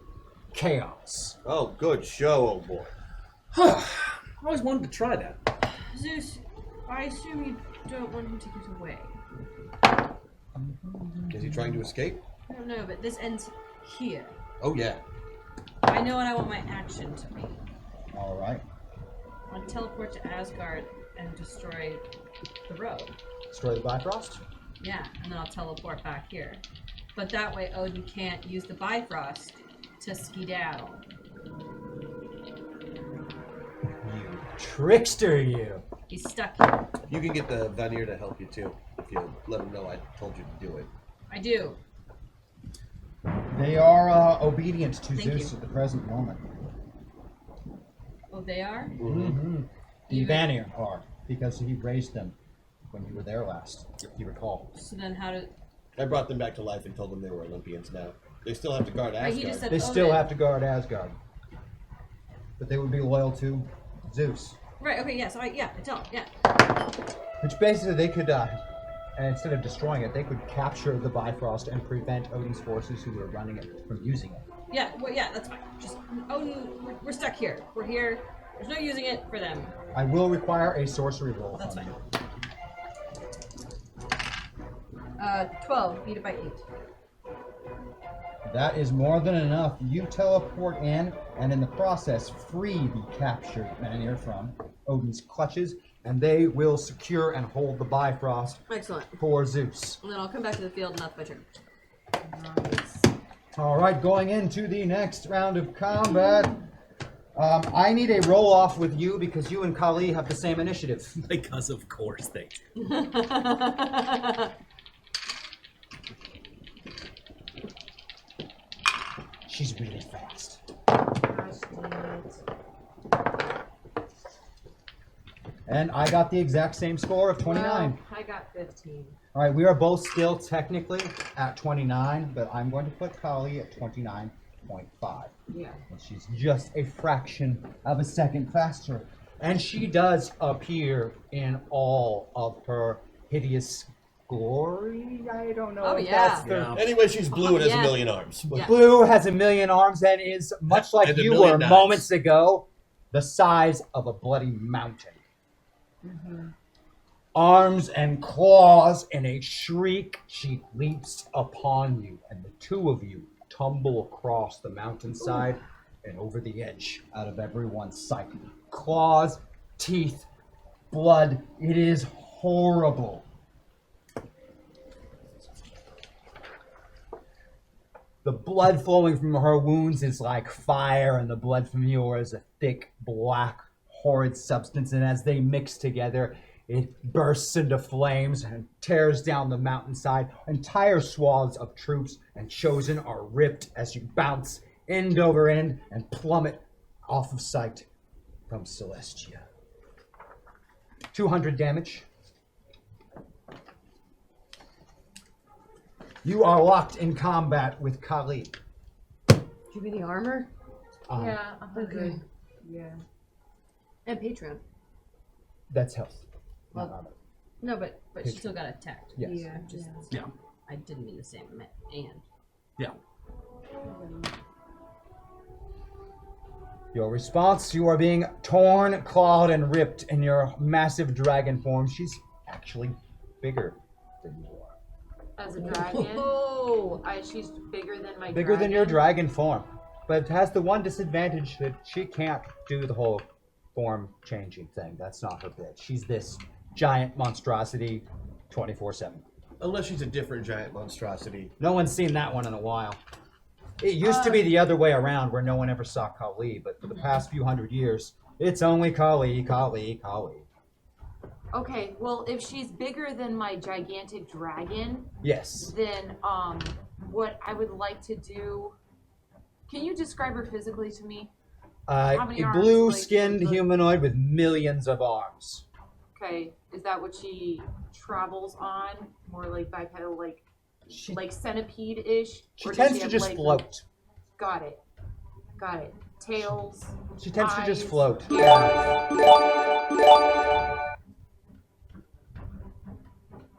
chaos. Oh, good show, old boy. I always wanted to try that. Zeus, I assume you don't want him to get away. Is he trying to escape? I don't know, but this ends here. Oh, yeah. I know what I want my action to be. All right. I'll teleport to Asgard and destroy the road. Destroy the Bifrost? Yeah, and then I'll teleport back here. But that way Odin can't use the Bifrost to skedaddle. You trickster, you. He's stuck here. You can get the Vanir to help you, too, if you let him know I told you to do it. I do. They are obedient to Thank Zeus you. at the present moment. Oh, they are? Mm-hmm. The You- Vanir are, because he raised them when you were there last, if you recall. So then how did... I brought them back to life and told them they were Olympians now. They still have to guard Right, he Asgard. just said They still Odin. have to guard Asgard. But they would be loyal to Zeus. Right, okay, yeah, so I tell him, yeah. Which basically they could, and instead of destroying it, they could capture the Bifrost and prevent Odin's forces who were running it from using it. Yeah, well, yeah, that's fine. Just, Odin, we're stuck here. We're here. There's no using it for them. I will require a sorcery roll. That's from fine. you. 12, beat it by 8. That is more than enough. You teleport in, and in the process, free the captured Vanir from Odin's clutches, and they will secure and hold the Bifrost Excellent. for Zeus. And then I'll come back to the field and that's my turn. Nice. All right, going into the next round of combat. I need a roll off with you because you and Kali have the same initiative. Because of course they do. She's really fast. Gosh dang it. And I got the exact same score of 29. Well, I got 15. All right, we are both still technically at 29, but I'm going to put Kali at 29.5. Yeah. And she's just a fraction of a second faster. And she does appear in all of her hideous glory. I don't know Oh, if yeah. that's the... Yeah. Anyway, she's blue and has Yeah. a million arms. Yeah. Blue has a million arms and is much like And a you million were knives. moments ago, the size of a bloody mountain. Arms and claws, in a shriek, she leaps upon you, and the two of you tumble across the mountainside and over the edge, out of everyone's sight. Claws, teeth, blood. It is horrible. The blood flowing from her wounds is like fire, and the blood from yours a thick, black, horrid substance. And as they mix together, it bursts into flames and tears down the mountainside. Entire swaths of troops and chosen are ripped as you bounce end over end and plummet off of sight from Celestia. 200 damage. You are locked in combat with Kali. Give me the armor. Yeah, 100. Okay. Yeah. And Patreon. That's health. Well, not armor. No, but she still got attacked. Yes. Yeah. Just, Yeah. I didn't mean the same. I meant and. Yeah. Your response, you are being torn, clawed, and ripped in your massive dragon form. She's actually bigger than you are. As a dragon. Oh. She's bigger than my Bigger than your dragon form. But has the one disadvantage that she can't do the whole form changing thing. That's not her bit. She's this giant monstrosity 24/7. Unless she's a different giant monstrosity. No one's seen that one in a while. It used to be the other way around where no one ever saw Kali, but for the past few hundred years, it's only Kali, Kali, Kali. Okay, well, if she's bigger than my gigantic dragon, Yes. then what I would like to do. Can you describe her physically to me? How many A arms, blue-skinned like- humanoid with millions of arms. Okay, is that what she travels on? More like bipedal, like centipede-ish? She Or does tends to have, just like- float. Got it. Tails. She tends to just eyes, float.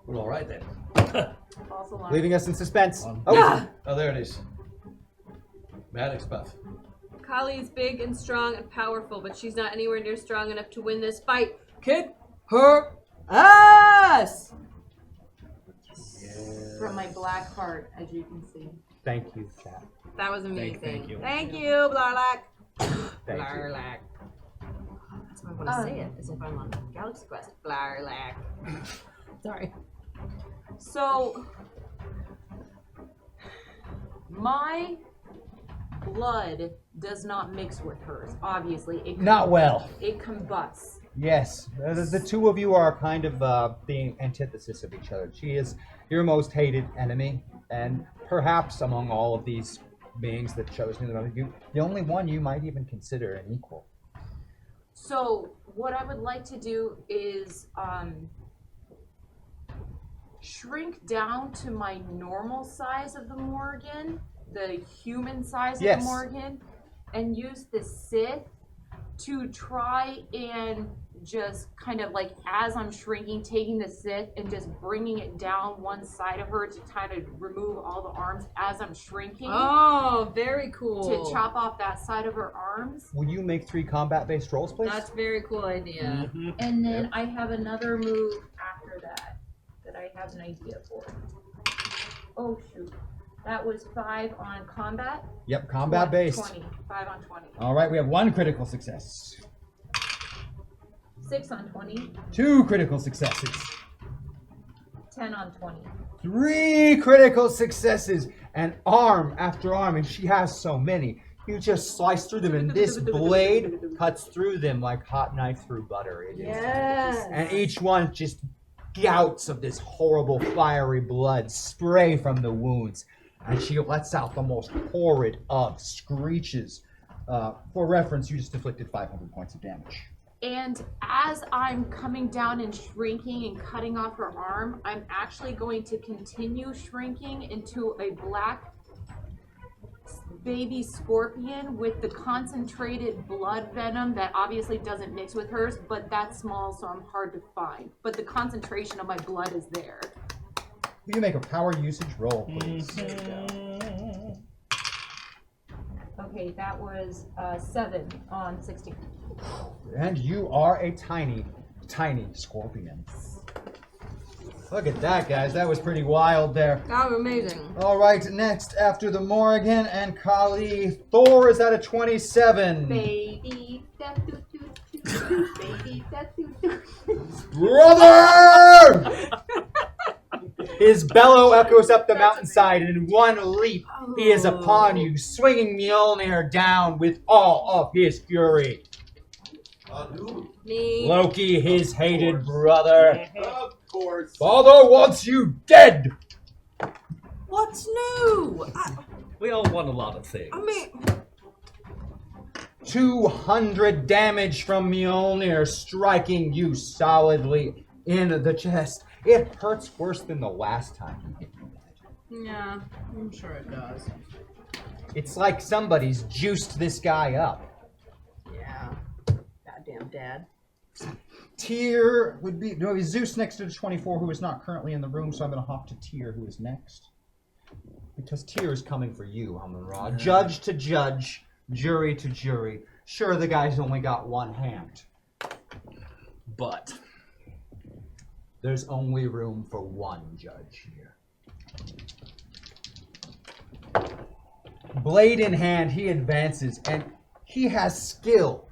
We're all right then. false alarm. Leaving us in suspense. Oh, there it is. Maddox buff. Kali's big and strong and powerful, but she's not anywhere near strong enough to win this fight. Kick her ass! From my black heart, as you can see. Thank you, chat. That was amazing. Thank you. Thank you, Blarlac. Thank you. Blarlac. That's how I want to say it, as if I'm on Galaxy Quest. Blarlac. Sorry. So, my blood does not mix with hers, obviously. Not well. It combusts. Yes, the two of you are kind of the antithesis of each other. She is your most hated enemy, and perhaps among all of these beings that chose you, the only one you might even consider an equal. So, what I would like to do is shrink down to my normal size of the Morgan, the human size of Yes. the Morgan, and use the Sith to try and just kind of like, as I'm shrinking, taking the Sith and just bringing it down one side of her to kind of remove all the arms as I'm shrinking. Oh, very cool. To chop off that side of her arms. Will you make 3 combat-based rolls, please? That's a very cool idea. And then I have another move after that I have an idea for. Oh shoot. That was 5 on combat. Yep, combat-based. 20. 5 on 20. All right, we have 1 critical success. 6 on 20. 2 critical successes. 10 on 20. 3 critical successes, and arm after arm, and she has so many. You just slice through them, and this blade cuts through them like hot knife through butter. It is. Yes. And each one just gouts of this horrible fiery blood spray from the wounds, and she lets out the most horrid of screeches. For reference, you just inflicted 500 points of damage. And as I'm coming down and shrinking and cutting off her arm, I'm actually going to continue shrinking into a black baby scorpion with the concentrated blood venom that obviously doesn't mix with hers, but that's small, so I'm hard to find. But the concentration of my blood is there. Will you make a power usage roll, please? Okay, that was 7 on 16. And you are a tiny, tiny scorpion. Look at that, guys. That was pretty wild there. That was amazing. All right, next after the Morrigan and Kali, Thor is at a 27. Baby, that doo doo doo. Baby, that doo doo. Brother! His bellow echoes up the mountainside, and in one leap, he is upon you, swinging Mjolnir down with all of his fury. Me. Loki, his hated brother. Of course. Father wants you dead! What's new? We all want a lot of things. I mean, 200 damage from Mjolnir, striking you solidly in the chest. It hurts worse than the last time you hit me. yeah, I'm sure it does. It's like somebody's juiced this guy up. Yeah. Goddamn dad. Tyr would be... No, Zeus next to the 24, who is not currently in the room, so I'm going to hop to Tyr, who is next. Because Tyr is coming for you, Amun-Ra. Judge to judge, jury to jury. Sure, the guy's only got one hand. But There's only room for one judge here. Blade in hand, he advances, and he has skill.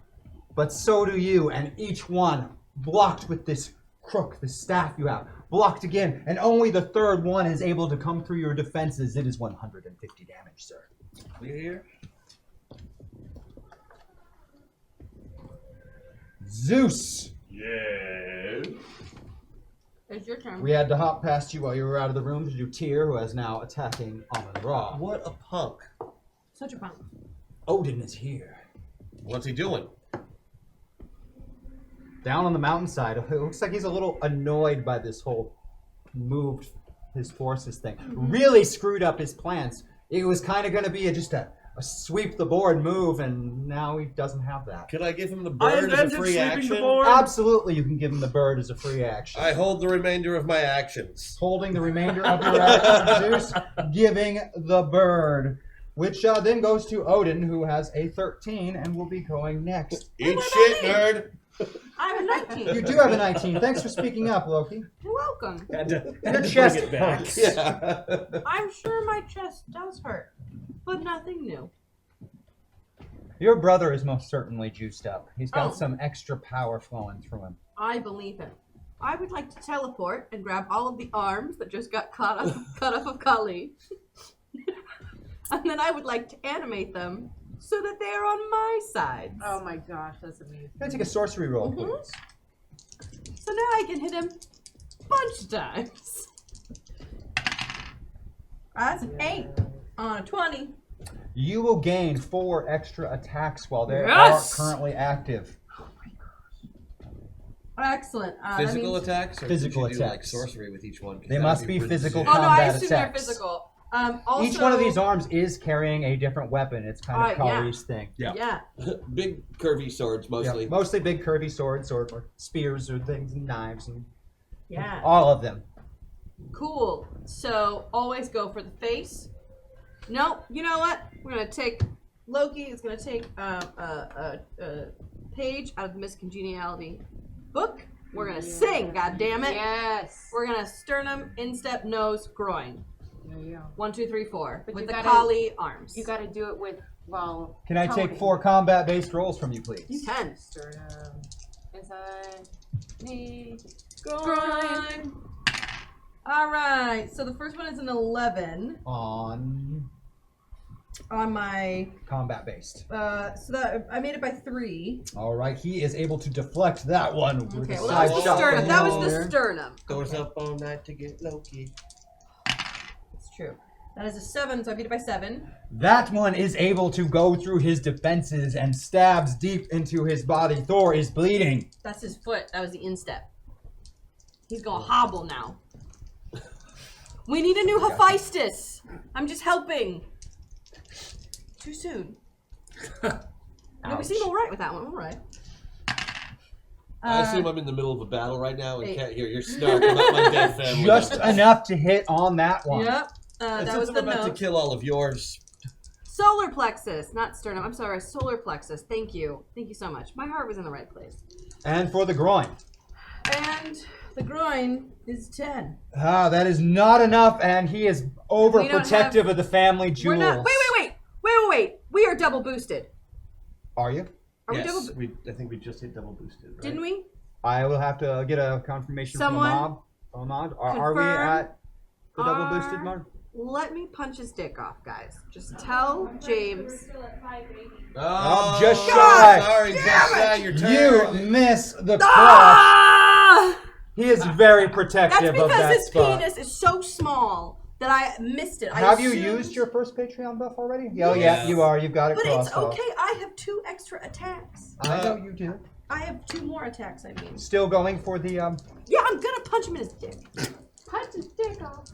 But so do you, and each one blocked with this crook, the staff you have. Blocked again, and only the third one is able to come through your defenses. It is 150 damage, sir. clear here. Zeus! Yes. It's your turn. We had to hop past you while you were out of the room to do Tyr, who is now attacking Amun-Ra. What a punk. Such a punk. Odin is here. What's he doing? Down on the mountainside, it looks like he's a little annoyed by this whole moved his forces thing. Really screwed up his plans. It was kind of going to be just a sweep the board move, and now he doesn't have that. Could I give him the bird as a free action? Absolutely, you can give him the bird as a free action. I hold the remainder of my actions. Holding the remainder of your action, Zeus, giving the bird, which then goes to Odin, who has a 13 and will be going next. Eat shit, nerd. I have a 19. You do have a 19. Thanks for speaking up, Loki. You're welcome. Your chest bring it back. hurts. Yeah. I'm sure my chest does hurt, but nothing new. Your brother is most certainly juiced up. He's got Oh. some extra power flowing through him. I believe him. I would like to teleport and grab all of the arms that just got cut off of Kali. And then I would like to animate them so that they are on my side. Oh my gosh, that's amazing. Can I take a sorcery roll, please? So now I can hit him a bunch of times. That's an 8 on a 20. You will gain 4 extra attacks while they Yes! are currently active. Excellent. Physical that means... attacks? Or Physical could you do, like, attacks. sorcery with each one? 'Cause They that must would be physical precision. Oh no, I combat assume they're attacks. physical. Also, Each one of these arms is carrying a different weapon. It's kind of yeah. Kali's thing. Yeah. Big curvy swords, mostly. Yeah, mostly big curvy swords or spears or things and knives and Yeah. all of them. Cool. So always go for the face. No, you know what? We're gonna take Loki is gonna take a page out of the Miscongeniality book. We're gonna sing. God damn it! Yes. We're gonna sternum, instep, nose, groin. There you go. 1, 2, 3, 4. But with you the gotta- Kali arms. You got to do it with, well. Can I take Tony. 4 combat-based rolls from you, please? You can. Sternum. Inside. Knee. Groin. All right. So the first one is an 11 On on my. combat-based. So that I made it by 3. All right, he is able to deflect that one with Okay. a Well, side that was the shot sternum. from That was Mjolnir. the sternum. Goes up all night to get Loki. It's true. That is a 7, so I beat it by 7. That one is able to go through his defenses and stabs deep into his body. Thor is bleeding. That's his foot. That was the instep. He's gonna hobble now. We need a new Hephaestus. I'm just helping. Too soon. No, we seem all right with that one. All right. I assume I'm in the middle of a battle right now and can't hear your snark about my dead family. Just enough to hit on that one. Yep. That Since was I'm the about note. to kill all of yours. solar plexus, not sternum. I'm sorry, solar plexus. Thank you. Thank you so much. My heart was in the right place. And for the groin. And the groin is 10. Ah, that is not enough, and he is overprotective of the family jewels. We're not. Wait. We are double boosted. Are you? Are yes, we double? I think we just hit double boosted. Right? Didn't we? I will have to get a confirmation Someone from Ahmad. Are we confirm at the double boosted mark? Let me punch his dick off, guys. Just tell James. Oh, just God, shy. sorry, just shy. Your turn. You miss the crush. Ah! He is very That's protective of because that his spot. penis is so small that I missed it. Have you used your first Patreon buff already? Oh, yeah, you are. You've got it But crossed it's off. okay. I have 2 extra attacks. I know you do. I have 2 more attacks, I mean. Still going for the, Yeah, I'm gonna punch him in his dick. Punch his dick off.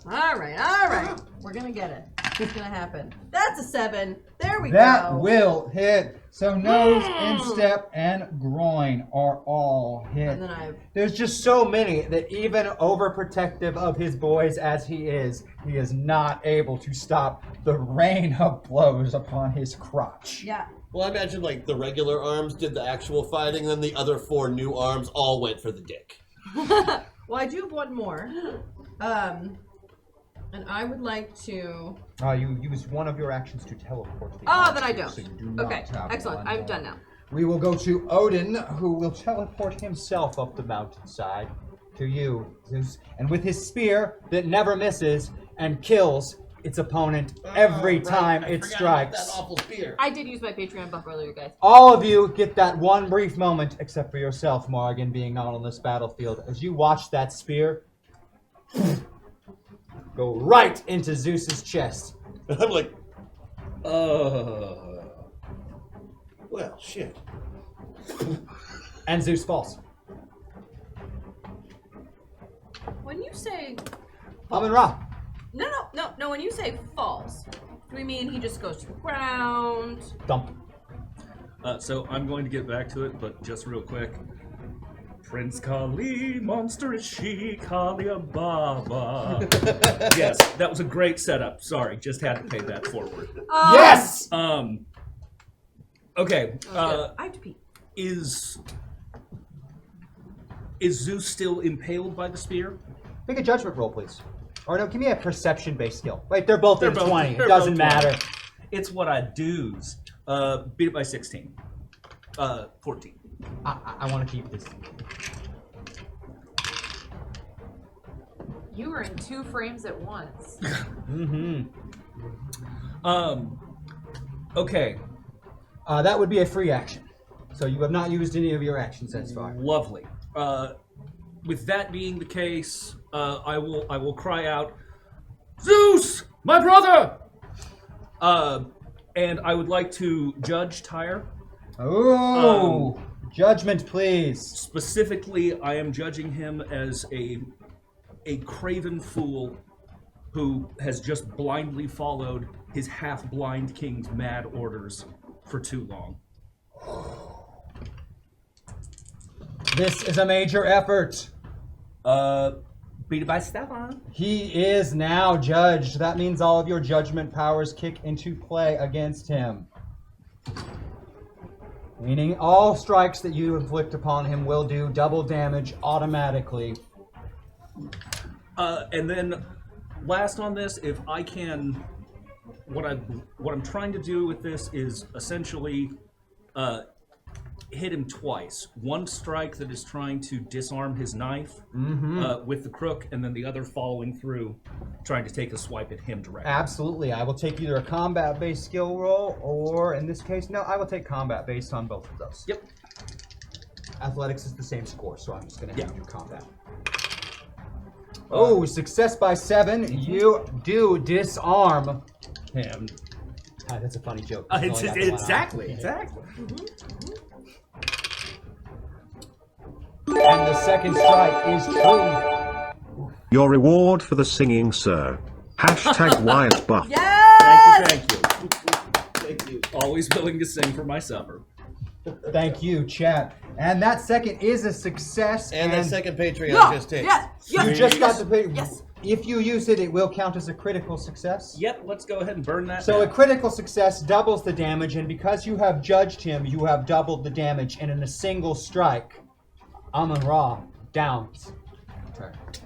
All right. We're gonna get it. It's gonna happen. That's a 7. There we That go. will hit. So nose, instep, and groin are all hit. And then There's just so many that even overprotective of his boys as he is not able to stop the rain of blows upon his crotch. Yeah. Well, I imagine like the regular arms did the actual fighting, then the other 4 new arms all went for the dick. Well, I do have 1 more. And I would like to. You use one of your actions to teleport the Oh, then I monster, don't. so you do not Okay, have excellent. one I'm more. done now. We will go to Odin, who will teleport himself up the mountainside to you, Zeus, and with his spear that never misses and kills its opponent every time it strikes. That awful spear. I did use my Patreon buff earlier, guys. All of you get that one brief moment, except for yourself, Morgan, being not on this battlefield, as you watch that spear go right into Zeus's chest. And I'm like, Well, shit. And Zeus falls. When you say Amun Ra. No. When you say falls, do we mean he just goes to the ground? Thump. So I'm going to get back to it, but just real quick. Prince Kali, monster is she, Kali Baba. Yes, that was a great setup. Sorry, just had to pay that forward. Yes! Okay. I have to pee. Is Zeus still impaled by the spear? Make a judgment roll, please. Or no, give me a perception-based skill. Wait, they're both at 20. It they're doesn't both matter. 20. It's what I do's. Beat it by 16. 14. I want to keep this. You were in 2 frames at once. Okay. That would be a free action. So you have not used any of your actions thus far. Lovely. With that being the case, I will cry out, Zeus, my brother! And I would like to judge Tyre. Oh, judgment, please. Specifically, I am judging him as a craven fool who has just blindly followed his half-blind king's mad orders for too long. This is a major effort. Beat it by 7. He is now judged. That means all of your judgment powers kick into play against him. Meaning all strikes that you inflict upon him will do double damage automatically. And then, last on this, if I can, what I'm trying to do with this is essentially hit him twice. One strike that is trying to disarm his knife with the crook, and then the other following through, trying to take a swipe at him directly. Absolutely. I will take either a combat-based skill roll, or in this case, no, I will take combat-based on both of those. Yep. Athletics is the same score, so I'm just going to have you do combat. Success by 7. You do disarm him. That's a funny joke. Exactly. And the second strike is true. Your reward for the singing, sir. Hashtag wild buff. Yes! Thank you. Thank you. Always willing to sing for my supper. Thank you, chat. And that second is a success. And that second Patreon just hit. Yes! You just got the Patreon. Yes! If you use it, it will count as a critical success. Yep, let's go ahead and burn that. So a now. critical success doubles the damage, and because you have judged him, you have doubled the damage, and in a single strike, Amun-Ra downs.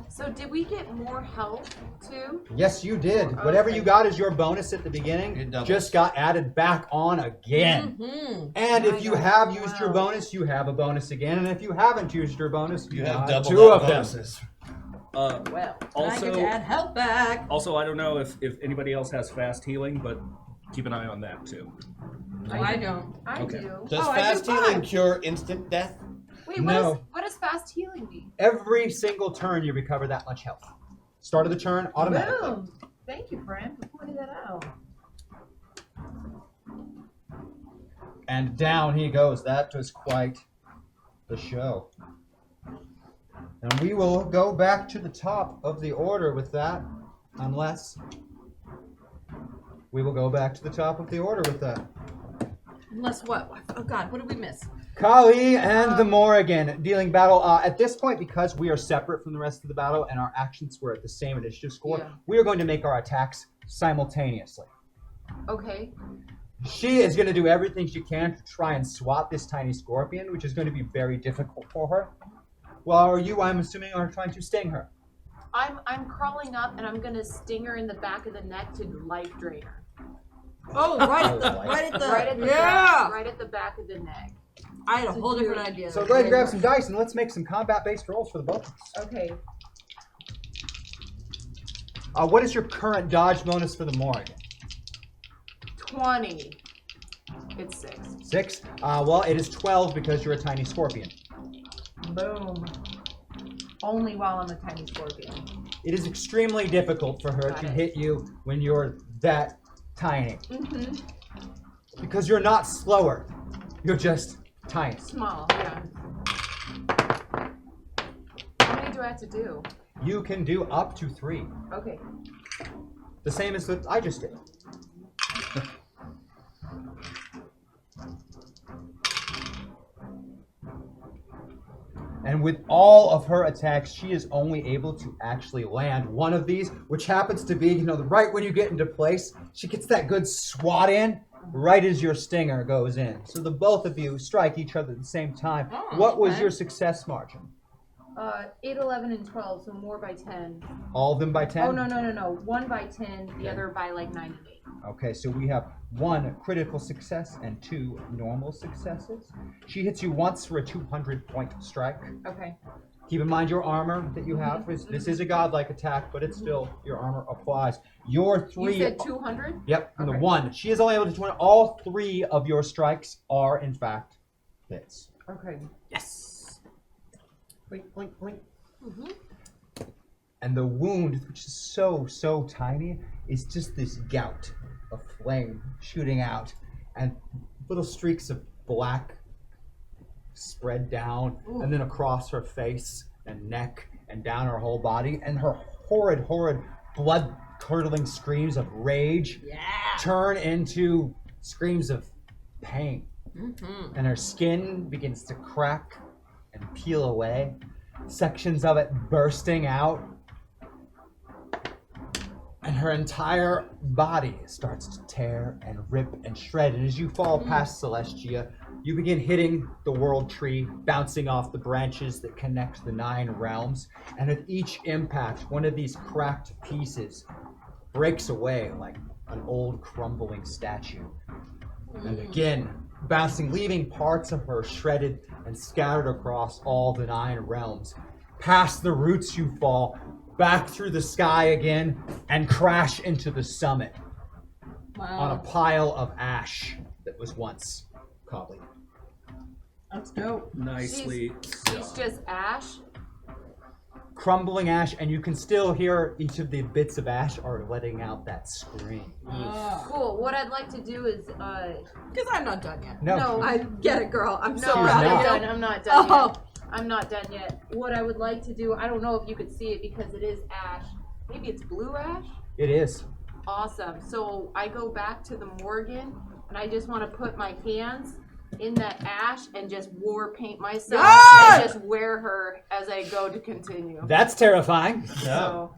So did we get more health too? Yes, you did. Whatever you got as your bonus at the beginning just got added back on again. And if you have used your bonus, you have a bonus again. And if you haven't used your bonus, you have double two that of them. bonuses. Well, I get Also, to add health back. also, I don't know if anybody else has fast healing, but keep an eye on that too. I don't. I Okay. do. Does I do fast healing 5. cure instant death? Wait, No. what does fast healing mean? Every single turn, you recover that much health. Start of the turn, automatically. Boom. Thank you, friend, for pointing that out. And down he goes. That was quite the show. And we will go back to the top of the order with that, unless we will go back to the top of the order with that. Unless what? Oh God, what did we miss? Kali and the Morrigan dealing battle. At this point, because we are separate from the rest of the battle and our actions were at the same initiative score, Yeah. we are going to make our attacks simultaneously. Okay. She is going to do everything she can to try and swat this tiny scorpion, which is going to be very difficult for her. While you, I'm assuming, are trying to sting her. I'm crawling up and I'm gonna sting her in the back of the neck to life drain her. Oh, right at the Right at the yeah. back, right at the back of the neck. I had a whole different idea. So go ahead and grab some dice and let's make some combat-based rolls for the both of us. Okay. What is your current dodge bonus for the Morrigan? 20. It's 6. 6? Well, it is 12 because you're a tiny scorpion. Boom. Only while I'm a tiny scorpion. It is extremely difficult for her Got to it. hit you when you're that tiny. Mm-hmm. Because you're not slower. You're just tiny. Small, yeah. How many do I have to do? You can do up to 3. Okay. The same as what I just did. And with all of her attacks, she is only able to actually land one of these, which happens to be, right when you get into place, she gets that good swat in, right as your stinger goes in. So the both of you strike each other at the same time. Oh, What was okay. your success margin? 8, 11, and 12, so more by 10. All of them by 10? Oh, no. 1 by 10, the other by like 9 and 8. Okay, so we have 1 critical success and 2 normal successes. She hits you once for a 200-point strike. Okay. Keep in mind your armor that you have. This is a godlike attack, but it's still, your armor applies. Your 3... You said 200? Yep, and Okay. the 1. She is only able to win. All 3 of your strikes are, in fact, hits. Okay. Yes! Blink, blink, blink. And the wound, which is so tiny, is just this gout of flame shooting out, and little streaks of black spread down, and then across her face and neck and down her whole body, and her horrid blood-curdling screams of rage turn into screams of pain. And her skin begins to crack and peel away, sections of it bursting out, and her entire body starts to tear and rip and shred. And as you fall past Celestia, you begin hitting the world tree, bouncing off the branches that connect the 9 realms. And with each impact, one of these cracked pieces breaks away like an old crumbling statue. And again, bouncing, leaving parts of her shredded and scattered across all the 9 realms. Past the roots you fall, back through the sky again, and crash into the summit on a pile of ash that was once Kali. Let's go. Nicely. She's just ash. Crumbling ash, and you can still hear each of the bits of ash are letting out that scream. Cool. What I'd like to do is, Because I'm not done yet. No. I get it, girl. I'm so no, She's proud I'm of not. you. not done. I'm not done Oh. yet. I'm not done yet. What I would like to do, I don't know if you could see it because it is ash. Maybe it's blue ash? It is. Awesome. So I go back to the Morgan and I just want to put my hands in that ash and just war paint myself Yeah! and just wear her as I go to continue. That's terrifying. So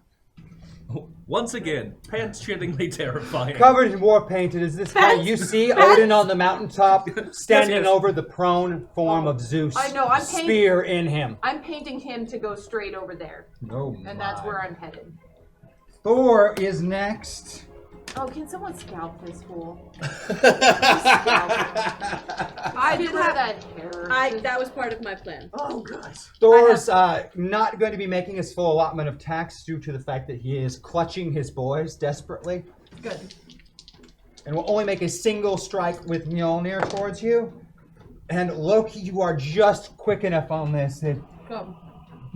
Once again, pants-shittingly terrifying. Covered in war paint, it is this guy. You see Odin on the mountaintop, standing yes. over the prone form of Zeus. I know, I'm spear in him. I'm painting him to go straight over there. Oh And that's where I'm headed. Thor is next. Oh, can someone scalp this fool? I did have that hair. that was part of my plan. Oh, God. Thor's not going to be making his full allotment of tax due to the fact that he is clutching his boys desperately. Good. And will only make a single strike with Mjolnir towards you. And Loki, you are just quick enough on this. Come.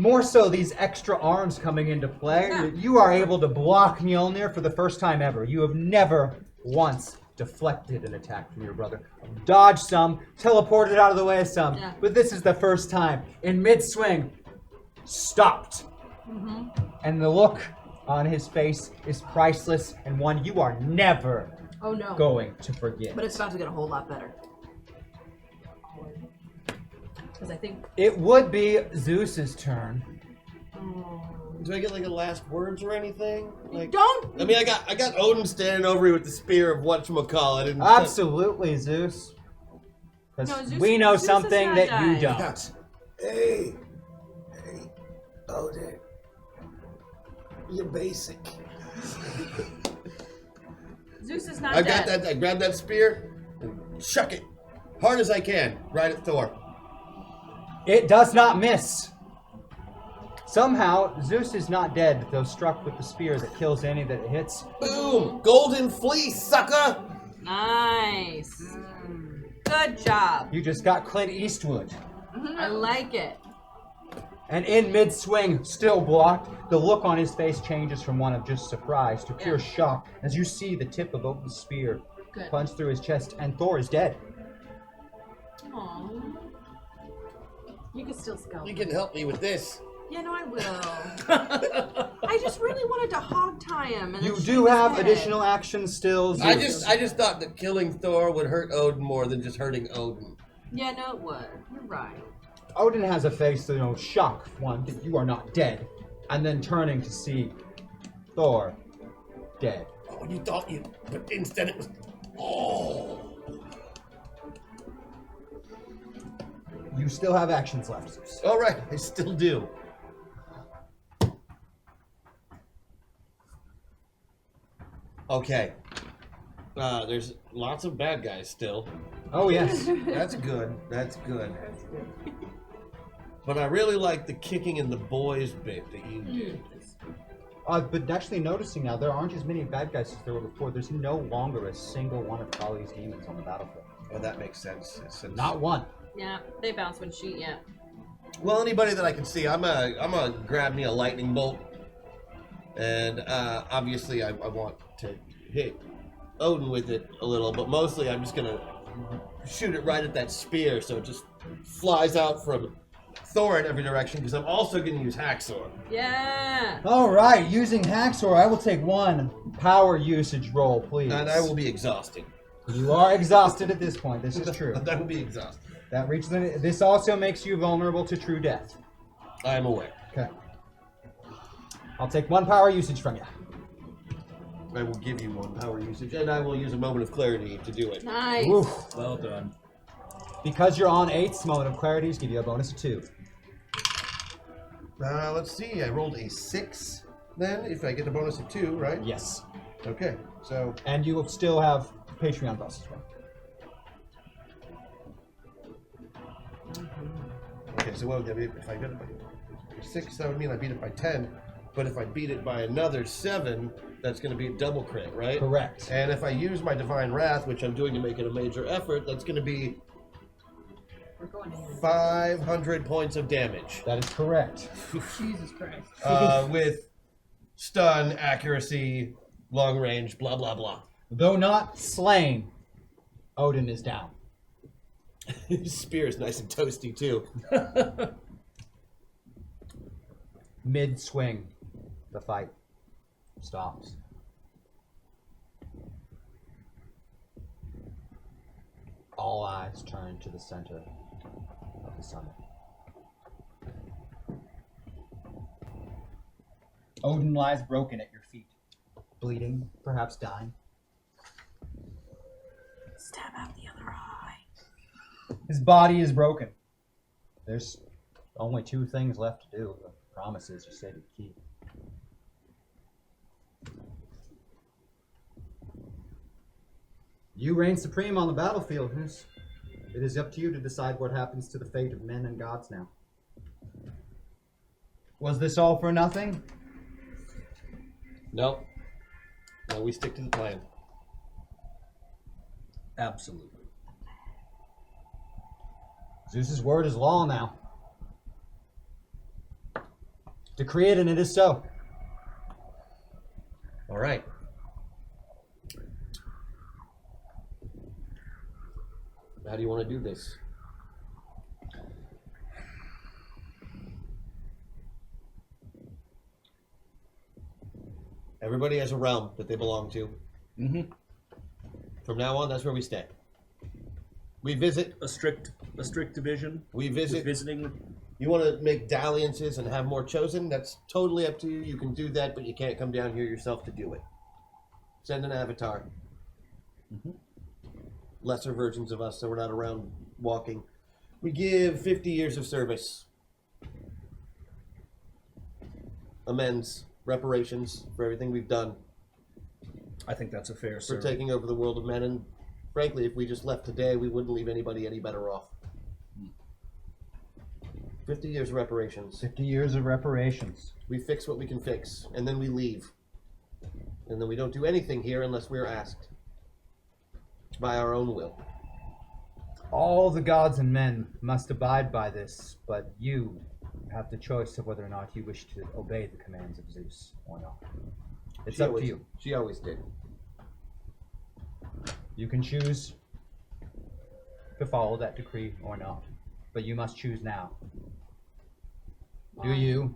More so these extra arms coming into play. Yeah. You are able to block Mjolnir for the first time ever. You have never once deflected an attack from your brother. Dodged some, teleported out of the way some. Yeah. But this is the first time. In mid-swing, stopped. Mm-hmm. And the look on his face is priceless and one you are never going to forget. But it's about to get a whole lot better. Because I think It would be Zeus's turn. Do I get like a last words or anything? Like, don't. I mean, I got Odin standing over you with the spear of whatchamacallit. And Absolutely, Zeus. Because No, Zeus- we know Zeus is something not that you dying. don't. Hey, Odin, you're basic. Zeus is not I dead. got that. I grabbed that spear and chuck it hard as I can right at Thor. It does not miss. Somehow, Zeus is not dead, though struck with the spear that kills any that it hits. Boom! Golden fleece, sucker! Nice. Good job. You just got Clint Eastwood. I like it. And in mid-swing, still blocked, the look on his face changes from one of just surprise to pure shock as you see the tip of Odin's spear Good. punch through his chest, and Thor is dead. Aww. You can still scalp. You can help me with this. Yeah, no, I will. I just really wanted to hog tie him. And You then do shave his have head. additional actions still, Zeus. I just thought that killing Thor would hurt Odin more than just hurting Odin. Yeah, no, it would. You're right. Odin has a face, shock, one, that you are not dead, and then turning to see Thor dead. Oh, you thought you, but instead it was. Oh. You still have actions left, Zeus. All right, I still do. Okay. There's lots of bad guys still. Oh, yes. That's good. That's good. But I really like the kicking in the boys bit that you did. But actually noticing now, there aren't as many bad guys as there were before. There's no longer a single one of Kali's demons on the battlefield. Oh, that makes sense. Not one. Yeah, they bounce when shoot, yeah. Well, anybody that I can see, I'm gonna grab me a lightning bolt, and obviously I want to hit Odin with it a little, but mostly I'm just gonna shoot it right at that spear, so it just flies out from Thor in every direction. Because I'm also gonna use Hacksaw. Yeah. All right, using Hacksaw, I will take one power usage roll, please. And I will be exhausted. You are exhausted at this point. This is true. I will be exhausted. That reaches. This also makes you vulnerable to true death. I am aware. Okay. I'll take one power usage from you. I will give you one power usage, and I will use a moment of clarity to do it. Nice. Oof. Well done. Because you're on 8th, moment of clarity give you a bonus of 2. Let's see. I rolled a 6. Then, if I get a bonus of 2, right? Yes. Okay. So. And you will still have Patreon buffs as well. Okay, so what would that be if I beat it by 6? That would mean I beat it by 10. But if I beat it by another 7, that's going to be a double crit, right? Correct. And if I use my Divine Wrath, which I'm doing to make it a major effort, that's going to be 500 points of damage. That is correct. Jesus Christ. With stun, accuracy, long range, blah, blah, blah. Though not slain, Odin is down. His spear is nice and toasty, too. Mid-swing, the fight stops. All eyes turn to the center of the summit. Odin lies broken at your feet. bleeding, perhaps dying. Stab out the other eye. His body is broken. There's only 2 things left to do. The promises you said you'd keep. You reign supreme on the battlefield, Zeus. It is up to you to decide what happens to the fate of men and gods now. Was this all for nothing? No. No, we stick to the plan. Absolutely. Zeus's word is law now. Decree it, and it is so. All right. How do you want to do this? Everybody has a realm that they belong to. Mm-hmm. From now on, that's where we stay. We visit. A strict division. We with visit. visiting. You want to make dalliances and have more chosen? That's totally up to you. You can do that, but you can't come down here yourself to do it. Send an avatar. Mm-hmm. Lesser versions of us, so we're not around walking. We give 50 years of service. Amends, reparations for everything we've done. I think that's a fair For service. taking over the world of men, and frankly, if we just left today, we wouldn't leave anybody any better off. 50 years of reparations. 50 years of reparations. We fix what we can fix, and then we leave. And then we don't do anything here unless we're asked. By our own will. All the gods and men must abide by this, but you have the choice of whether or not you wish to obey the commands of Zeus or not. It's up to you. She always did. You can choose to follow that decree or not, but you must choose now. Do you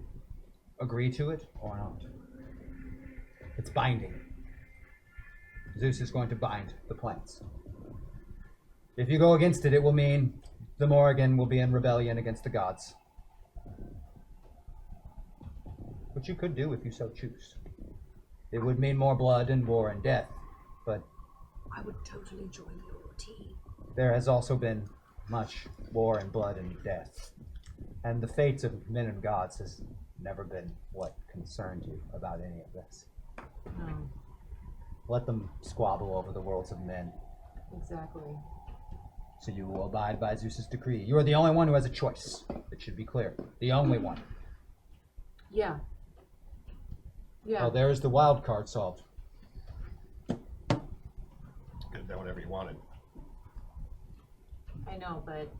agree to it or not? It's binding. Zeus is going to bind the plants. If you go against it, it will mean the Morrigan will be in rebellion against the gods. Which you could do if you so choose. It would mean more blood and war and death, but I would totally join your team. there has also been much war and blood and death. And the fates of men and gods has never been what concerned you about any of this. No, Let them squabble over the worlds of men. exactly. So you will abide by Zeus's decree. You are the only one who has a choice. It should be clear. The only one. Yeah. Yeah. Well, there is the wild card solved. Could have done whatever you wanted. I know, but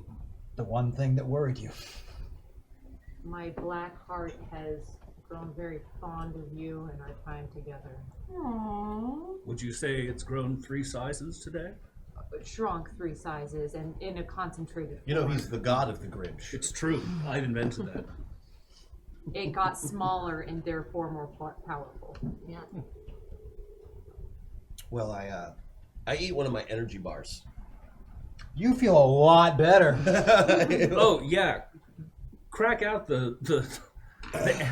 The one thing that worried you. my black heart has grown very fond of you and our time together. Aww. Would you say it's grown 3 sizes today? It shrunk 3 sizes and in a concentrated You know, form. he's the god of the Grinch. It's true. I've invented that. It got smaller and therefore more powerful. Yeah. Well, I eat one of my energy bars. You feel a lot better. Oh yeah, crack out the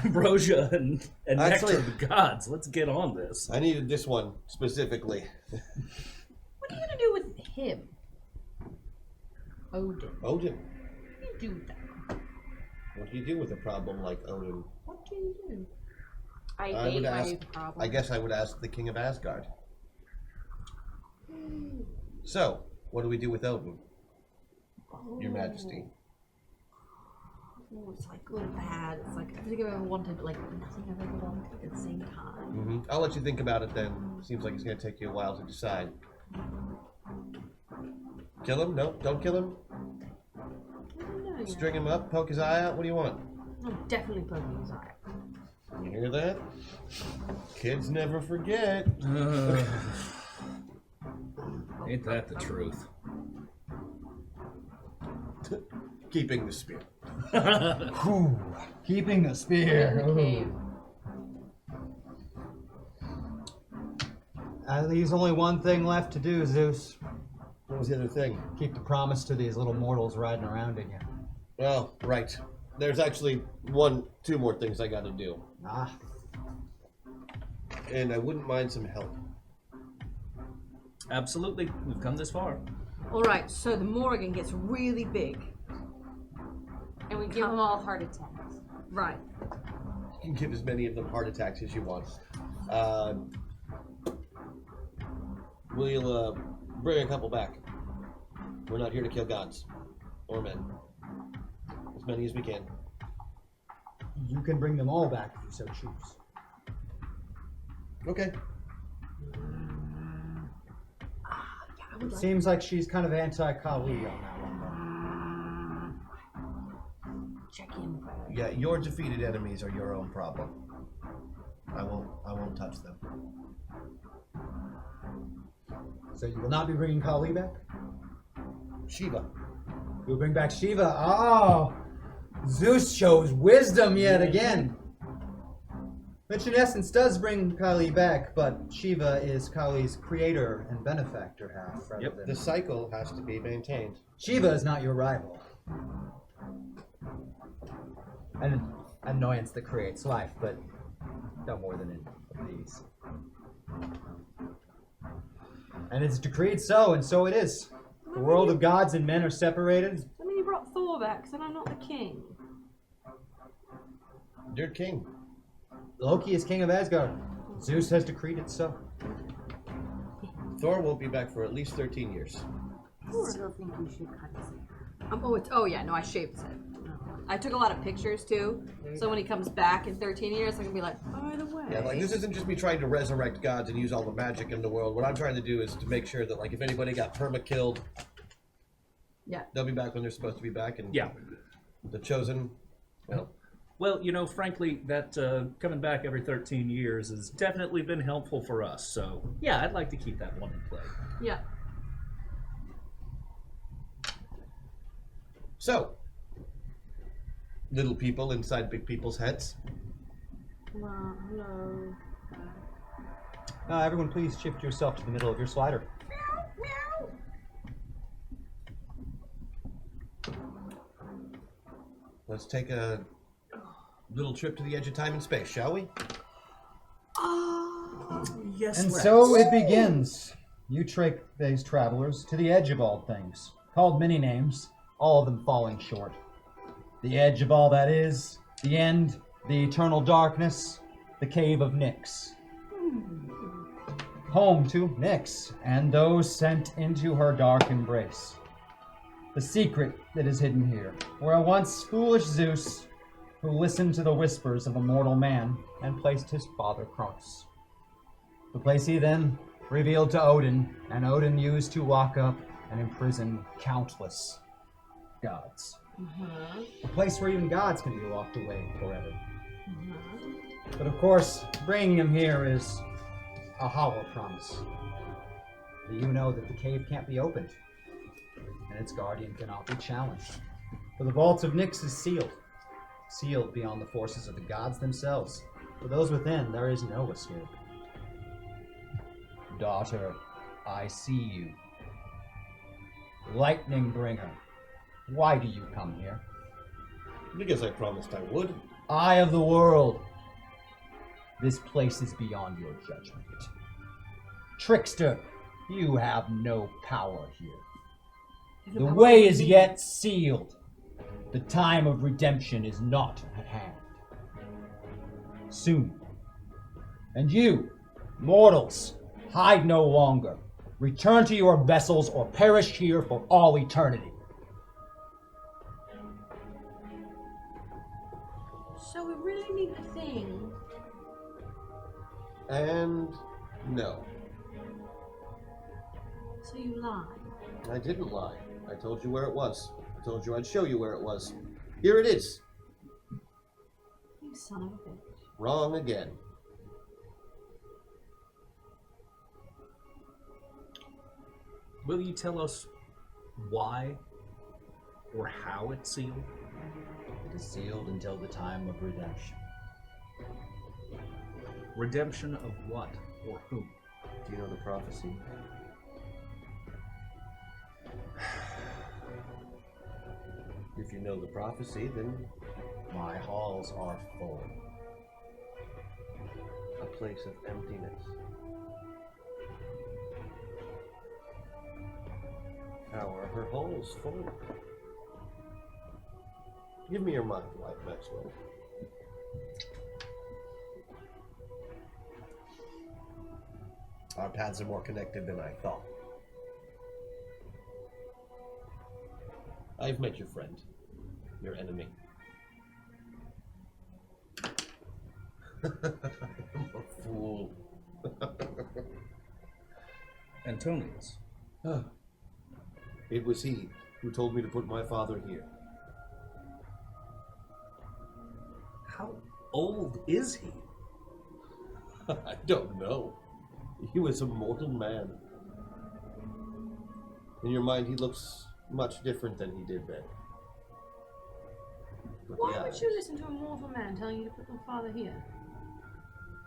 ambrosia and Actually- nectar of the gods. Let's get on this. I needed this one specifically. What are you gonna do with him? Odin. Odin. What do you do with that? What do you do with a problem like Odin? What do you do? I I hate would my ask- problem. I guess I would ask the king of Asgard. So, what do we do with Odin, Your Majesty? Oh, it's like good and bad. It's like everything I've ever wanted, but like nothing I've ever wanted at the same time. Mm-hmm. I'll let you think about it then. Seems like it's going to take you a while to decide. Kill him? No, don't kill him. I don't know yet. String him up, poke his eye out. What do you want? I'm definitely poking his eye. You hear that? Kids never forget. Ain't that the truth? Keeping the spirit. Whew. Keeping the spear. Okay. Leaves only one thing left to do, Zeus. What was the other thing? Keep the promise to these little mortals riding around in you. Oh, right. There's actually 2 more things I got to do. Ah. and I wouldn't mind some help. Absolutely. We've come this far. All right, so the Morgan gets really big. And we give them all heart attacks. Right. You can give as many of them heart attacks as you want. We'll bring a couple back. We're not here to kill gods or men. As many as we can. You can bring them all back if you so choose. Okay. Seems like she's kind of anti-Kali on that one, Check in. Yeah, your defeated enemies are your own problem. I won't touch them. though. So you will not be bringing Kali back? Shiva. You'll bring back Shiva. Oh! Zeus shows wisdom yet again. Which in essence does bring Kali back, but Shiva is Kali's creator and benefactor half rather than... The cycle has to be maintained. Shiva is not your rival. An annoyance that creates life, but no more than in these. And it's decreed so, and so it is. The world of gods and men are separated. I mean, you brought Thor back, and I'm not the king. You're king. Loki is king of Asgard. Zeus has decreed it so. Thor won't be back for at least 13 years. I still think you should cut his hair. Oh yeah, no, I shaved his head. I took a lot of pictures too, so when he comes back in 13 years, I can be like, by the way. Yeah, like this isn't just me trying to resurrect gods and use all the magic in the world. What I'm trying to do is to make sure that, like, if anybody got perma-killed, yeah, they'll be back when they're supposed to be back. And Yeah. the chosen, Well, you know, frankly, that coming back every 13 years has definitely been helpful for us. So, yeah, I'd like to keep that one in play. yeah. So, little people inside big people's heads. Hello. Everyone please shift yourself to the middle of your slider. Let's take a little trip to the edge of time and space, shall we? Yes, And so it begins. You take these travelers to the edge of all things, called many names, all of them falling short. The edge of all that is, the end, the eternal darkness, the cave of Nyx. Home to Nyx and those sent into her dark embrace. The secret that is hidden here, where a once foolish Zeus, who listened to the whispers of a mortal man and placed his father Cronus. The place he then revealed to Odin, and Odin used to lock up and imprison countless gods. A place where even gods can be locked away forever. But of course, bringing him here is a hollow promise. You know that the cave can't be opened, and its guardian cannot be challenged. For the vaults of Nyx is sealed, sealed beyond the forces of the gods themselves. For those within, there is no escape. Daughter, I see you. Lightning bringer, why do you come here? Because I promised I would. Eye of the world, this place is beyond your judgment. Trickster, you have no power here. The way is yet sealed. The time of redemption is not at hand. Soon. And you, mortals, hide no longer. Return to your vessels or perish here for all eternity. So we really need the thing. And no, So you lied. I didn't lie. I told you where it was. I told you I'd show you where it was. Here it is. You son of a bitch. Wrong again. Will you tell us why or how it's sealed? It is sealed until the time of redemption. Redemption of what or whom? Do you know the prophecy? If you know the prophecy, then My halls are full. a place of emptiness. How are her holes full? Give me your mind, Light Maxwell. Our paths are more connected than I thought. I've met your friend, your enemy. I'm a fool. Antonius. It was he who told me to put my father here. How old is he? I don't know. He was a mortal man. In your mind, he looks much different than he did then. But Why yeah, would you listen to a mortal man telling you to put your father here?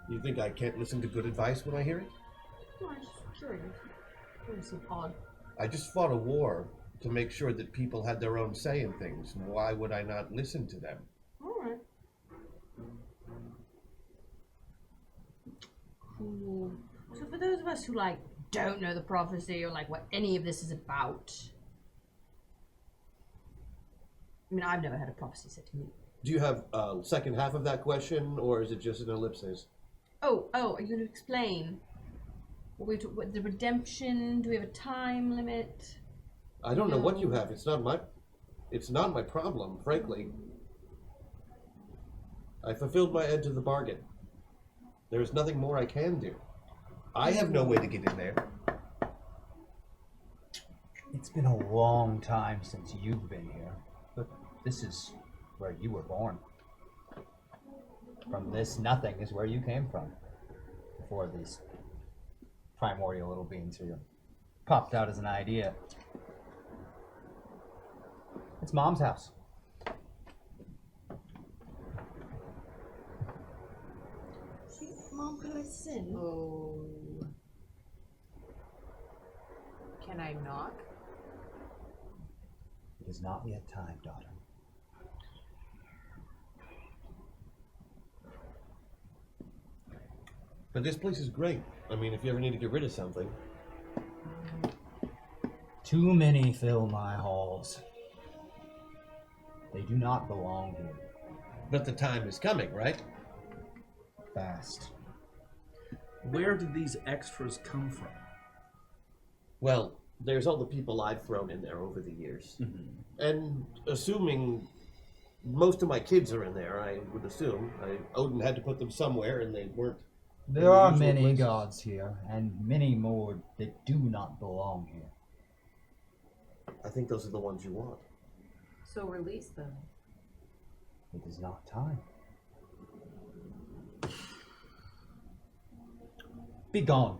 you think I can't listen to good advice when I hear it? Well, I'm just curious. It seems odd. I just fought a war to make sure that people had their own say in things. Why would I not listen to them? Alright. Cool. So for those of us who don't know the prophecy or what any of this is about. I mean, I've never had a prophecy said to me. Do you have a second half of that question, or is it just an ellipsis? Oh, are you going to explain? What the redemption? Do we have a time limit? I don't know what you have. It's not my problem, frankly. I fulfilled my end of the bargain. There is nothing more I can do. I have no way to get in there. It's been a long time since you've been here, but this is where you were born. From this nothing is where you came from. Before these primordial little beings here popped out as an idea. It's Mom's house. Mom, could I sin? Oh. Can I knock? It is not yet time, daughter. But this place is great. I mean, if you ever need to get rid of something. Too many fill my halls. They do not belong here. But the time is coming, right? Fast. Where did these extras come from? Well, there's all the people I've thrown in there over the years. Mm-hmm. And assuming most of my kids are in there, I would assume. Odin had to put them somewhere, and they weren't. There are many gods here, and many more that do not belong here. I think those are the ones you want. So release them. It is not time. Be gone.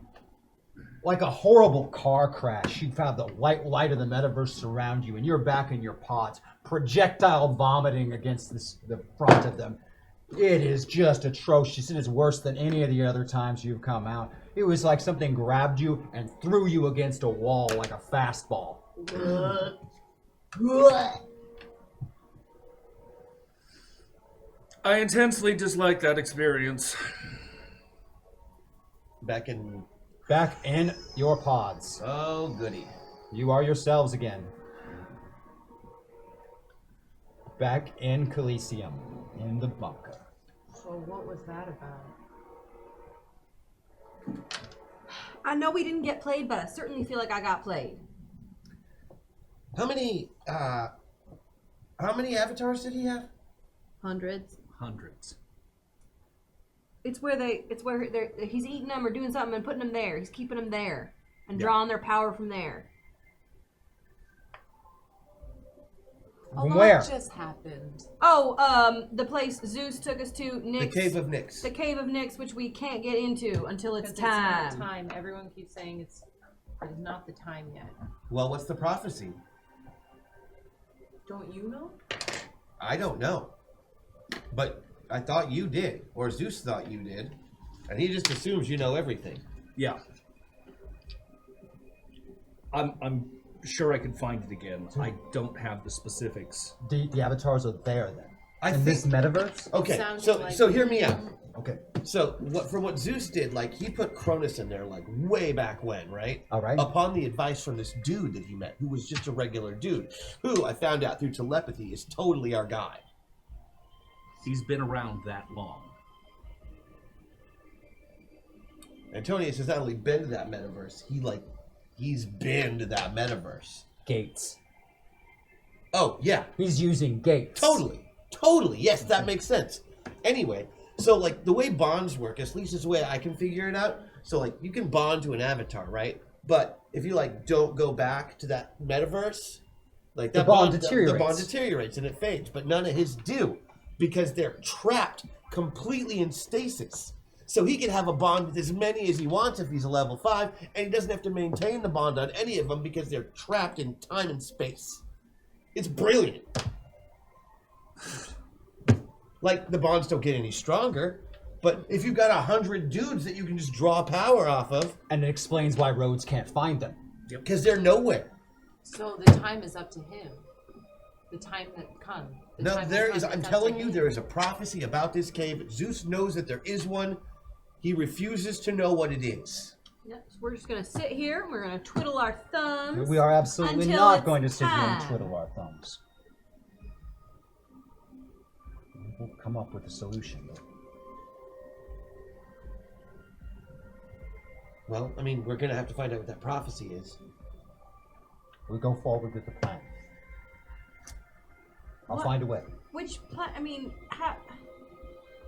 Like a horrible car crash, you have the white light of the metaverse surround you, and you're back in your pods, projectile vomiting against the front of them. It is just atrocious. It is worse than any of the other times you've come out. It was like something grabbed you and threw you against a wall like a fastball. I intensely dislike that experience. Back in your pods. Oh, goody. You are yourselves again. Back in Coliseum, in the bunker. So what was that about? I know we didn't get played, but I certainly feel like I got played. How many avatars did he have? Hundreds. Hundreds. It's where he's eating them or doing something and putting them there. He's keeping them there and drawing their power from there. From where? What just happened? Oh, the place Zeus took us to, Nyx. The Cave of Nyx. The Cave of Nyx, which we can't get into until it's 'Cause time. It's not time. Everyone keeps saying it is not the time yet. Well, what's the prophecy? Don't you know? I don't know. But I thought you did, or Zeus thought you did, and he just assumes you know everything. Yeah. I'm sure I could find it again. I don't have the specifics. The avatars are there then. I in think this metaverse? Okay, Sounds so like- so hear me out. Okay. So from what Zeus did, like he put Cronus in there like way back when, right? All right. Upon the advice from this dude that he met, who was just a regular dude, who I found out through telepathy is totally our guy. He's been around that long. Antonius has not only been to that metaverse, he's been to that metaverse. Gates. Oh, yeah. He's using gates. Totally. Yes, that makes sense. Anyway, so like the way bonds work, at least is the way I can figure it out. So like you can bond to an avatar, right? But if you like don't go back to that metaverse, like that The bond the deteriorates. bond deteriorates and it fades. But none of his do because they're trapped completely in stasis. So he can have a bond with as many as he wants if he's a level 5, and he doesn't have to maintain the bond on any of them because they're trapped in time and space. It's brilliant. Like, the bonds don't get any stronger, but if you've got 100 dudes that you can just draw power off of... And it explains why Rhodes can't find them. Because they're nowhere. So the time is up to him. The time that comes. No, there is... I'm telling you, there is a prophecy about this cave. Zeus knows that there is one. He refuses to know what it is. Yep, so we're just gonna sit here. We're gonna twiddle our thumbs. We are absolutely until not it's going to sit here and time. twiddle our thumbs. We'll come up with a solution. Well, I mean, we're going to have to find out what that prophecy is. We go forward with the plan. I'll What? find a way. Which plan? I mean, how?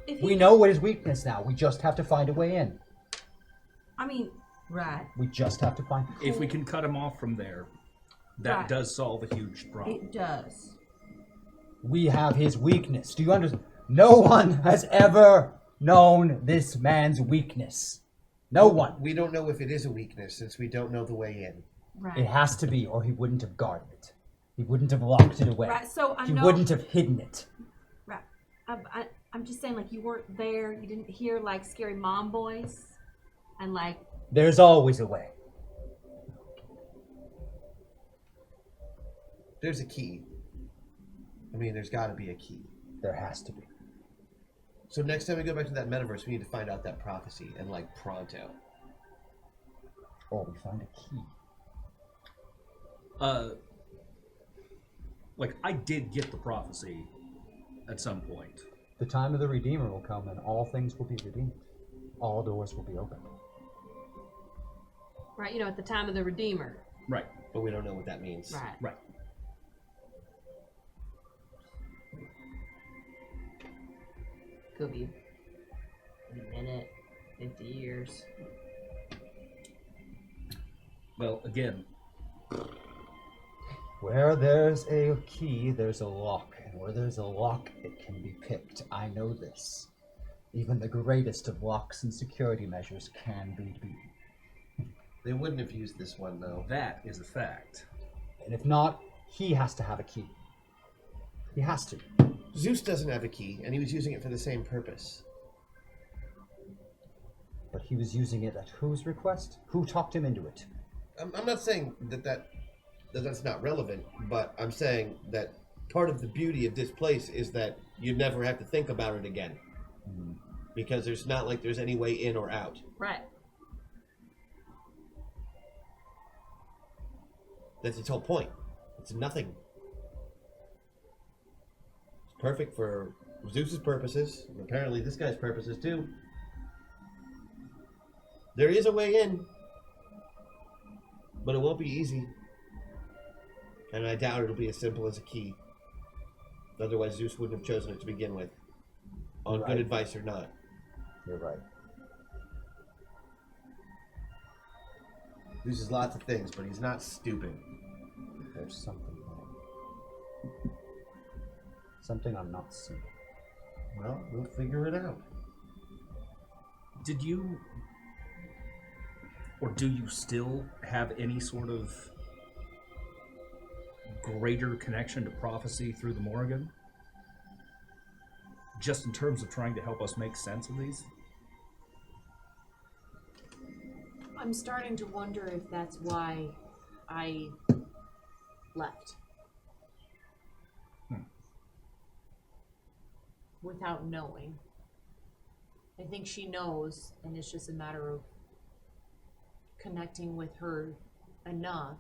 If We know what his weakness now. We just have to find a way in. I mean, right. We just have to find... If we can cut him off from there, that Right. does solve a huge problem. It does. We have his weakness. Do you understand? No one has ever known this man's weakness. No one. We don't know if it is a weakness since we don't know the way in. Right. It has to be, or he wouldn't have guarded it. He wouldn't have locked it away. Right. So I He know. wouldn't have hidden it. Right. I'm just saying, like, you weren't there. You didn't hear like scary mom voice, and like. There's always a way. There's a key. I mean, there's got to be a key. There has to be. So next time we go back to that metaverse, we need to find out that prophecy, and like pronto. Or we find a key. Like, I did get the prophecy at some point. The time of the Redeemer will come, and all things will be redeemed. All doors will be open. Right. You know, at the time of the Redeemer. Right. But we don't know what that means. Right. Right. Could be a minute, 50 years. Well, again, Where there's a key, there's a lock. And where there's a lock, it can be picked. I know this. Even the greatest of locks and security measures can be beaten. They wouldn't have used this one, though. that is a fact. And if not, he has to have a key. He has to. Zeus doesn't have a key, and he was using it for the same purpose. But he was using it at whose request? Who talked him into it? I'm not saying that's not relevant, but I'm saying that part of the beauty of this place is that you never have to think about it again. Because there's not like there's any way in or out. Right. That's its whole point. It's nothing. It's perfect for Zeus's purposes, and apparently this guy's purposes too. There is a way in, but it won't be easy. And I doubt it'll be as simple as a key. Otherwise, Zeus wouldn't have chosen it to begin with. On Right. good advice or not. You're right. Zeus is lots of things, but he's not stupid. There's something there. Something I'm not seeing. Well, we'll figure it out. Did you, or do you still have any sort of greater connection to prophecy through the Morrigan? Just in terms of trying to help us make sense of these? I'm starting to wonder if that's why I left. Without knowing. I think she knows, and it's just a matter of connecting with her enough.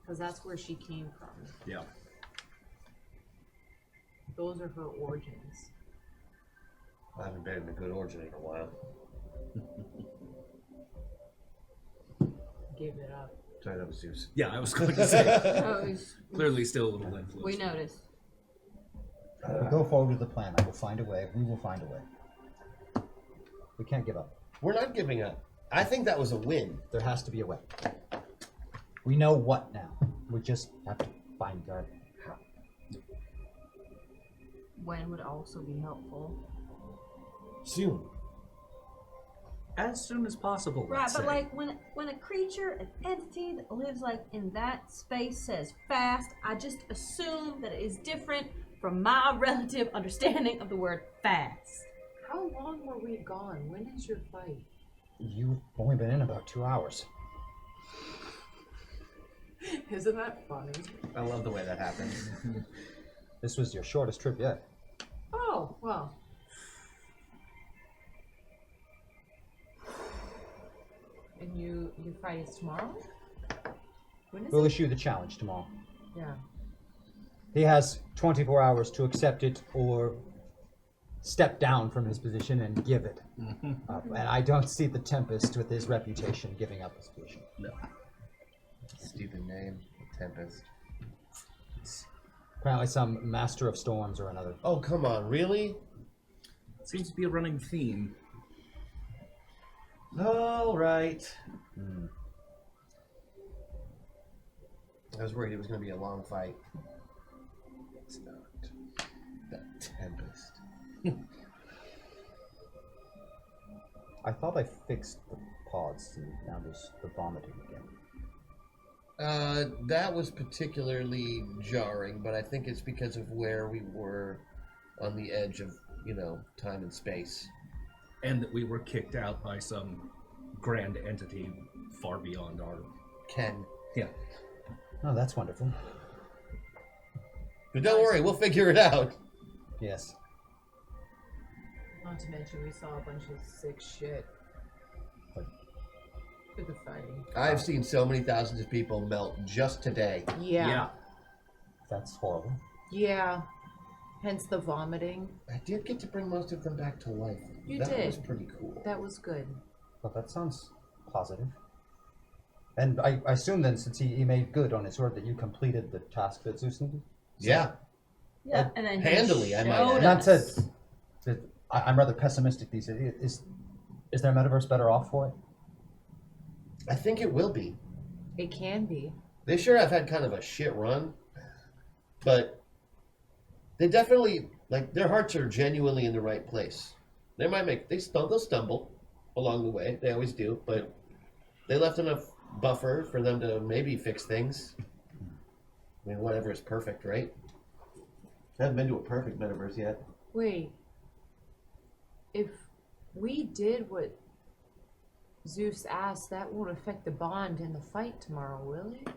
Because that's where she came from. Yeah. Those are her origins. I haven't been in a good origin in a while. Give it up. Sorry, that was Zeus. Yeah, I was going to say. Oh, he's- Clearly still a little influenced. we noticed. We go forward with the plan. I will find a way. We will find a way. We can't give up. We're not giving up. I think that was a win. There has to be a way. We know what now. We just have to find our how. When would also be helpful. Soon. As soon as possible. Right, let's but say. like when a creature, an entity that lives like in that space says fast, I just assume that it is different from my relative understanding of the word fast. How long were we gone? When is your fight? You've only been in about 2 hours. Isn't that funny? I love the way that happens. This was your shortest trip yet. Oh, well. And your fight is tomorrow? When is We'll it? issue the challenge tomorrow. Yeah. He has 24 hours to accept it or step down from his position and give it up. And I don't see the Tempest with his reputation giving up his position. No. Stupid name. Tempest. Apparently some master of storms or another. Oh, come on. Really? Seems to be a running theme. All right. I was worried it was going to be a long fight. It's not. That Tempest. I thought I fixed the pods and now there's the vomiting again. That was particularly jarring, but I think it's because of where we were on the edge of, time and space. And that we were kicked out by some grand entity far beyond our... Ken. Yeah. Oh, that's wonderful. But don't worry, we'll figure it out. Yes. Not to mention we saw a bunch of sick shit. For the fighting. I've seen so many thousands of people melt just today. Yeah. That's horrible. Yeah. Hence the vomiting. I did get to bring most of them back to life. You that did. was pretty cool. That was good. Well, that sounds positive. And I assume then, since he made good on his word, that you completed the task that Zeus needed? Yeah. Yeah, and then he handily, I might showed add. Not us. I'm rather pessimistic these days. Is their metaverse better off for it? I think it will be. It can be. They sure have had kind of a shit run, but they definitely, their hearts are genuinely in the right place. They might they'll stumble along the way. They always do, but they left enough buffer for them to maybe fix things. I mean, whatever is perfect, right? I haven't been to a perfect metaverse yet. Wait. If we did what Zeus asked, that won't affect the bond in the fight tomorrow, will it?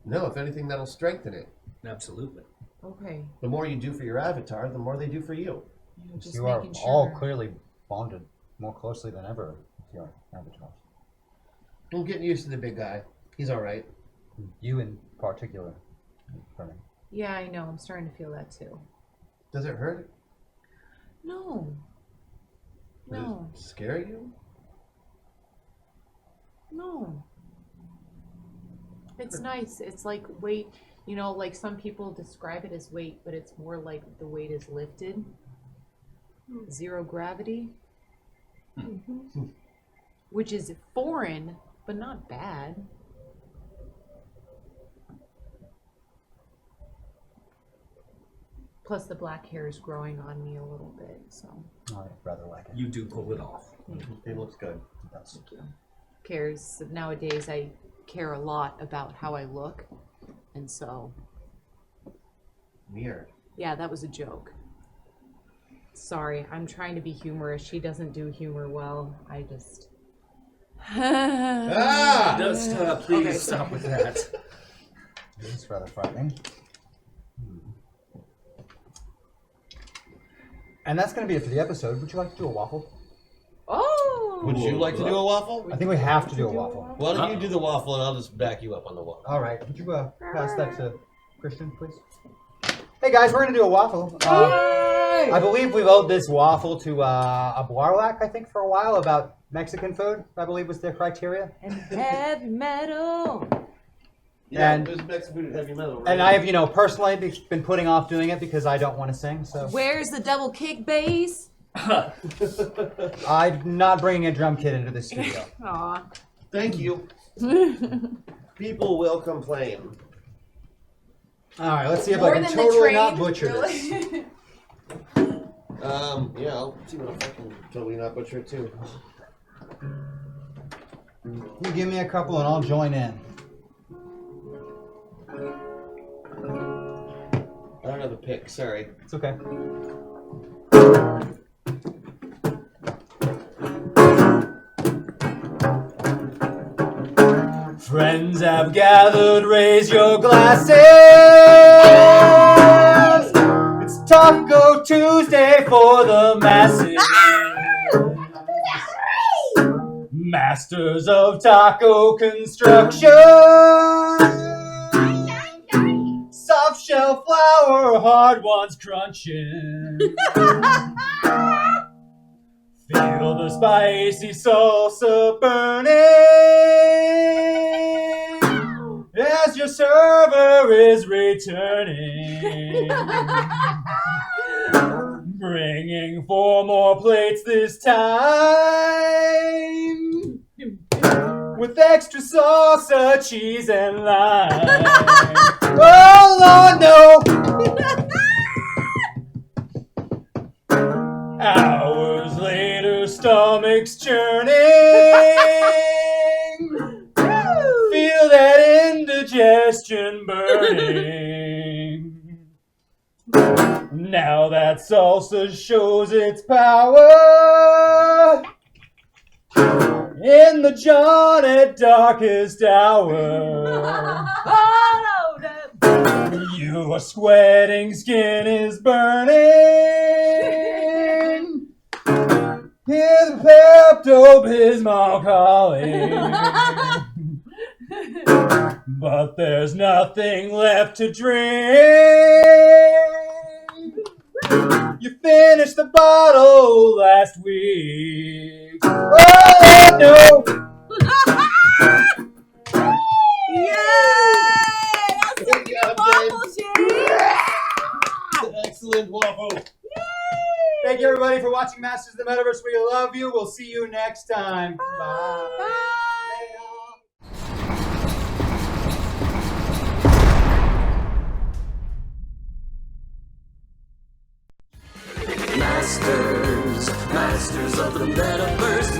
No, if anything, that'll strengthen it. Absolutely. Okay. The more you do for your avatar, the more they do for you. Yeah, just You are making sure. all clearly bonded more closely than ever with your avatars. I'm getting used to the big guy. He's all right. You in particular, for me. Yeah, I know. I'm starting to feel that too. Does it hurt? No. No. Does it scare you? No. It's nice. It's like weight, like some people describe it as weight, but it's more like the weight is lifted. Zero gravity. Which is foreign, but not bad. Plus the black hair is growing on me a little bit, so. I rather like it. You do pull it off. It looks good. It does. Cares. Nowadays I care a lot about how I look, and so. Weird. Yeah, that was a joke. Sorry, I'm trying to be humorous. She doesn't do humor well. I just. Ah! Please Okay, stop with that. It's rather frightening. And that's going to be it for the episode. Would you like to do a waffle? Oh! Would you like to do a waffle? I think we have to do a waffle. Why don't you do the waffle and I'll just back you up on the waffle. All right. Would you pass that to Christian, please? Hey guys, we're going to do a waffle. I believe we've owed this waffle to a Blarlac, I think, for a while about Mexican food. I believe was their criteria. And heavy metal. Yeah, And- there's Mexican food and heavy metal. Right? And I have, personally been putting off doing it because I don't want to sing. So Where's the double kick bass? I'm not bringing a drum kit into the studio. Aw. Thank you. People will complain. All right, let's see if More I can than the totally train, not butcher really? this. Yeah, I'll see what if I can totally not butcher it too. You give me a couple and I'll join in. I don't have a pick, sorry. It's okay. Friends have gathered, raise your glasses. It's Taco Tuesday for the masses. Masters of taco construction. Soft shell flour, hard ones crunching. Feel the spicy salsa burning as your server is returning. Bringing 4 more plates this time with extra salsa, cheese, and lime. Oh, Lord, no! Hours later, stomachs churning. Feel that indigestion burning. Now that salsa shows its power in the Johnny darkest hour. Your sweating skin is burning. Hear the Pepto-Bismol calling. But there's nothing left to drink. You finished the bottle last week. Oh, no! Excellent waffle. Thank you, everybody, for watching Masters of the Metaverse. We love you. We'll see you next time. Bye. Masters of the Metaverse,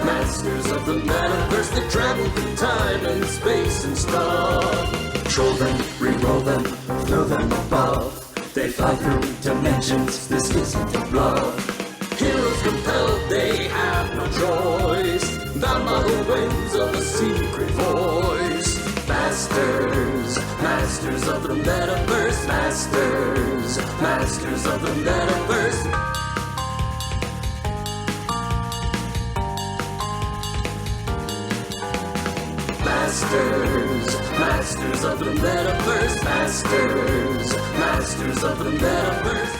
Masters of the Metaverse, they travel through time and space and stuff. Troll them, re-roll them, throw them above. They fly through dimensions, this isn't a bluff. Heroes compelled, they have no choice, bound by the winds of a secret voice. Masters of the Metaverse, Masters of the Metaverse. Masters of the Metaverse, Masters of the Metaverse.